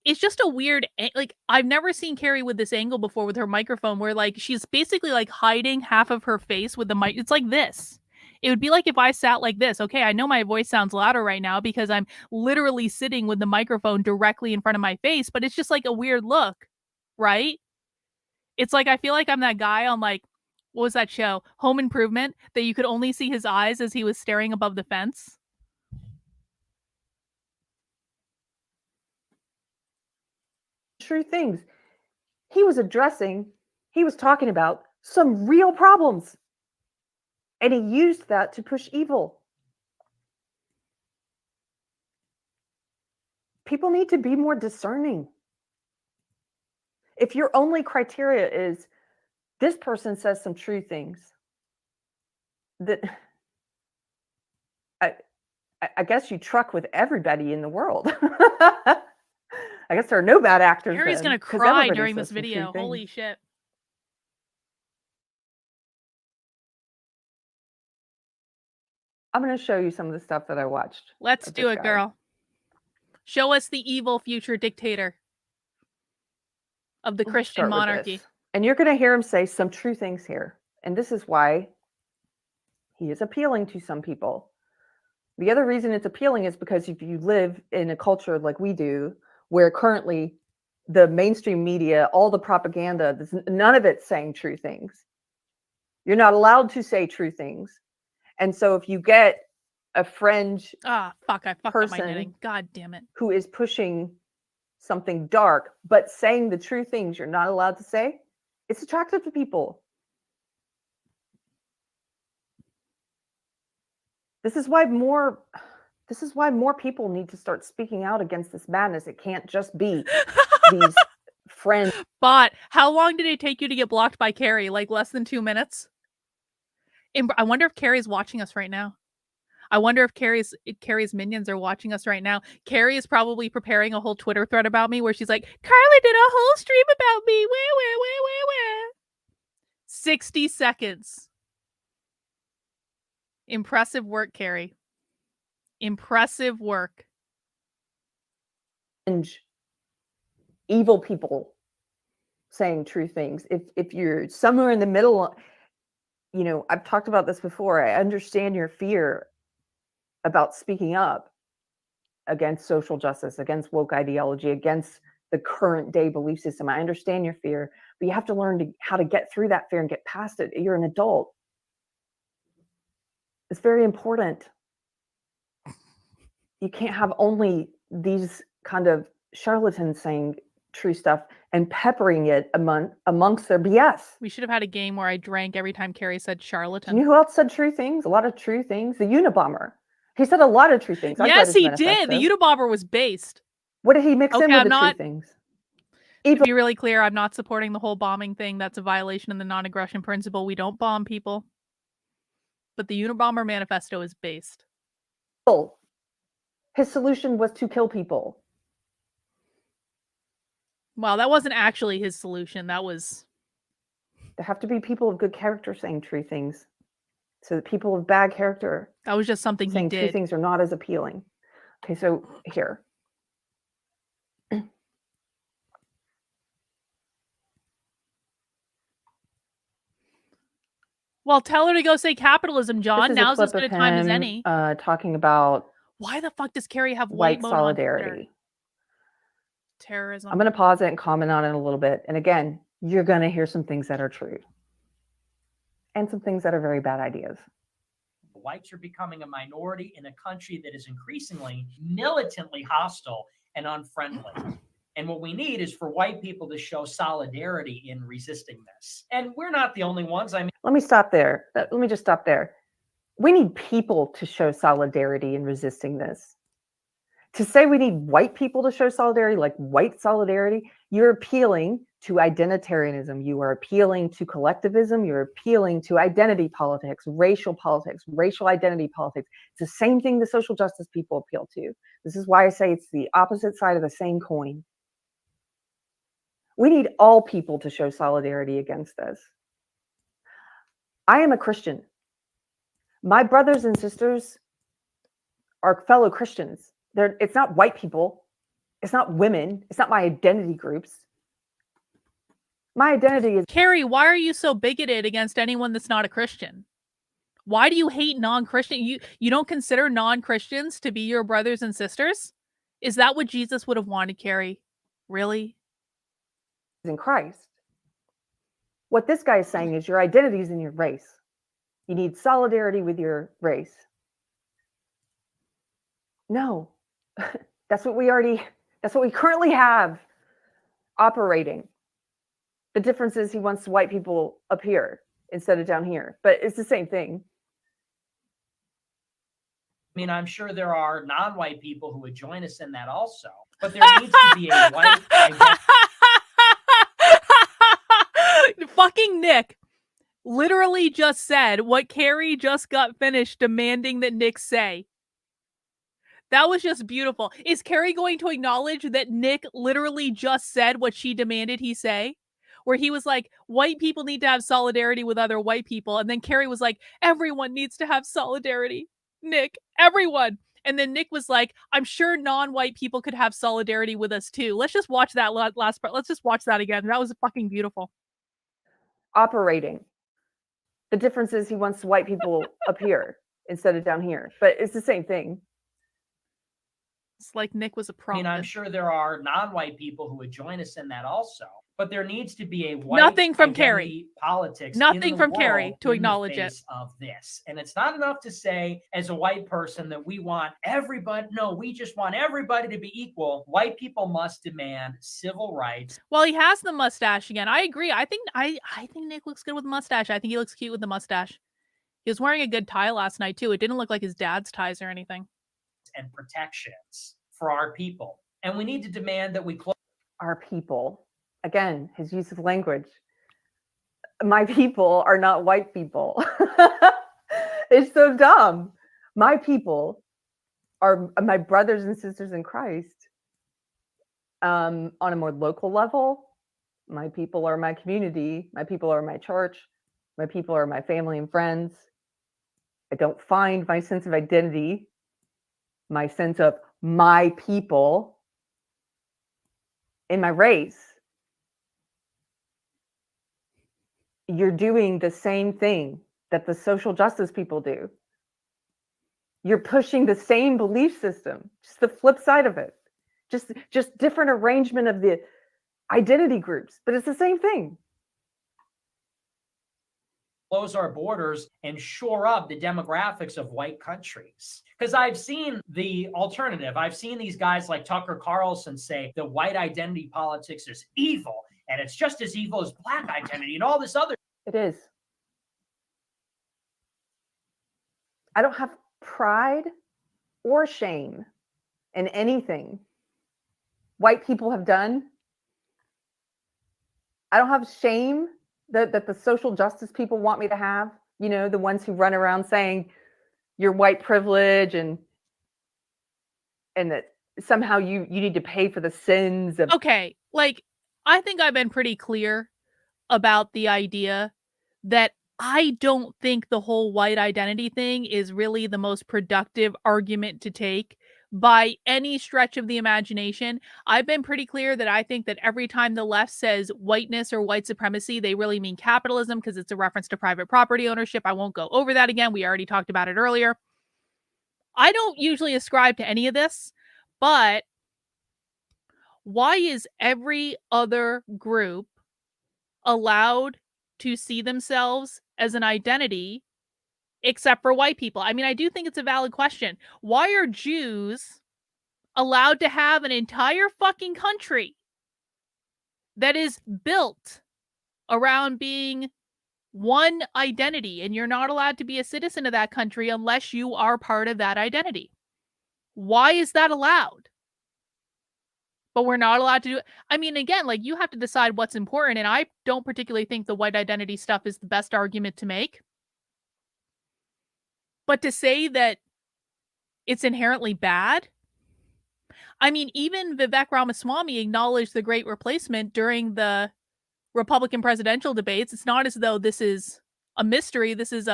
it's just a weird, like I've never seen Keri with this angle before with her microphone where like she's basically like hiding half of her face with the mic. It's like this. It would be like if I sat like this. Okay, I know my voice sounds louder right now because I'm literally sitting with the microphone directly in front of my face, but it's just like a weird look, right? It's like, I feel like I'm that guy on like, what was that show? Home Improvement, that you could only see his eyes as he was staring above the fence. True things. He was talking about some real problems. And he used that to push evil. People need to be more discerning. If your only criteria is this person says some true things, that I guess you truck with everybody in the world. I guess there are no bad actors. Keri's gonna cry during this video. Holy shit. I'm going to show you some of the stuff that I watched. Let's do it, girl. Show us the evil future dictator. of the Let's Christian start with monarchy. this. And you're going to hear him say some true things here. And this is why he is appealing to some people. The other reason it's appealing is because if you live in a culture like we do, where currently the mainstream media, all the propaganda, none of it's saying true things. You're not allowed to say true things. And so if you get a fringe Ah, fuck, I fucked up my person knitting. God damn it. who is pushing something dark, but saying the true things you're not allowed to say, it's attractive to people. This is why more people need to start speaking out against this madness. It can't just be these friends. But how long did it take you to get blocked by Keri? Like less than 2 minutes? I wonder if Keri's watching us right now. I wonder if Keri's minions are watching us right now. Keri is probably preparing a whole Twitter thread about me where she's like, Carly did a whole stream about me. Where? 60 seconds. Impressive work, Keri. Impressive work. Evil people saying true things. If you're somewhere in the middle, you know, I've talked about this before. I understand your fear about speaking up against social justice, against woke ideology, against the current day belief system. I understand your fear, but you have to learn how to get through that fear and get past it. You're an adult. It's very important. You can't have only these kind of charlatans saying true stuff and peppering it amongst their BS. We should have had a game where I drank every time Keri said charlatan. You know who else said true things? A lot of true things. The Unabomber. He said a lot of true things. Yes, he did. The Unabomber was based. What did he mix in with true things? To be really clear, I'm not supporting the whole bombing thing. That's a violation of the non-aggression principle. We don't bomb people. But the Unabomber manifesto is based. His solution was to kill people. Well, that wasn't actually his solution. That was... There have to be people of good character saying true things. So that people of bad character... That was just something he did. Saying true things are not as appealing. Okay, so here. Well, tell her to go say capitalism, John. Now's as good a time as any. Talking about... Why the fuck does Keri have white solidarity? Terrorism. I'm going to pause it and comment on it a little bit. And again, you're going to hear some things that are true. And some things that are very bad ideas. Whites are becoming a minority in a country that is increasingly militantly hostile and unfriendly. And what we need is for white people to show solidarity in resisting this. And we're not the only ones. I mean, let me stop there. Let me just stop there. We need people to show solidarity in resisting this. To say we need white people to show solidarity, like white solidarity, you're appealing to identitarianism. You are appealing to collectivism. You're appealing to identity politics, racial identity politics. It's the same thing the social justice people appeal to. This is why I say it's the opposite side of the same coin. We need all people to show solidarity against this. I am a Christian. My brothers and sisters are fellow Christians. It's not white people. It's not women. It's not my identity groups. My identity is... Keri, why are you so bigoted against anyone that's not a Christian? Why do you hate non-Christian? You don't consider non-Christians to be your brothers and sisters? Is that what Jesus would have wanted, Keri? Really? In Christ. What this guy is saying is your identity is in your race. You need solidarity with your race. No. That's what we currently have operating. The difference is he wants white people up here instead of down here, but it's the same thing. I mean, I'm sure there are non-white people who would join us in that also, but there needs to be a white identity. Fucking Nick literally just said what Keri just got finished demanding that Nick say. That was just beautiful. Is Keri going to acknowledge that Nick literally just said what she demanded he say? Where he was like, white people need to have solidarity with other white people. And then Keri was like, everyone needs to have solidarity. Nick, everyone. And then Nick was like, I'm sure non-white people could have solidarity with us too. Let's just watch that last part. Let's just watch that again. That was fucking beautiful. Operating. The difference is he wants white people up here instead of down here, but it's the same thing. It's like Nick was a I mean, prophet. I'm sure there are non-white people who would join us in that also, but there needs to be a white Nothing from identity Keri. politics. Nothing in the from Keri world to in the acknowledge it. face of this. And it's not enough to say as a white person that we want everybody. No, we just want everybody to be equal. White people must demand civil rights. Well, he has the mustache again. I agree. I think Nick looks good with the mustache. I think he looks cute with the mustache. He was wearing a good tie last night too. It didn't look like his dad's ties or anything. And protections for our people. And we need to demand that we close Our people. Again, his use of language. My people are not white people. It's so dumb. My people are my brothers and sisters in Christ. On a more local level, my people are my community. My people are my church. My people are my family and friends. I don't find my sense of identity, my sense of my people, in my race. You're doing the same thing that the social justice people do. You're pushing the same belief system, just the flip side of it. Just different arrangement of the identity groups, but it's the same thing. close our borders and shore up the demographics of white countries. Because I've seen the alternative. I've seen these guys like Tucker Carlson say the white identity politics is evil, and it's just as evil as black identity and all this other. It is. I don't have pride or shame in anything white people have done. I don't have shame that the social justice people want me to have, you know, the ones who run around saying you're white privilege and that somehow you need to pay for the sins of. Okay, like, I think I've been pretty clear about the idea that I don't think the whole white identity thing is really the most productive argument to take by any stretch of the imagination. I've been pretty clear that I think that every time the left says whiteness or white supremacy, they really mean capitalism because it's a reference to private property ownership. I won't go over that again. We already talked about it earlier. I don't usually ascribe to any of this, but why is every other group allowed to see themselves as an identity except for white people? I mean, I do think it's a valid question. Why are Jews allowed to have an entire fucking country that is built around being one identity, and you're not allowed to be a citizen of that country unless you are part of that identity? Why is that allowed? But we're not allowed to do it. I mean, again, like, you have to decide what's important, and I don't particularly think the white identity stuff is the best argument to make. But to say that it's inherently bad, I mean, even Vivek Ramaswamy acknowledged the Great Replacement during the Republican presidential debates. It's not as though this is a mystery. This is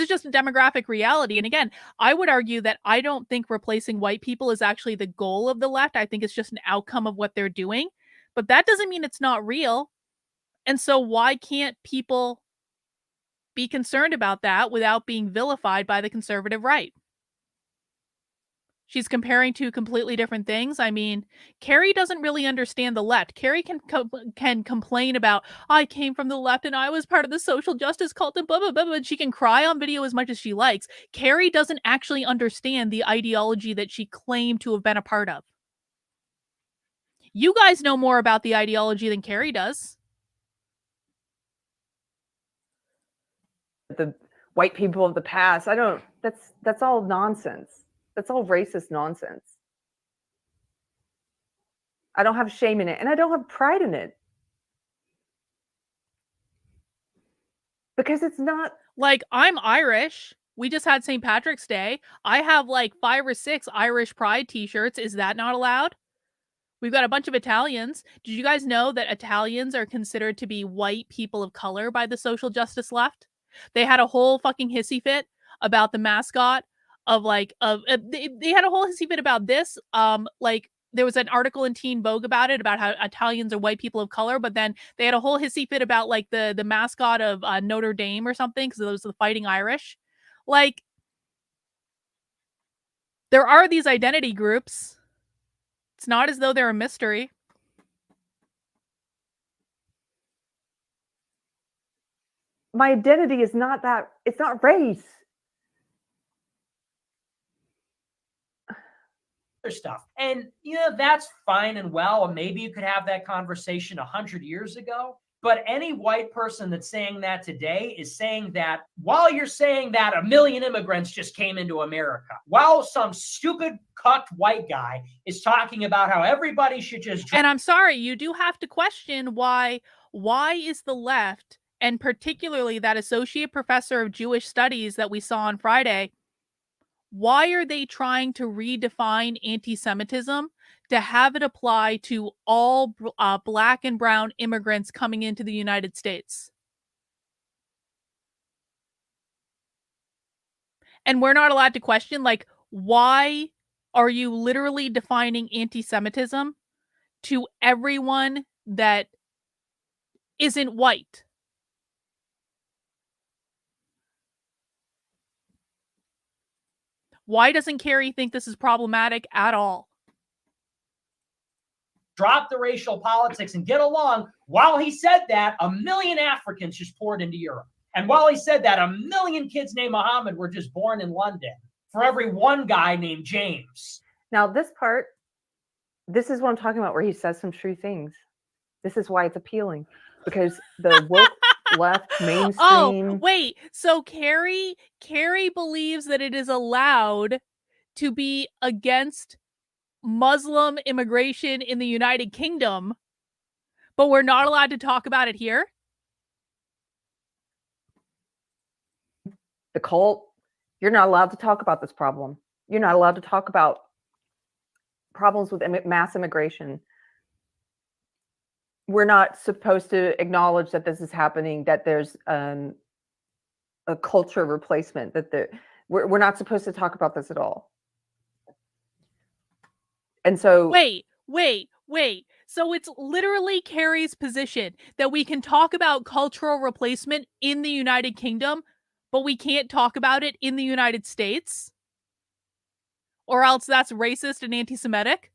just a demographic reality. And again, I would argue that I don't think replacing white people is actually the goal of the left. I think it's just an outcome of what they're doing. But that doesn't mean it's not real. And so why can't people be concerned about that without being vilified by the conservative right? She's comparing two completely different things. I mean, Keri doesn't really understand the left. Keri can complain about, I came from the left and I was part of the social justice cult and blah, blah, blah, blah. She can cry on video as much as she likes. Keri doesn't actually understand the ideology that she claimed to have been a part of. You guys know more about the ideology than Keri does. The white people of the past, that's all nonsense. That's all racist nonsense. I don't have shame in it, and I don't have pride in it. Because it's not... Like, I'm Irish. We just had St. Patrick's Day. I have like 5 or 6 Irish pride t-shirts. Is that not allowed? We've got a bunch of Italians. Did you guys know that Italians are considered to be white people of color by the social justice left? They had a whole fucking hissy fit about the mascot they had a whole hissy fit about this. Like there was an article in Teen Vogue about it, about how Italians are white people of color, but then they had a whole hissy fit about like the mascot of Notre Dame or something, because those are the Fighting Irish. Like, there are these identity groups. It's not as though they're a mystery. My identity is not that, it's not race. Stuff. And that's fine and well, and maybe you could have that conversation 100 years ago. But any white person that's saying that today is saying that while you're saying that 1 million immigrants just came into America, while some stupid cucked white guy is talking about how everybody should just. And I'm sorry, you do have to question why is the left, and particularly that associate professor of Jewish studies that we saw on Friday, why are they trying to redefine anti-Semitism to have it apply to all Black and brown immigrants coming into the United States? And we're not allowed to question, like, why are you literally defining anti-Semitism to everyone that isn't white? Why doesn't Keri think this is problematic at all? Drop the racial politics and get along. While he said that, 1 million Africans just poured into Europe. And while he said that, 1 million kids named Muhammad were just born in London for every one guy named James. Now, this part, this is what I'm talking about, where he says some true things. This is why it's appealing, because the woke left mainstream. Oh, wait. So Keri believes that it is allowed to be against Muslim immigration in the United Kingdom, but we're not allowed to talk about it here? The cult, you're not allowed to talk about this problem. You're not allowed to talk about problems with mass immigration. We're not supposed to acknowledge that this is happening, that there's a culture replacement, that we're not supposed to talk about this at all. And so wait. So it's literally Keri's position that we can talk about cultural replacement in the United Kingdom, but we can't talk about it in the United States? Or else that's racist and anti-Semitic?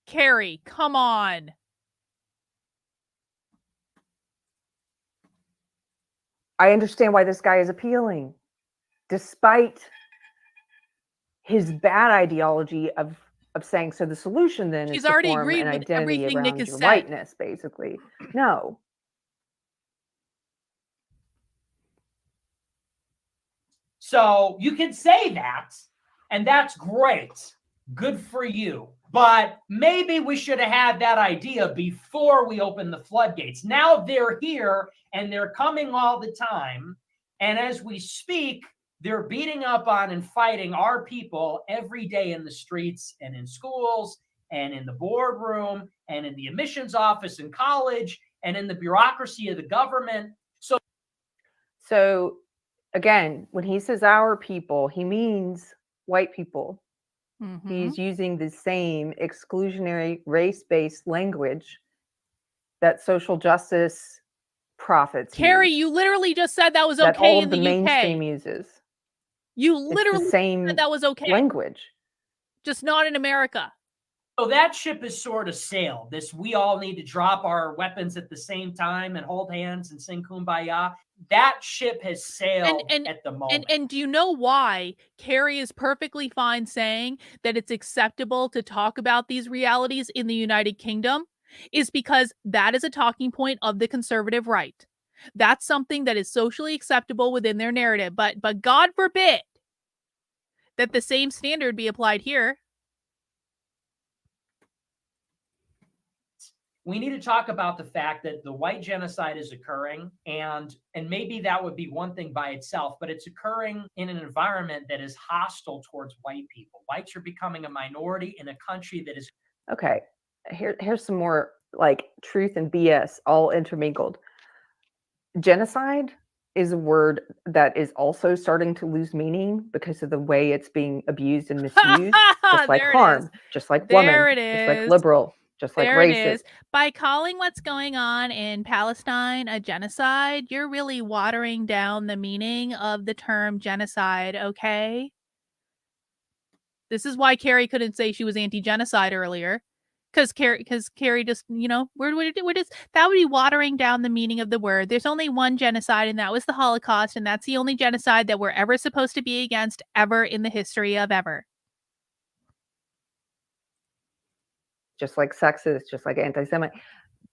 Keri, come on. I understand why this guy is appealing, despite his bad ideology of saying, so the solution then is to already form agreed an with identity everything around Nick has your said. whiteness, basically. No. So you can say that, and that's great. Good for you. But maybe we should have had that idea before we opened the floodgates. Now they're here, and they're coming all the time. And as we speak, they're beating up on and fighting our people every day in the streets and in schools and in the boardroom and in the admissions office in college and in the bureaucracy of the government. So again, when he says our people, he means white people. Mm-hmm. He's using the same exclusionary race-based language that social justice prophets Keri, use, you literally just said that was that okay all in of the the UK. mainstream uses. You It's literally the same said that was okay. language. Just not in America. So that ship has sort of sailed. This, we all need to drop our weapons at the same time and hold hands and sing Kumbaya. That ship has sailed at the moment. And do you know why Keri is perfectly fine saying that it's acceptable to talk about these realities in the United Kingdom? Is because that is a talking point of the conservative right. That's something that is socially acceptable within their narrative. But God forbid that the same standard be applied here. We need to talk about the fact that the white genocide is occurring, and maybe that would be one thing by itself, but it's occurring in an environment that is hostile towards white people. Whites are becoming a minority in a country that is. Okay, here's some more like truth and BS all intermingled. Genocide is a word that is also starting to lose meaning because of the way it's being abused and misused, just like There it harm, is. just like There woman, it just like is. liberal, just like There it racist. is. By calling what's going on in Palestine a genocide, you're really watering down the meaning of the term genocide, okay? This is why Keri couldn't say she was anti-genocide earlier. Because Keri just, we're just, that would be watering down the meaning of the word. There's only one genocide, and that was the Holocaust, and that's the only genocide that we're ever supposed to be against ever in the history of ever. Just like sexist, just like anti-Semite.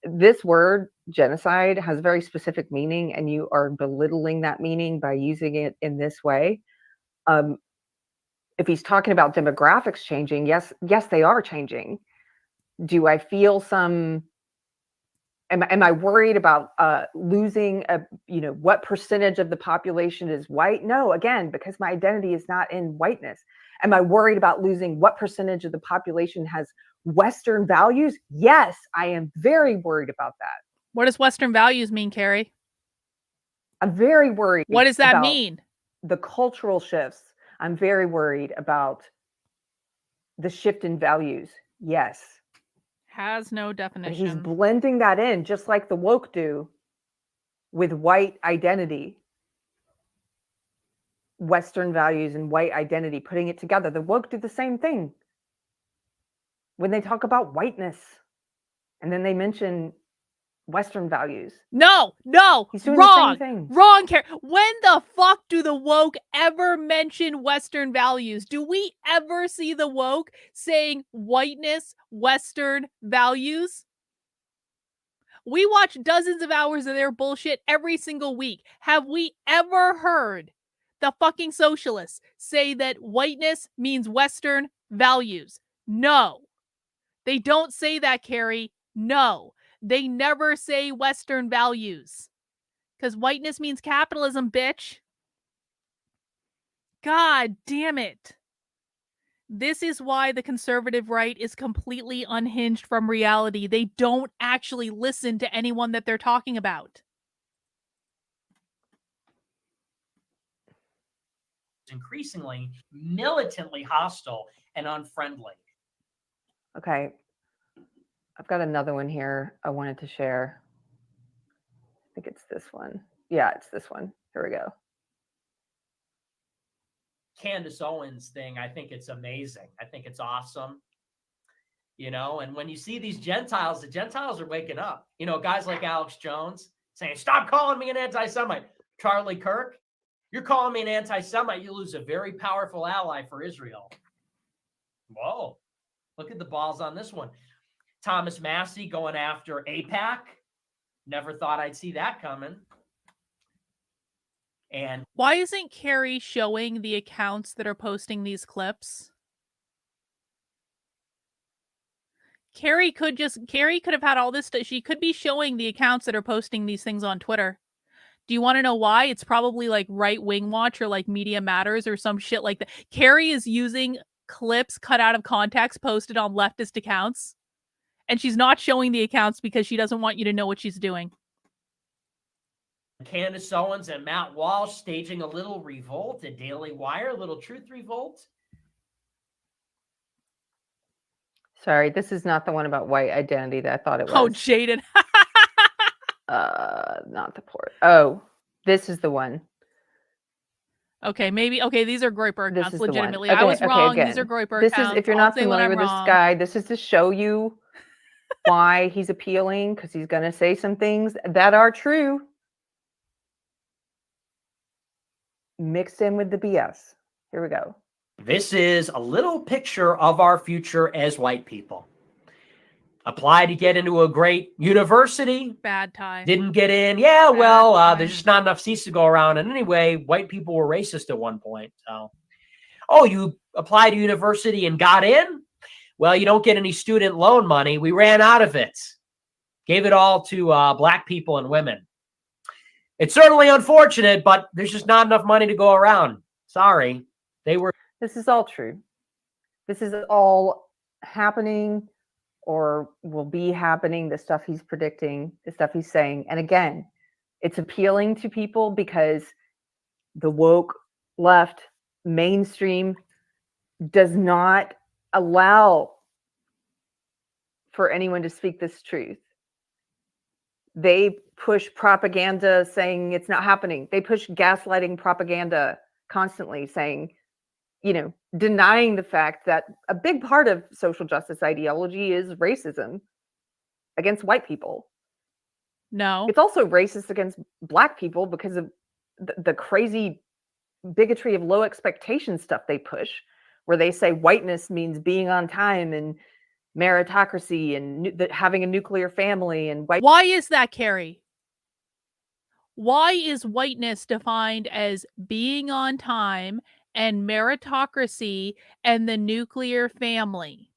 This word, genocide, has very specific meaning, and you are belittling that meaning by using it in this way. If he's talking about demographics changing, yes, they are changing. Do I feel some? Am I worried about losing what percentage of the population is white? No, again, because my identity is not in whiteness. Am I worried about losing what percentage of the population has Western values? Yes, I am very worried about that. What does Western values mean, Keri? I'm very worried. What does that about mean? The cultural shifts. I'm very worried about the shift in values. Yes. Has no And definition. he's blending that in, just like the woke do, with white identity, Western values and white identity, putting it together. The woke do the same thing when they talk about whiteness, and then they mention Western values. No, He's doing wrong, the same thing. wrong, Keri. When the fuck do the woke ever mention Western values? Do we ever see the woke saying whiteness, Western values? We watch dozens of hours of their bullshit every single week. Have we ever heard the fucking socialists say that whiteness means Western values? No. They don't say that, Keri. No. They never say Western values. Because whiteness means capitalism, bitch. God damn it. This is why the conservative right is completely unhinged from reality. They don't actually listen to anyone that they're talking about. Increasingly militantly hostile and unfriendly. Okay. I've got another one here I wanted to share. I think it's this one. Yeah, it's this one. Here we go. Candace Owens thing, I think it's amazing. I think it's awesome. And when you see these Gentiles, the Gentiles are waking up. Guys like Alex Jones saying, stop calling me an anti-Semite. Charlie Kirk, you're calling me an anti-Semite, you lose a very powerful ally for Israel. Whoa, look at the balls on this one. Thomas Massey going after AIPAC. Never thought I'd see that coming. And why isn't Keri showing the accounts that are posting these clips? Keri could have had all this stuff. She could be showing the accounts that are posting these things on Twitter. Do you want to know why? It's probably like Right Wing Watch or like Media Matters or some shit like that. Keri is using clips cut out of context posted on leftist accounts. And she's not showing the accounts because she doesn't want you to know what she's doing. Candace Owens and Matt Walsh staging a little revolt at Daily Wire, a little truth revolt. Sorry, this is not the one about white identity that I thought it was. Oh, Jaden. Not the port. Oh, this is the one. Okay, maybe. Okay, these are Groyper accounts, This is legitimately. the one. I was wrong. Again, These are Groyper this accounts. is, if you're I'll not say when familiar I'm with this wrong. guy, this is to show you why he's appealing, because he's going to say some things that are true mixed in with the BS. Here we go. This is a little picture of our future as white people. Apply to get into a great university. Bad time. Didn't get in. Yeah, well, time. there's just not enough seats to go around. And anyway, white people were racist at one point. So, oh, you applied to university and got in? Well, you don't get any student loan money. We ran out of it. Gave it all to black people and women. It's certainly unfortunate, but there's just not enough money to go around. Sorry. This is all true. This is all happening or will be happening, the stuff he's predicting, the stuff he's saying. And again, It's appealing to people because the woke left mainstream does not allow for anyone to speak this truth. They push propaganda saying it's not happening. They push gaslighting propaganda constantly saying, denying the fact that a big part of social justice ideology is racism against white people. No. It's also racist against Black people because of the crazy bigotry of low expectation stuff they push, where they say whiteness means being on time and meritocracy and having a nuclear family and white. Why is that, Keri? Why is whiteness defined as being on time and meritocracy and the nuclear family?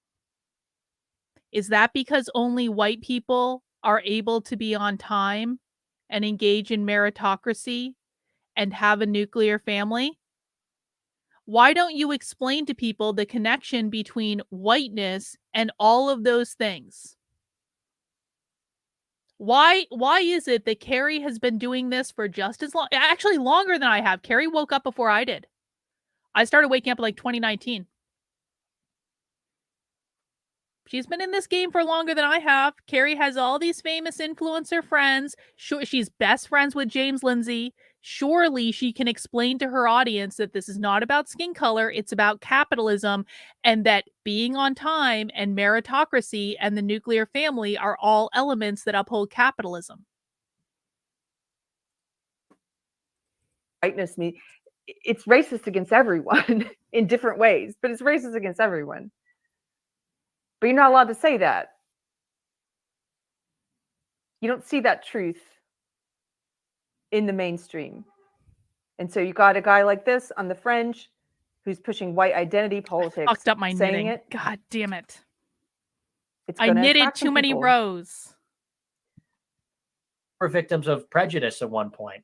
Is that because only white people are able to be on time and engage in meritocracy and have a nuclear family? Why don't you explain to people the connection between whiteness and all of those things? Why is it that Keri has been doing this for just as long, actually longer than I have? Keri woke up before I did. I started waking up like 2019. She's been in this game for longer than I have. Keri has all these famous influencer friends. She's best friends with James Lindsay. Surely she can explain to her audience that this is not about skin color, it's about capitalism, and that being on time and meritocracy and the nuclear family are all elements that uphold capitalism. Whiteness means it's racist against everyone in different ways, but it's racist against everyone. But you're not allowed to say that. You don't see that truth in the mainstream. And so you got a guy like this on the fringe who's pushing white identity politics. Fucked up my knitting. It. God damn it. I knitted too many rows. We're victims of prejudice at one point.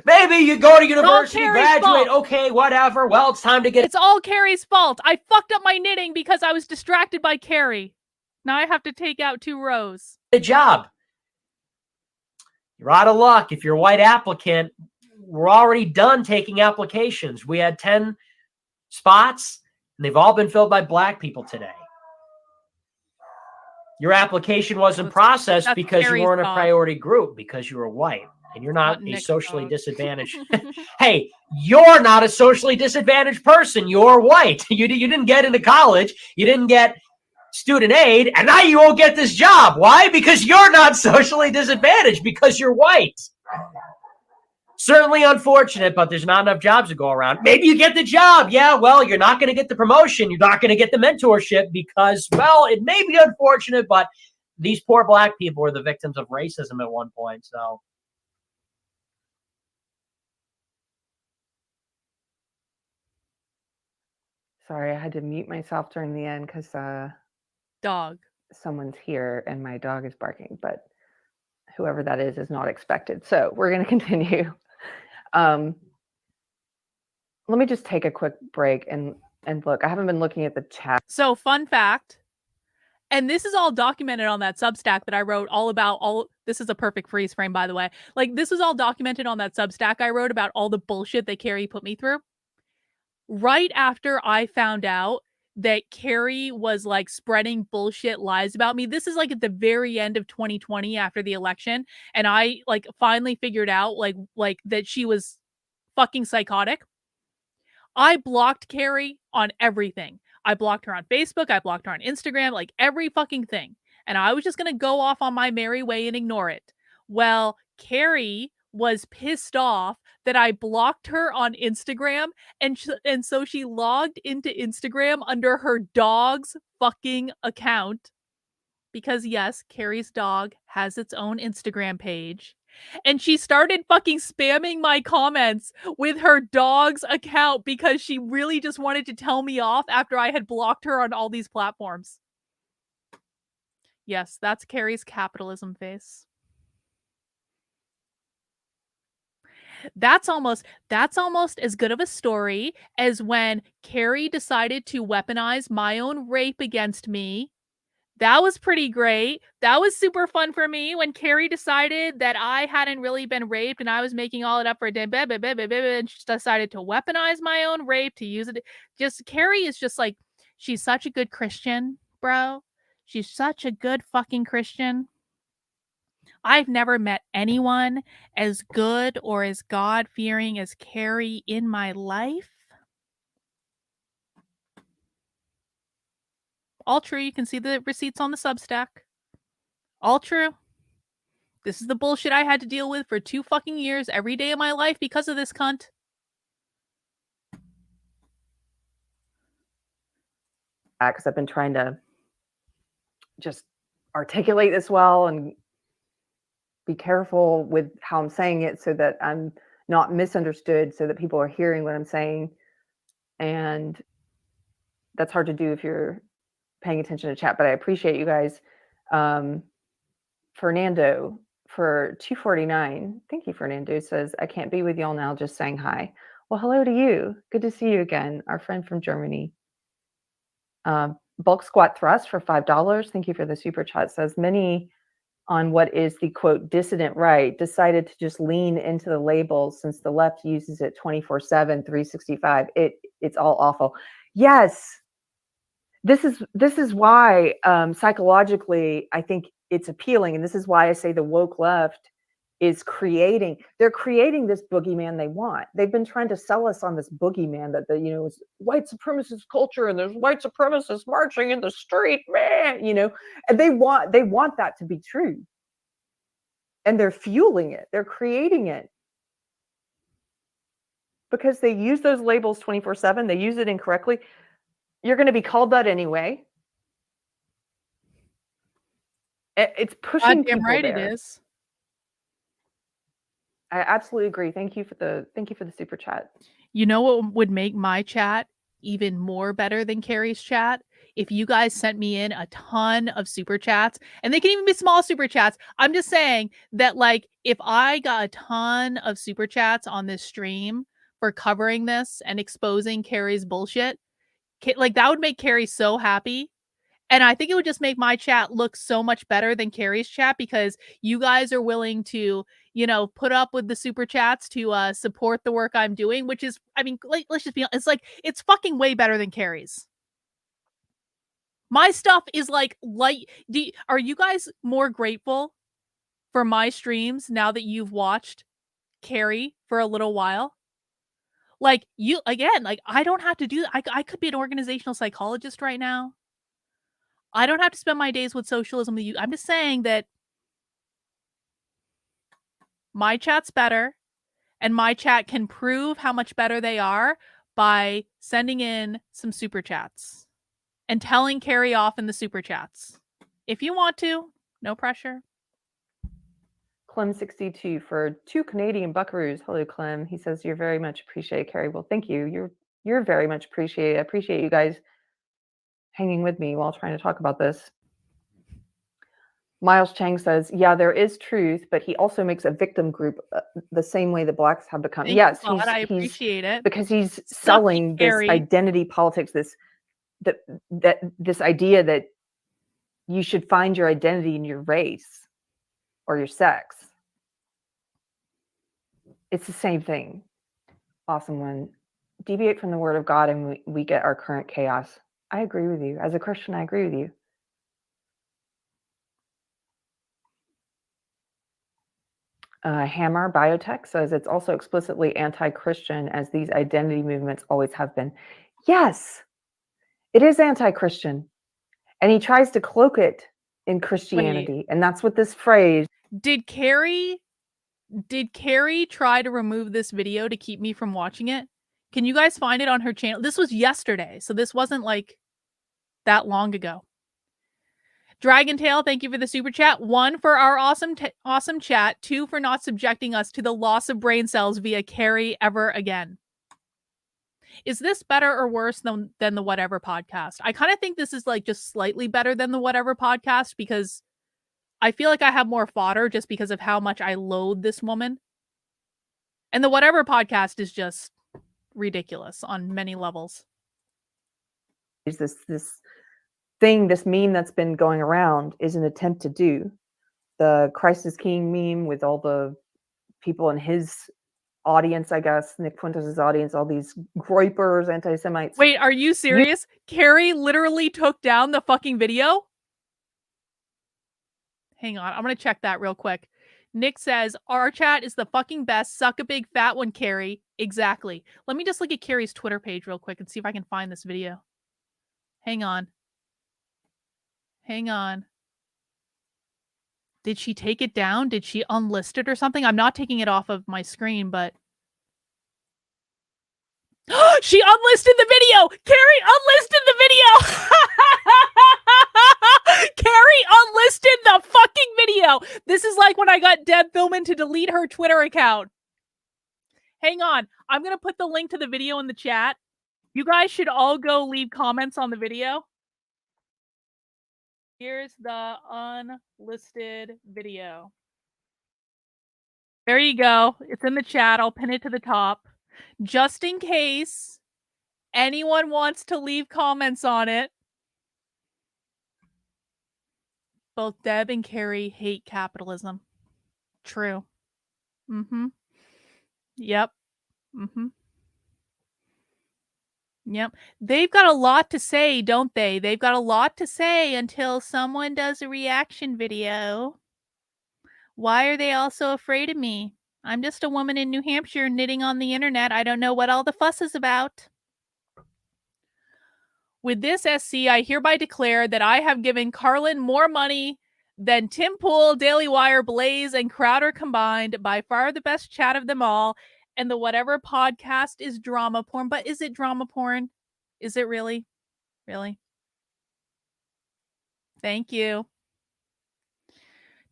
Maybe you go to university, graduate, okay, whatever. Well, it's time to get... It's all Keri's fault. I fucked up my knitting because I was distracted by Keri. Now I have to take out 2 rows. A job. You're out of luck. If you're a white applicant, we're already done taking applications. We had 10 spots, and they've all been filled by Black people today. Your application wasn't processed because you weren't a priority group, because you were white. And you're not a socially disadvantaged. Hey, you're not a socially disadvantaged person. You're white. You didn't get into college. You didn't get student aid. And now you won't get this job. Why? Because you're not socially disadvantaged, because you're white. Certainly unfortunate, but there's not enough jobs to go around. Maybe you get the job. Yeah, well, you're not going to get the promotion. You're not going to get the mentorship because, well, it may be unfortunate, but these poor Black people were the victims of racism at one point. So. Sorry, I had to mute myself during the end because dog. Someone's here and my dog is barking, but whoever that is not expected. So we're going to continue. Let me just take a quick break and look. I haven't been looking at the chat. So fun fact, and this is all documented on that Substack that I wrote all about this is a perfect freeze frame, by the way. Like, this was all documented on that Substack I wrote about all the bullshit that Keri put me through. Right after I found out that Keri was like spreading bullshit lies about me, this is like at the very end of 2020 after the election, and I like finally figured out like that she was fucking psychotic. I blocked Keri on everything. I blocked her on Facebook, I blocked her on Instagram, like every fucking thing. And I was just gonna go off on my merry way and ignore it. Well, Keri was pissed off that I blocked her on Instagram, and so she logged into Instagram under her dog's fucking account, because yes, Keri's dog has its own Instagram page, and she started fucking spamming my comments with her dog's account because she really just wanted to tell me off after I had blocked her on all these platforms. Yes, that's Keri's capitalism face. That's almost as good of a story as when Keri decided to weaponize my own rape against me That was pretty great. That was super fun for me when Keri decided that I hadn't really been raped and I was making all it up for a day, and she decided to weaponize my own rape to use it. Just Keri is just like, she's such a good Christian, bro. She's such a good fucking Christian. I've never met anyone as good or as God-fearing as Keri in my life. All true. You can see the receipts on the Substack. All true. This is the bullshit I had to deal with for 2 fucking years every day of my life because of this cunt. Because I've been trying to just articulate this well and be careful with how I'm saying it so that I'm not misunderstood, so that people are hearing what I'm saying. And that's hard to do if you're paying attention to chat, but I appreciate you guys. Fernando for 249. Thank you, Fernando. Says, I can't be with y'all now, just saying hi. Well, hello to you. Good to see you again. Our friend from Germany. Bulk Squat Thrust for $5. Thank you for the super chat. Says, many on what is the quote dissident right decided to just lean into the labels since the left uses it 24/7, 365. It's all awful. Yes. This is why psychologically I think it's appealing, and this is why I say the woke left is they're creating this boogeyman they want. They've been trying to sell us on this boogeyman that is white supremacist culture and there's white supremacists marching in the street, man, and they want that to be true. And they're fueling it. They're creating it. Because they use those labels 24/7, they use it incorrectly. You're going to be called that anyway. It's pushing people right there. It is. I absolutely agree. Thank you for the super chat. You know what would make my chat even more better than Keri's chat? If you guys sent me in a ton of super chats, and they can even be small super chats. I'm just saying that, like, if I got a ton of super chats on this stream for covering this and exposing Keri's bullshit, like, that would make Keri so happy. And I think it would just make my chat look so much better than Keri's chat, because you guys are willing to, put up with the super chats to support the work I'm doing, which is, I mean, like, let's just be honest, it's fucking way better than Keri's. My stuff is like light. Are you guys more grateful for my streams now that you've watched Keri for a little while? Like, I don't have to do that. I could be an organizational psychologist right now. I don't have to spend my days with socialism with you. I'm just saying that my chat's better, and my chat can prove how much better they are by sending in some super chats and telling Keri off in the super chats. If you want to, no pressure. Clem62 for 2 Canadian buckaroos. Hello, Clem. He says, you're very much appreciated, Keri. Well, thank you. You're very much appreciated. I appreciate you guys hanging with me while trying to talk about this. Miles Chang says, yeah, there is truth, but he also makes a victim group the same way the blacks have become. Yes, I appreciate it. Because he's selling this identity politics, this idea that you should find your identity in your race or your sex. It's the same thing. Awesome one. Deviate from the word of God and we get our current chaos. I agree with you. As a Christian, I agree with you. Hammer Biotech says it's also explicitly anti-Christian, as these identity movements always have been. Yes, it is anti-Christian. And he tries to cloak it in Christianity. Wait. And that's what this phrase. Did Keri try to remove this video to keep me from watching it? Can you guys find it on her channel? This was yesterday, so this wasn't like that long ago. Dragon Tail, thank you for the super chat. 1 for our awesome chat. 2 for not subjecting us to the loss of brain cells via Keri ever again. Is this better or worse than the Whatever podcast? I kind of think this is like just slightly better than the Whatever podcast, because I feel like I have more fodder just because of how much I loathe this woman. And the Whatever podcast is just ridiculous on many levels. Is this this meme that's been going around is an attempt to do the Christ is King meme with all the people in his audience, I guess, Nick Fuentes' audience, all these groypers, anti-Semites. Wait, are you serious? Keri literally took down the fucking video? Hang on, I'm gonna check that real quick. Nick says, our chat is the fucking best. Suck a big fat one, Keri. Exactly. Let me just look at Keri's Twitter page real quick and see if I can find this video. Hang on. Hang on. Did she take it down? Did she unlist it or something? I'm not taking it off of my screen, but... She unlisted the video! Keri unlisted the video! Keri unlisted the fucking video! This is like when I got Deb Philman to delete her Twitter account. Hang on. I'm going to put the link to the video in the chat. You guys should all go leave comments on the video. Here's the unlisted video. There you go. It's in the chat. I'll pin it to the top. Just in case anyone wants to leave comments on it. Both Deb and Keri hate capitalism. True. Mm-hmm. Yep. Mm-hmm. Yep. They've got a lot to say, don't they? They've got a lot to say until someone does a reaction video. Why are they all so afraid of me? I'm just a woman in New Hampshire knitting on the internet. I don't know what all the fuss is about. With this SC, I hereby declare that I have given Carlin more money than Tim Pool, Daily Wire, Blaze, and Crowder combined. By far the best chat of them all. And the whatever podcast is drama porn. But is it drama porn? Is it really? Really? Thank you.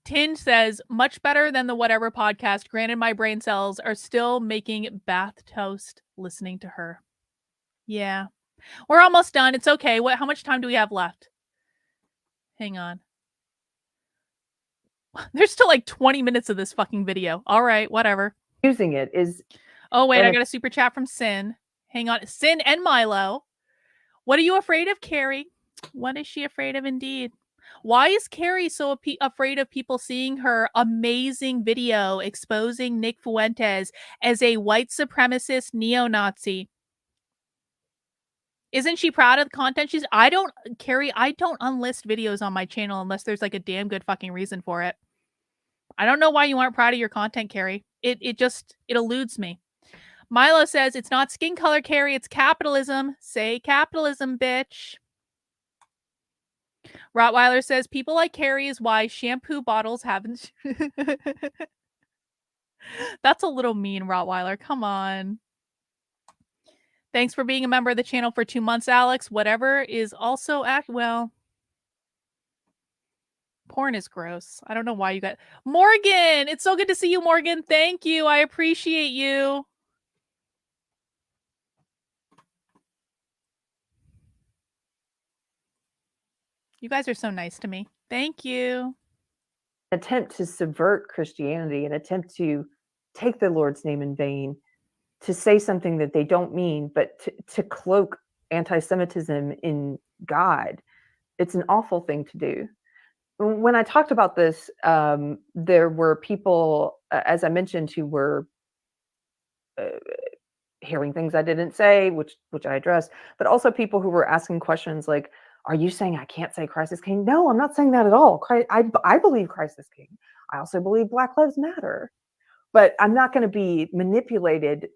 Tin says, much better than the whatever podcast. Granted, my brain cells are still making bath toast listening to her. Yeah. We're almost done. It's okay. How much time do we have left? Hang on. There's still like 20 minutes of this fucking video. All right, whatever. Using it is... Oh, wait, I got a super chat from Sin. Hang on. Sin and Milo. What are you afraid of, Keri? What is she afraid of indeed? Why is Keri so afraid of people seeing her amazing video exposing Nick Fuentes as a white supremacist neo-Nazi? Isn't she proud of the content she's... Keri, I don't unlist videos on my channel unless there's like a damn good fucking reason for it. I don't know why you aren't proud of your content, Keri. It eludes me. Milo says, it's not skin color, Keri, it's capitalism. Say capitalism, bitch. Rottweiler says, people like Keri is why shampoo bottles haven't... That's a little mean, Rottweiler. Come on. Thanks for being a member of the channel for 2 months, Alex. Whatever is also... Well... Porn is gross. I don't know why you got... Morgan! It's so good to see you, Morgan. Thank you. I appreciate you. You guys are so nice to me. Thank you. Attempt to subvert Christianity, an attempt to take the Lord's name in vain, to say something that they don't mean, but to cloak anti-Semitism in God. It's an awful thing to do. When I talked about this, there were people, as I mentioned, who were hearing things I didn't say, which I addressed, but also people who were asking questions like, are you saying I can't say Christ is King? No, I'm not saying that at all. I believe Christ is King. I also believe Black Lives Matter. But I'm not going to be manipulated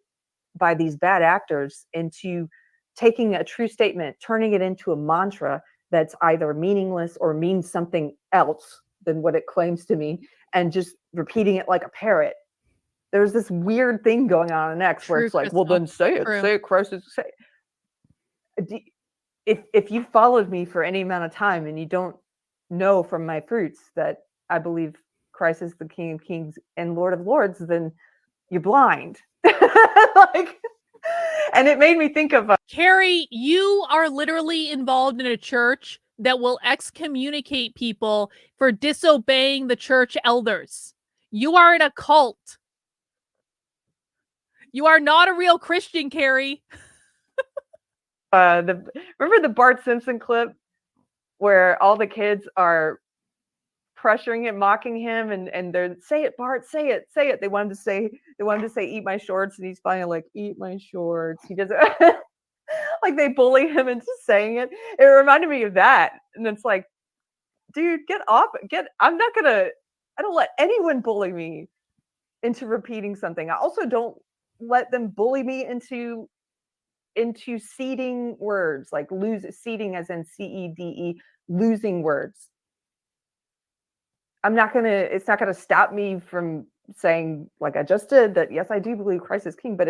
by these bad actors into taking a true statement, turning it into a mantra that's either meaningless or means something else than what it claims to mean, and just repeating it like a parrot. There's this weird thing going on in X where it's like, well, then say it, Christ is, say it. If you followed me for any amount of time and you don't know from my fruits that I believe Christ is the King of Kings and Lord of Lords, then you're blind. And it made me think of... Keri, you are literally involved in a church that will excommunicate people for disobeying the church elders. You are in a cult. You are not a real Christian, Keri. Remember the Bart Simpson clip where all the kids are pressuring him, mocking him, and they're, say it, Bart, say it. They want him to say, eat my shorts, and he's finally like, eat my shorts. He doesn't like, they bully him into saying it. It reminded me of that. And it's like, dude, I don't let anyone bully me into repeating something. I also don't let them bully me into seeding words, like seeding as in CEDE, losing words. It's not gonna stop me from saying, like I just did, that yes, I do believe Christ is king, but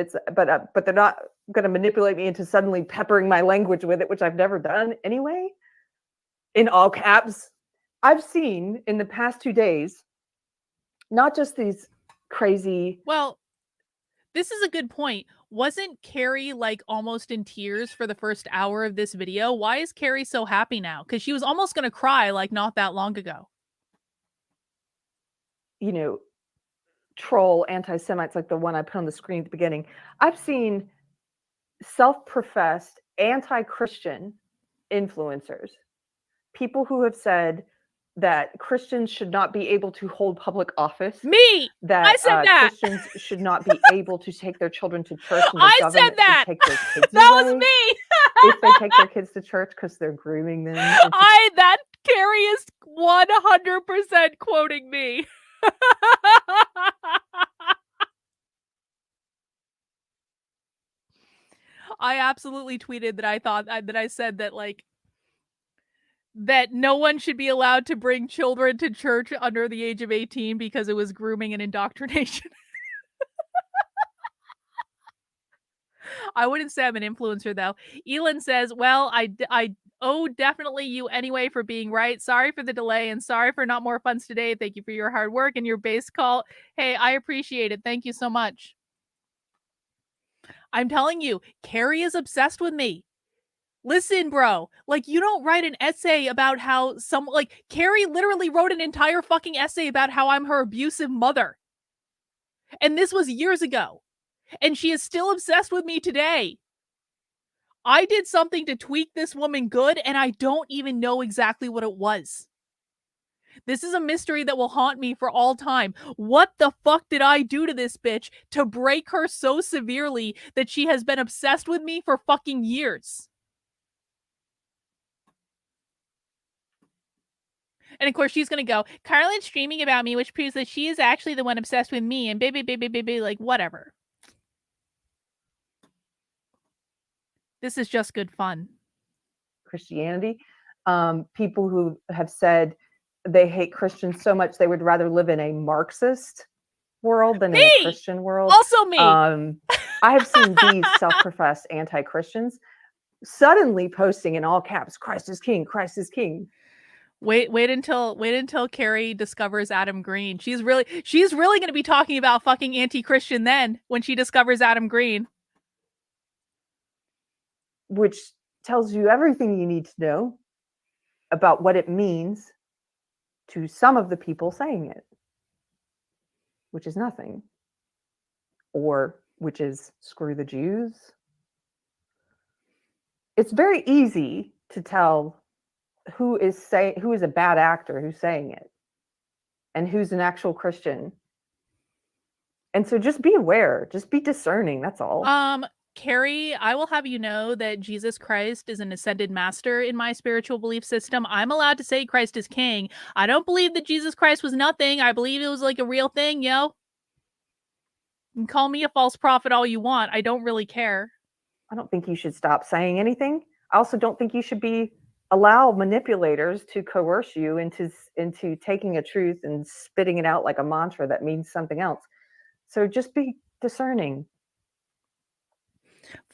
they're not gonna manipulate me into suddenly peppering my language with it, which I've never done anyway. In all caps, I've seen in the past 2 days, not just these crazy. Well, this is a good point. Wasn't Keri like almost in tears for the first hour of this video? Why is Keri so happy now? Because she was almost gonna cry like not that long ago. Troll anti-Semites like the one I put on the screen at the beginning. I've seen self-professed anti-Christian influencers, people who have said that Christians should not be able to hold public office. Me! That I said that! Christians should not be able to take their children to church. And the I government said that! should take their kids That away was me! if they take their kids to church because they're grooming them. That Keri is 100% quoting me. I absolutely tweeted that I said that that no one should be allowed to bring children to church under the age of 18 because it was grooming and indoctrination. I wouldn't say I'm an influencer though. Elin says, well, I owe definitely you anyway for being right. Sorry for the delay and sorry for not more funds today. Thank you for your hard work and your base call. Hey, I appreciate it. Thank you so much. I'm telling you, Keri is obsessed with me. Listen, bro, like you don't write an essay about how Keri literally wrote an entire fucking essay about how I'm her abusive mother. And this was years ago. And she is still obsessed with me today. I did something to tweak this woman good, and I don't even know exactly what it was. This is a mystery that will haunt me for all time. What the fuck did I do to this bitch to break her so severely that she has been obsessed with me for fucking years? And of course, she's going to go, Carlin's streaming about me, which proves that she is actually the one obsessed with me, and baby, like, whatever. This is just good fun. Christianity. People who have said they hate Christians so much they would rather live in a Marxist world than in a Christian world. Also me. I have seen these self-professed anti-Christians suddenly posting in all caps, Christ is king, Christ is king. Wait until Keri discovers Adam Green. She's really going to be talking about fucking anti-Christian then when she discovers Adam Green. Which tells you everything you need to know about what it means to some of the people saying it, which is nothing, or which is screw the Jews. It's very easy to tell who is a bad actor who's saying it and who's an actual Christian. And so just be aware, just be discerning, that's all. Keri, I will have you know that Jesus Christ is an ascended master in my spiritual belief system. I'm allowed to say Christ is king. I don't believe that Jesus Christ was nothing. I believe it was like a real thing, yo. You can call me a false prophet all you want. I don't really care. I don't think you should stop saying anything. I also don't think you should allow manipulators to coerce you into taking a truth and spitting it out like a mantra that means something else. So just be discerning.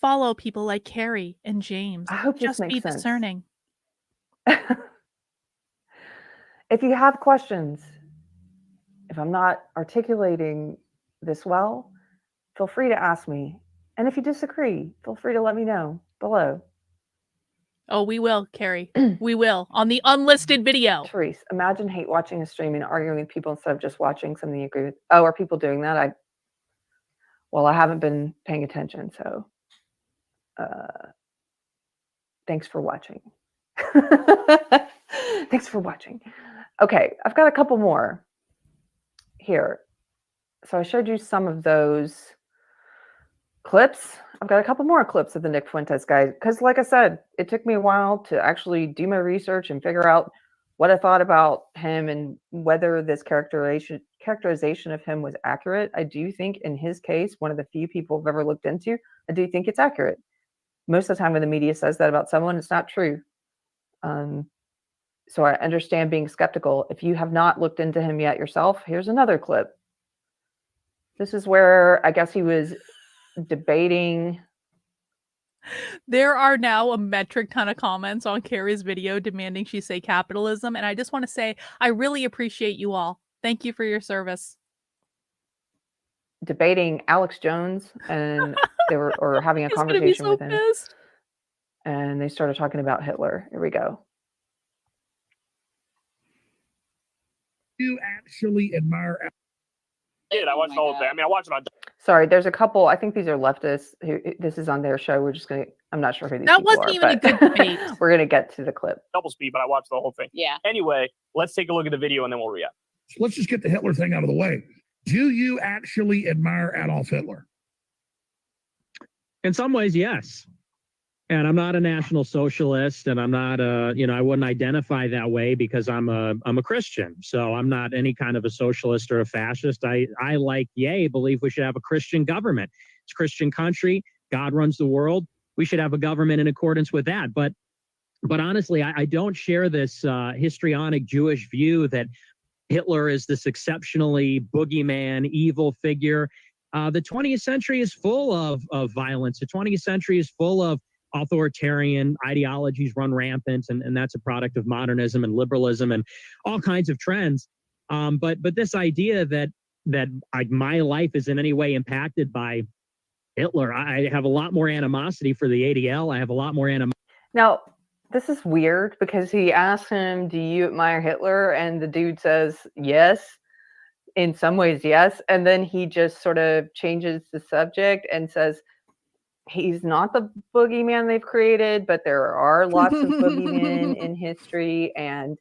Follow people like Keri and James. I hope just this makes be sense. Discerning. If you have questions, if I'm not articulating this well, feel free to ask me. And if you disagree, feel free to let me know below. Oh, we will, Keri. We will. On the unlisted video. Therese, imagine hate watching a stream and arguing with people instead of just watching something you agree with. Oh, are people doing that? I haven't been paying attention, so thanks for watching. Thanks for watching. Okay, I've got a couple more here. So I showed you some of those clips. I've got a couple more clips of the Nick Fuentes guy because, like I said, it took me a while to actually do my research and figure out what I thought about him and whether this characterization of him was accurate. I do think in his case, one of the few people I've ever looked into, I do think it's accurate. Most of the time when the media says that about someone, it's not true. So I understand being skeptical. If you have not looked into him yet yourself, here's another clip. This is where I guess he was debating. There are now a metric ton of comments on Keri's video demanding she say capitalism. And I just want to say, I really appreciate you all. Thank you for your service. Debating Alex Jones, and they were or having a He's gonna be conversation so with him. pissed. And they started talking about Hitler. Here we go. You actually admire. I watched the whole thing. I mean, I watched it on Sorry, there's a couple. I think these are leftists. This is on their show. We're just gonna. I'm not sure who these That people wasn't are, even a but good debate. we're gonna get to the clip. double speed, but I watched the whole thing. Yeah. Anyway, let's take a look at the video and then we'll react. Let's just get the Hitler thing out of the way. Do you actually admire Adolf Hitler? In some ways, yes. And I'm not a national socialist, and I'm not I wouldn't identify that way because I'm a Christian. So I'm not any kind of a socialist or a fascist. I like Ye believe we should have a Christian government. It's a Christian country. God runs the world. We should have a government in accordance with that. But honestly, I don't share this histrionic Jewish view that Hitler is this exceptionally boogeyman, evil figure. The 20th century is full of violence. The 20th century is full of authoritarian ideologies run rampant, and that's a product of modernism and liberalism and all kinds of trends. But this idea that my life is in any way impacted by Hitler, I have a lot more animosity for the ADL. I have a lot more animosity. Now, this is weird because he asked him, "Do you admire Hitler?" And the dude says, "Yes." In some ways, yes. And then he just sort of changes the subject and says, he's not the boogeyman they've created, but there are lots of boogeymen in history. And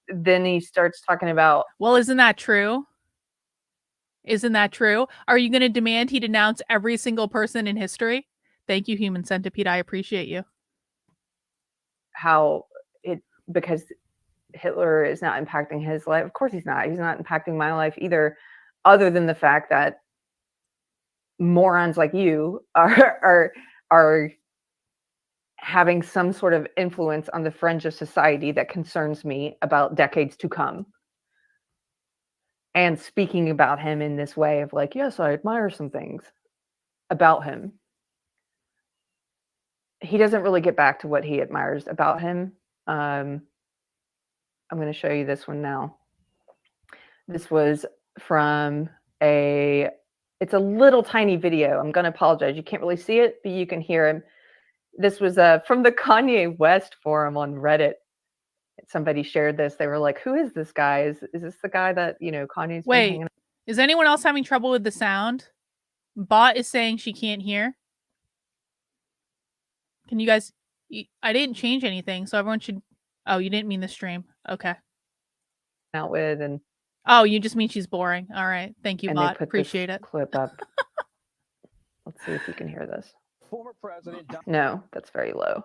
then he starts talking about, well, isn't that true? Isn't that true? Are you going to demand he denounce every single person in history? Thank you, Human Centipede. I appreciate you. how because Hitler is not impacting his life. Of course he's not. He's not impacting my life either, other than the fact that morons like you are having some sort of influence on the fringe of society that concerns me about decades to come. And speaking about him in this way of like, yes, I admire some things about him. He doesn't really get back to what he admires about him. I'm going to show you this one now. This was from it's a little tiny video. I'm going to apologize. You can't really see it, but you can hear him. This was from the Kanye West forum on Reddit. Somebody shared this. They were like, who is this guy? Is this the guy that, Kanye's been hanging out? Is anyone else having trouble with the sound? Bot is saying she can't hear. Can you guys... I didn't change anything, so everyone should... Oh, you didn't mean the stream. Okay. Out with and... Oh, you just mean she's boring. All right. Thank you, and Bot. they put Appreciate this it. clip up. Let's see if you can hear this. Former President No, that's very low.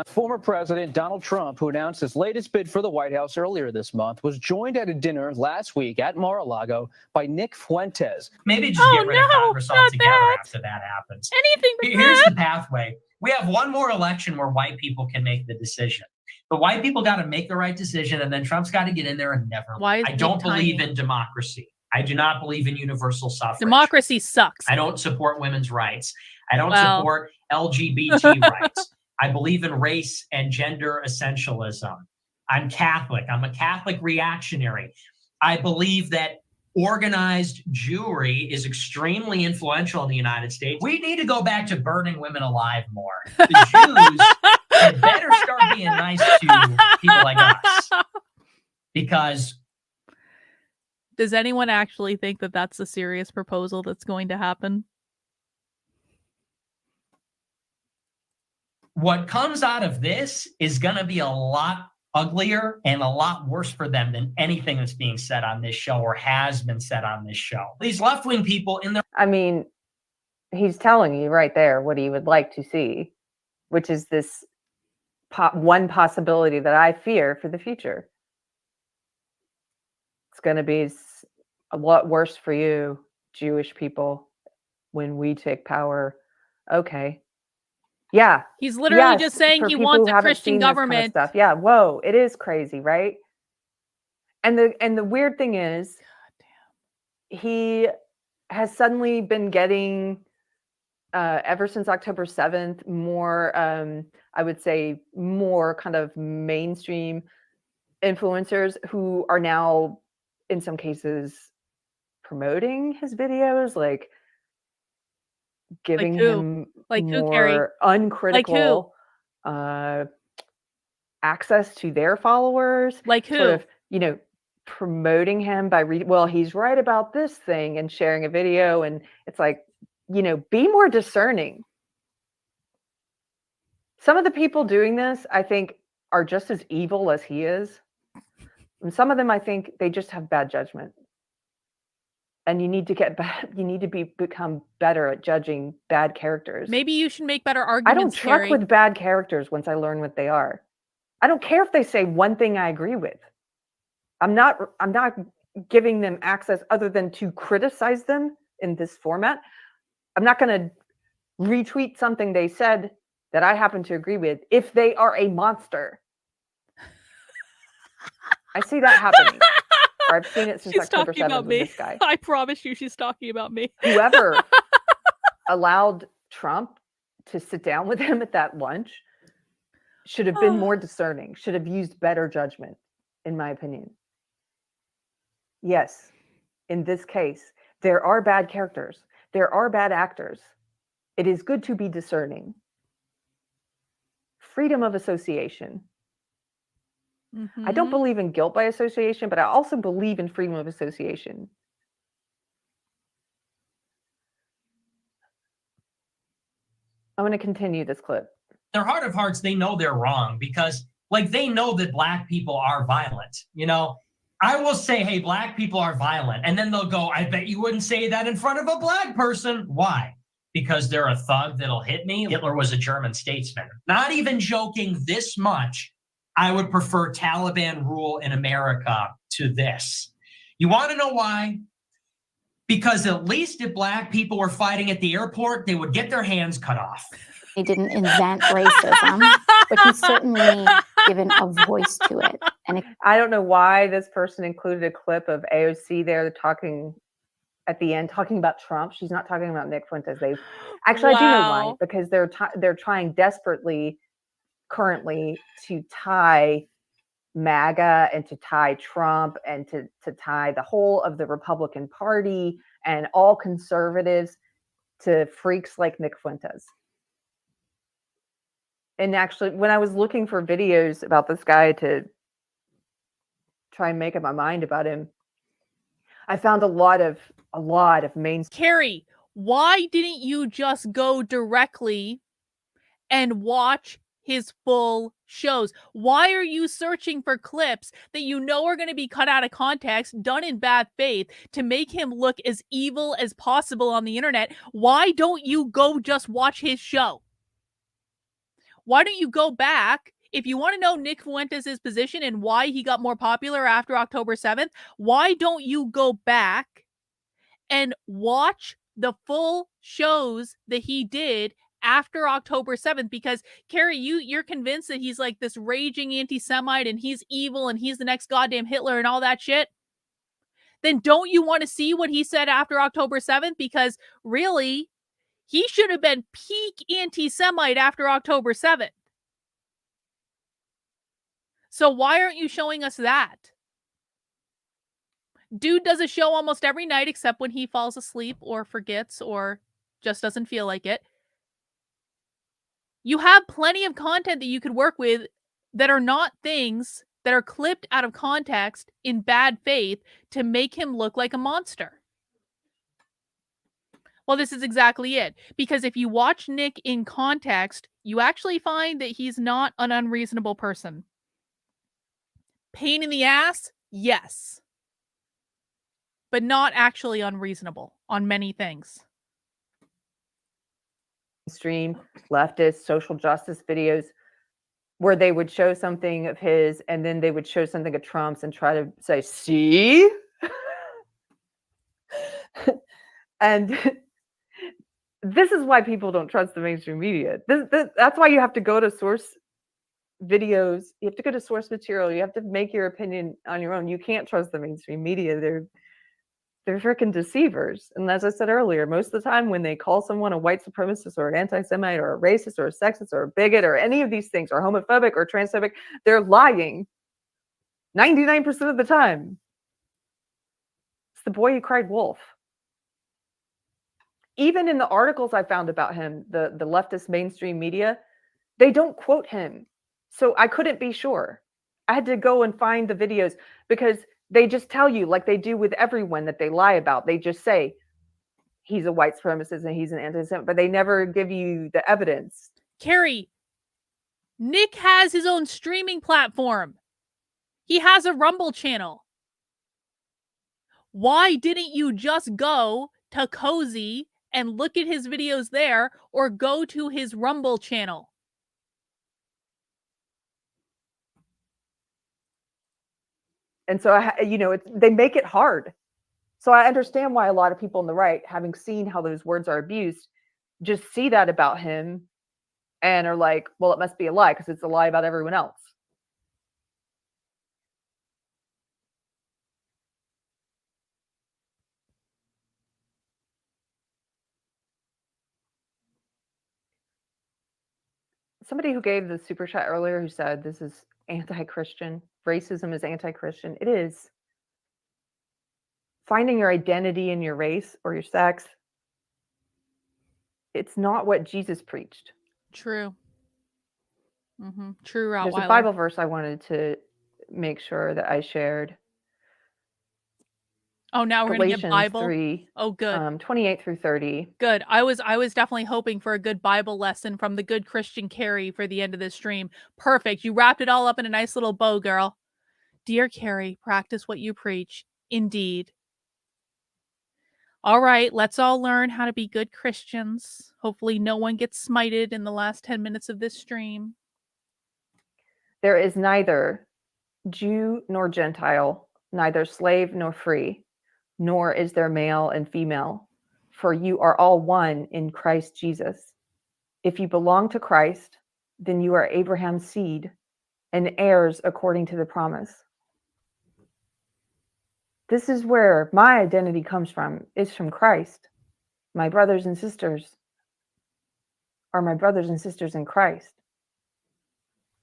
Former President Donald Trump, who announced his latest bid for the White House earlier this month, was joined at a dinner last week at Mar-a-Lago by Nick Fuentes. Maybe just get rid of Congress altogether after that happens. Anything but Here's that. the pathway. We have one more election where white people can make the decision. But white people got to make the right decision, and then Trump's got to get in there and never. Why is I don't big believe timing? in democracy. I do not believe in universal suffrage. Democracy sucks. I don't support women's rights. I don't Well. support LGBT rights. I believe in race and gender essentialism. I'm Catholic. I'm a Catholic reactionary. I believe that organized Jewry is extremely influential in the United States. We need to go back to burning women alive more. The Jews had better start being nice to people like us. Because Does anyone actually think that that's a serious proposal that's going to happen? what comes out of this is going to be a lot uglier and a lot worse for them than anything that's being said on this show or has been said on this show. These left-wing people in their... I mean, he's telling you right there what he would like to see, which is this one possibility that I fear for the future. It's going to be a lot worse for you, Jewish people, when we take power. Okay. Yeah. He's literally just saying for he people wants who a haven't Christian seen this kind of government. stuff. Yeah. Whoa. It is crazy, right? And the weird thing is, he has suddenly been getting, ever since October 7th, more, I would say, more kind of mainstream influencers who are now, in some cases, promoting his videos, like giving him Like who, Keri? more uncritical access to their followers. Like who? Sort of, promoting him by well, he's right about this thing, and sharing a video, and it's like, be more discerning. Some of the people doing this, I think, are just as evil as he is. And some of them, I think, they just have bad judgment. And you need to become better at judging bad characters. Maybe you should make better arguments. I don't truck Keri. with bad characters once I learn what they are. I don't care if they say one thing I agree with. I'm not giving them access other than to criticize them in this format. I'm not going to retweet something they said that I happen to agree with if they are a monster. I see that happening. Or I've seen it since October 7th with this guy. I promise you she's talking about me. Whoever allowed Trump to sit down with him at that lunch should have been more discerning, should have used better judgment, in my opinion. Yes, in this case, there are bad characters. There are bad actors. It is good to be discerning. Freedom of association. I don't believe in guilt by association, but I also believe in freedom of association. I'm going to continue this clip. Their heart of hearts, they know they're wrong because, they know that Black people are violent. I will say, hey, Black people are violent. And then they'll go, I bet you wouldn't say that in front of a Black person. Why? Because they're a thug that'll hit me. Hitler was a German statesman. Not even joking this much. I would prefer Taliban rule in America to this. You want to know why? Because at least if Black people were fighting at the airport, they would get their hands cut off. He didn't invent racism, but he's certainly given a voice to it. And I don't know why this person included a clip of AOC there talking at the end, talking about Trump. She's not talking about Nick Fuentes. Actually, I do know why, because they're trying desperately currently to tie MAGA and to tie Trump and to tie the whole of the Republican Party and all conservatives to freaks like Nick Fuentes. And actually, when I was looking for videos about this guy to try and make up my mind about him, I found a lot of main. Keri, why didn't you just go directly and watch his full shows? Why are you searching for clips that you know are going to be cut out of context, done in bad faith, to make him look as evil as possible on the internet? Why don't you go just watch his show? Why don't you go back? If you want to know Nick Fuentes' position and why he got more popular after October 7th, why don't you go back and watch the full shows that he did after October 7th? Because Keri, you're convinced that he's like this raging anti-Semite and he's evil and he's the next goddamn Hitler and all that shit. Then don't you want to see what he said after October 7th? Because really, he should have been peak anti-Semite after October 7th. So why aren't you showing us that? Dude does a show almost every night except when he falls asleep or forgets or just doesn't feel like it. You have plenty of content that you could work with that are not things that are clipped out of context in bad faith to make him look like a monster. Well, this is exactly it. Because if you watch Nick in context, you actually find that he's not an unreasonable person. Pain in the ass? Yes. But not actually unreasonable on many things. Stream leftist social justice videos where they would show something of his and then they would show something of Trump's and try to say, see? And this is why people don't trust the mainstream media. That's why you have to go to source videos. You have to go to source material. You have to make your opinion on your own. You can't trust the mainstream media. They're freaking deceivers. And as I said earlier, most of the time when they call someone a white supremacist or an anti-Semite or a racist or a sexist or a bigot or any of these things or homophobic or transphobic, they're lying 99% of the time. It's the boy who cried wolf. Even in the articles I found about him, the leftist mainstream media, they don't quote him. So I couldn't be sure. I had to go and find the videos because they just tell you, like they do with everyone that they lie about. They just say he's a white supremacist and he's an anti-Semite, but they never give you the evidence. Keri, Nick has his own streaming platform. He has a Rumble channel. Why didn't you just go to Cozy and look at his videos there, or go to his Rumble channel? And so, they make it hard. So I understand why a lot of people on the right, having seen how those words are abused, just see that about him and are like, well, it must be a lie because it's a lie about everyone else. Somebody who gave the super chat earlier who said this is anti-Christian, racism is anti-Christian. It is. Finding your identity in your race or your sex, it's not what Jesus preached. True. True, Rottweiler. There's a Bible verse I wanted to make sure that I shared. Oh, now we're going to get Bible? 3, oh, good. 28 through 30. Good. I was definitely hoping for a good Bible lesson from the good Christian Keri for the end of this stream. Perfect. You wrapped it all up in a nice little bow, girl. Dear Keri, practice what you preach. Indeed. All right, let's all learn how to be good Christians. Hopefully no one gets smited in the last 10 minutes of this stream. There is neither Jew nor Gentile, neither slave nor free, nor is there male and female, for you are all one in Christ Jesus. If you belong to Christ, then you are Abraham's seed and heirs according to the promise. This is where my identity comes from, is from Christ. My brothers and sisters are my brothers and sisters in Christ.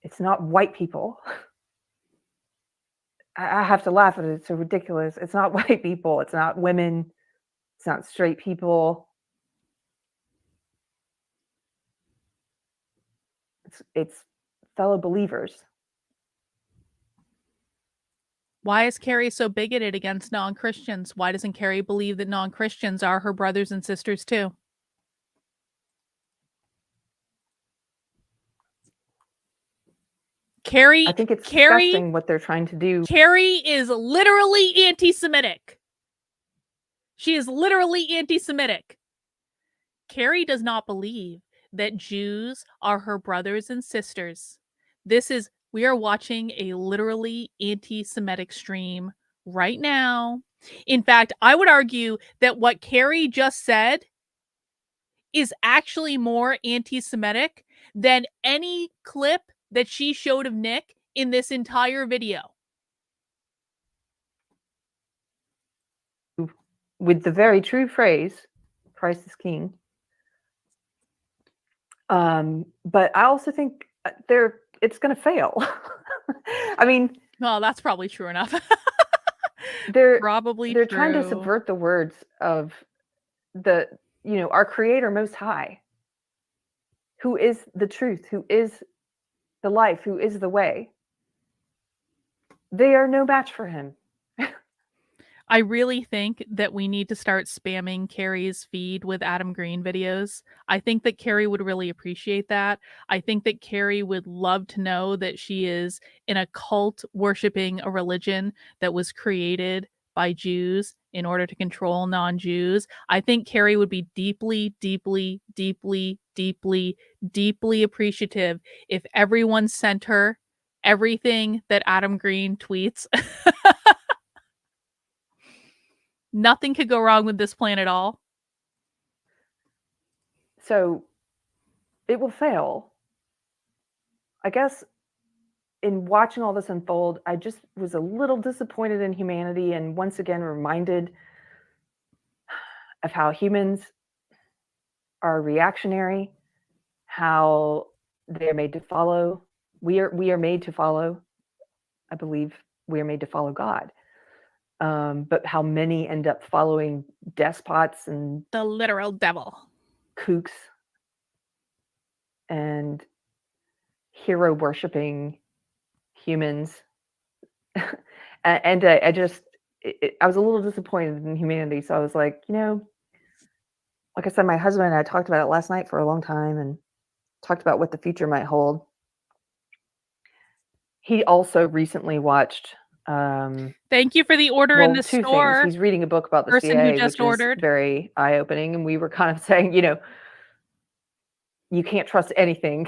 It's not white people. I have to laugh at it. It's so ridiculous. It's not white people. It's not women. It's not straight people. It's fellow believers. Why is Keri so bigoted against non-Christians? Why doesn't Keri believe that non-Christians are her brothers and sisters too? Keri, I think it's disgusting what they're trying to do. Keri is literally anti-Semitic. She is literally anti-Semitic. Keri does not believe that Jews are her brothers and sisters. We are watching a literally anti-Semitic stream right now. In fact, I would argue that what Keri just said is actually more anti-Semitic than any clip that she showed of Nick in this entire video. With the very true phrase, Christ is king. But I also think it's going to fail. I mean, well, that's probably true enough. they're true. Trying to subvert the words of our Creator Most High, who is the truth, who is the life, who is the way. They are no match for him. I really think that we need to start spamming Keri's feed with Adam Green videos. I think that Keri would really appreciate that. I think that Keri would love to know that she is in a cult worshiping a religion that was created by Jews in order to control non-Jews. I think Keri would be deeply, deeply, deeply, deeply, deeply appreciative if everyone sent her everything that Adam Green tweets. Nothing could go wrong with this plan at all. So it will fail. I guess in watching all this unfold, I just was a little disappointed in humanity and once again reminded of how humans are reactionary, how they're made to follow. We are made to follow. I believe we are made to follow God. But how many end up following despots and The literal devil. kooks and hero worshiping humans. And I just, I was a little disappointed in humanity. So I was like, like I said, my husband and I talked about it last night for a long time and talked about what the future might hold. He also recently watched Thank you for the order in the two store. things. He's reading a book about the Person who CIA, just which ordered. is very eye-opening. And we were kind of saying, you can't trust anything,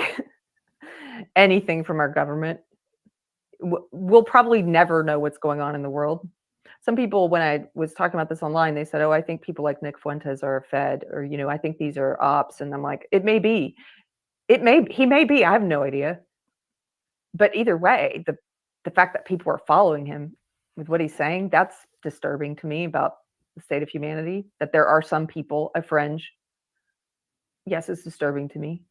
anything from our government. We'll probably never know what's going on in the world. Some people, when I was talking about this online, they said, oh, I think people like Nick Fuentes are a Fed, or, I think these are ops. And I'm like, it may be. He may be. I have no idea. But either way, the fact that people are following him with what he's saying, that's disturbing to me about the state of humanity, that there are some people, a fringe. Yes, it's disturbing to me,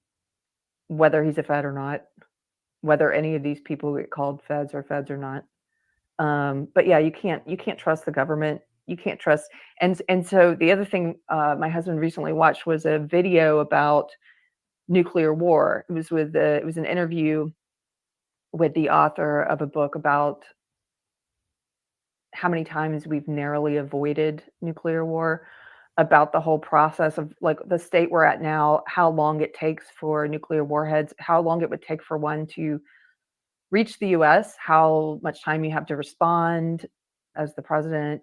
whether he's a Fed or not, whether any of these people get called Feds or not. But yeah, you can't trust the government. You can't trust. And so the other thing my husband recently watched was a video about nuclear war. It was an interview with the author of a book about how many times we've narrowly avoided nuclear war, about the whole process of like the state we're at now, how long it takes for nuclear warheads, how long it would take for one to reach the US, how much time you have to respond as the president.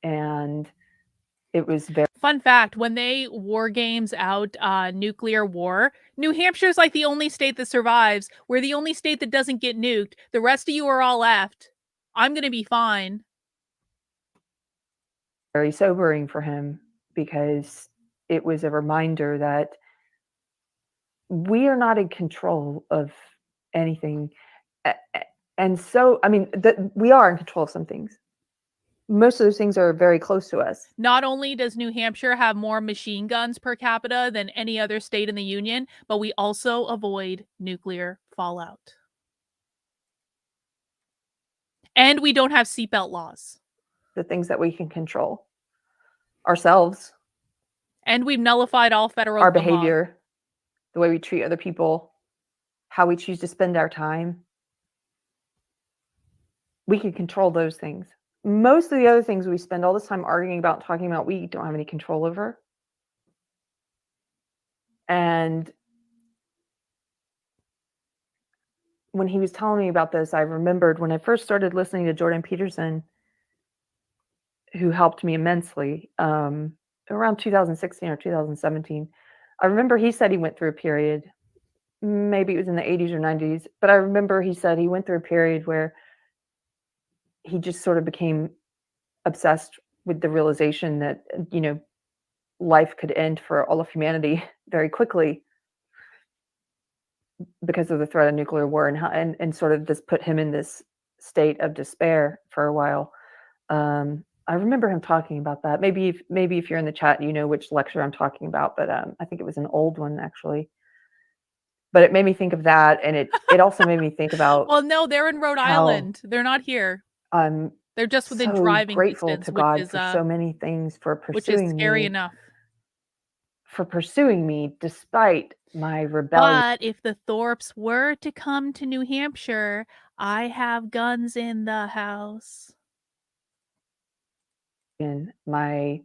And it was very fun fact, when they war games out nuclear war, New Hampshire's like the only state that survives. We're the only state that doesn't get nuked. The rest of you are all left. I'm gonna be fine. very sobering for him, because it was a reminder that we are not in control of anything. And so, I mean, we are in control of some things. Most of those things are very close to us. Not only does New Hampshire have more machine guns per capita than any other state in the union, but we also avoid nuclear fallout. And we don't have seatbelt laws. The things that we can control ourselves. And we've nullified all federal our gun laws. behavior, the way we treat other people, how we choose to spend our time. We can control those things. Most of the other things we spend all this time arguing about, talking about, we don't have any control over. And when he was telling me about this, I remembered when I first started listening to Jordan Peterson, who helped me immensely, around 2016 or 2017. I remember he said he went through a period, maybe it was in the 80s or 90s, but I remember he said he went through a period where he just sort of became obsessed with the realization that, life could end for all of humanity very quickly because of the threat of nuclear war, and sort of just put him in this state of despair for a while. I remember him talking about that. Maybe if you're in the chat, you know which lecture I'm talking about, but I think it was an old one actually. But it made me think of that, and it also made me think about. Well, no, they're in Rhode Island. They're not here. They're just within so driving grateful distance, to which God is for so many things, for which is pursuing scary me, enough. for pursuing me despite my rebellion. But if the Thorpes were to come to New Hampshire, I have guns in the house. my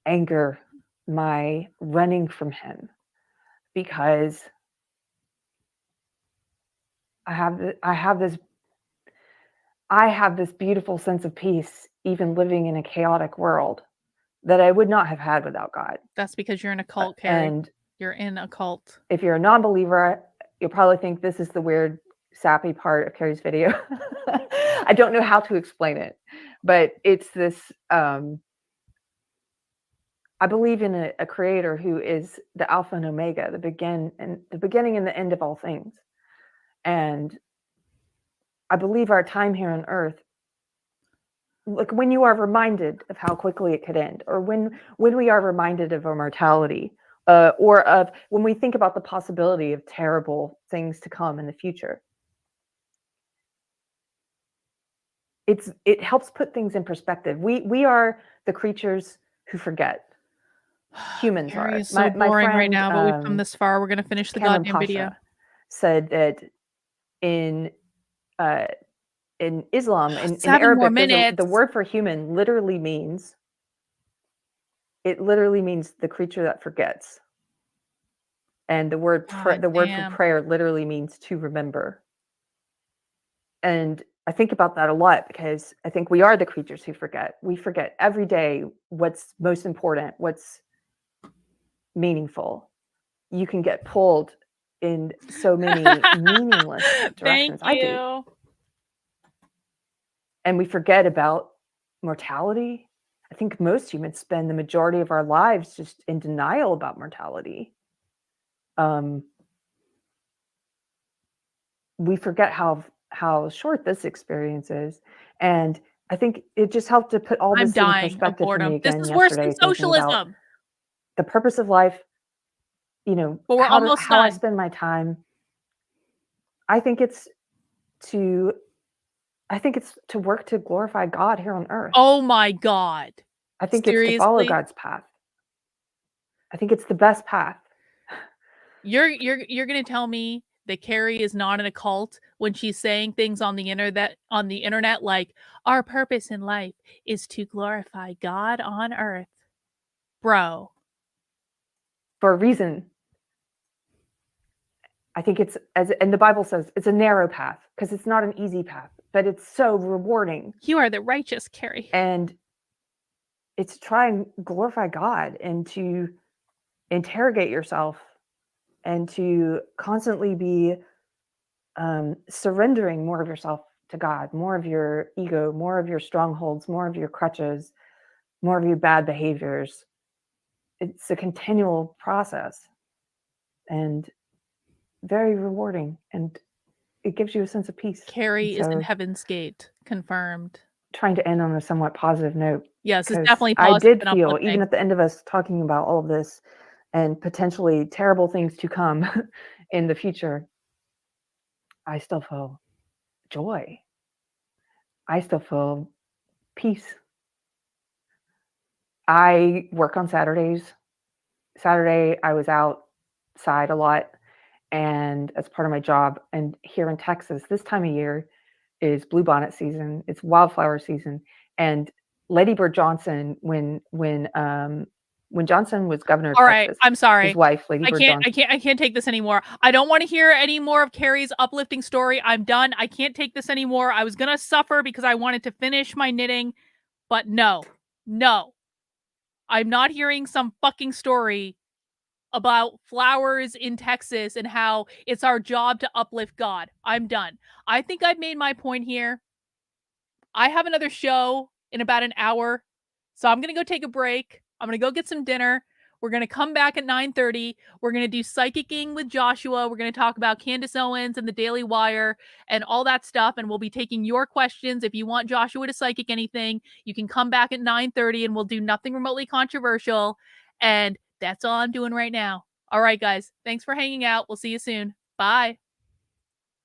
anger, my running from him, because I have this beautiful sense of peace, even living in a chaotic world, that I would not have had without God. That's because you're in a cult, Keri. And You're in a cult. if you're a non-believer, you'll probably think this is the weird, sappy part of Keri's video. I don't know how to explain it, but it's this, I believe in a creator who is the Alpha and Omega, the beginning and the end of all things. And I believe our time here on earth, like when you are reminded of how quickly it could end, or when we are reminded of our mortality, or of when we think about the possibility of terrible things to come in the future, it helps put things in perspective. We are the creatures who forget. Humans Keri are. is so boring right now, but we've come this far. We're gonna finish the Cameron goddamn video. Pasha said that in Islam, in 7 more Arabic, the minutes. word for human literally means the creature that forgets. And the word God for damn. prayer literally means to remember. And I think about that a lot, because I think we are the creatures who forget. We forget every day what's most important, what's meaningful. You can get pulled in so many meaningless directions. Thank you. I do. And we forget about mortality. I think most humans spend the majority of our lives just in denial about mortality. We forget how short this experience is. And I think it just helped to put all I'm this in dying of perspective for me boredom. This again is worse yesterday, than thinking about socialism. the purpose of life, you know, But we're how almost I done. spend my time. I think it's to work to glorify God here on earth. Oh my God. I think it's to follow Seriously? God's path. I think it's the best path. You're gonna tell me that Keri is not in a cult when she's saying things on the internet like our purpose in life is to glorify God on earth. Bro. For a reason. I think and the Bible says it's a narrow path, because it's not an easy path, but it's so rewarding. You are the righteous, Keri. And it's to try and glorify God, and to interrogate yourself, and to constantly be surrendering more of yourself to God, more of your ego, more of your strongholds, more of your crutches, more of your bad behaviors. It's a continual process, and very rewarding, and it gives you a sense of peace. Keri And is in so, Heaven's Gate. Confirmed. trying to end on a somewhat positive note. Yes, it's 'cause definitely I positive did and feel, uplifting. even at the end of us talking about all of this and potentially terrible things to come in the future, I still feel joy. I still feel peace. I work on Saturdays. Saturday, I was outside a lot, and as part of my job. And here in Texas, this time of year is bluebonnet season. It's wildflower season. And Lady Bird Johnson, when Johnson was governor of All right, Texas, I'm sorry. his wife, Lady Bird Johnson. I can't take this anymore. I don't want to hear any more of Keri's uplifting story. I'm done. I can't take this anymore. I was gonna suffer because I wanted to finish my knitting, but no. I'm not hearing some fucking story about flowers in Texas and how it's our job to uplift God. I'm done. I think I've made my point here. I have another show in about an hour, so I'm gonna go take a break. I'm gonna go get some dinner. We're gonna come back at 9:30. We're gonna do psychicking with Joshua. We're gonna talk about Candace Owens and the Daily Wire and all that stuff. And we'll be taking your questions. If you want Joshua to psychic anything, you can come back at 9:30 and we'll do nothing remotely controversial. And that's all I'm doing right now. All right, guys. Thanks for hanging out. We'll see you soon. Bye.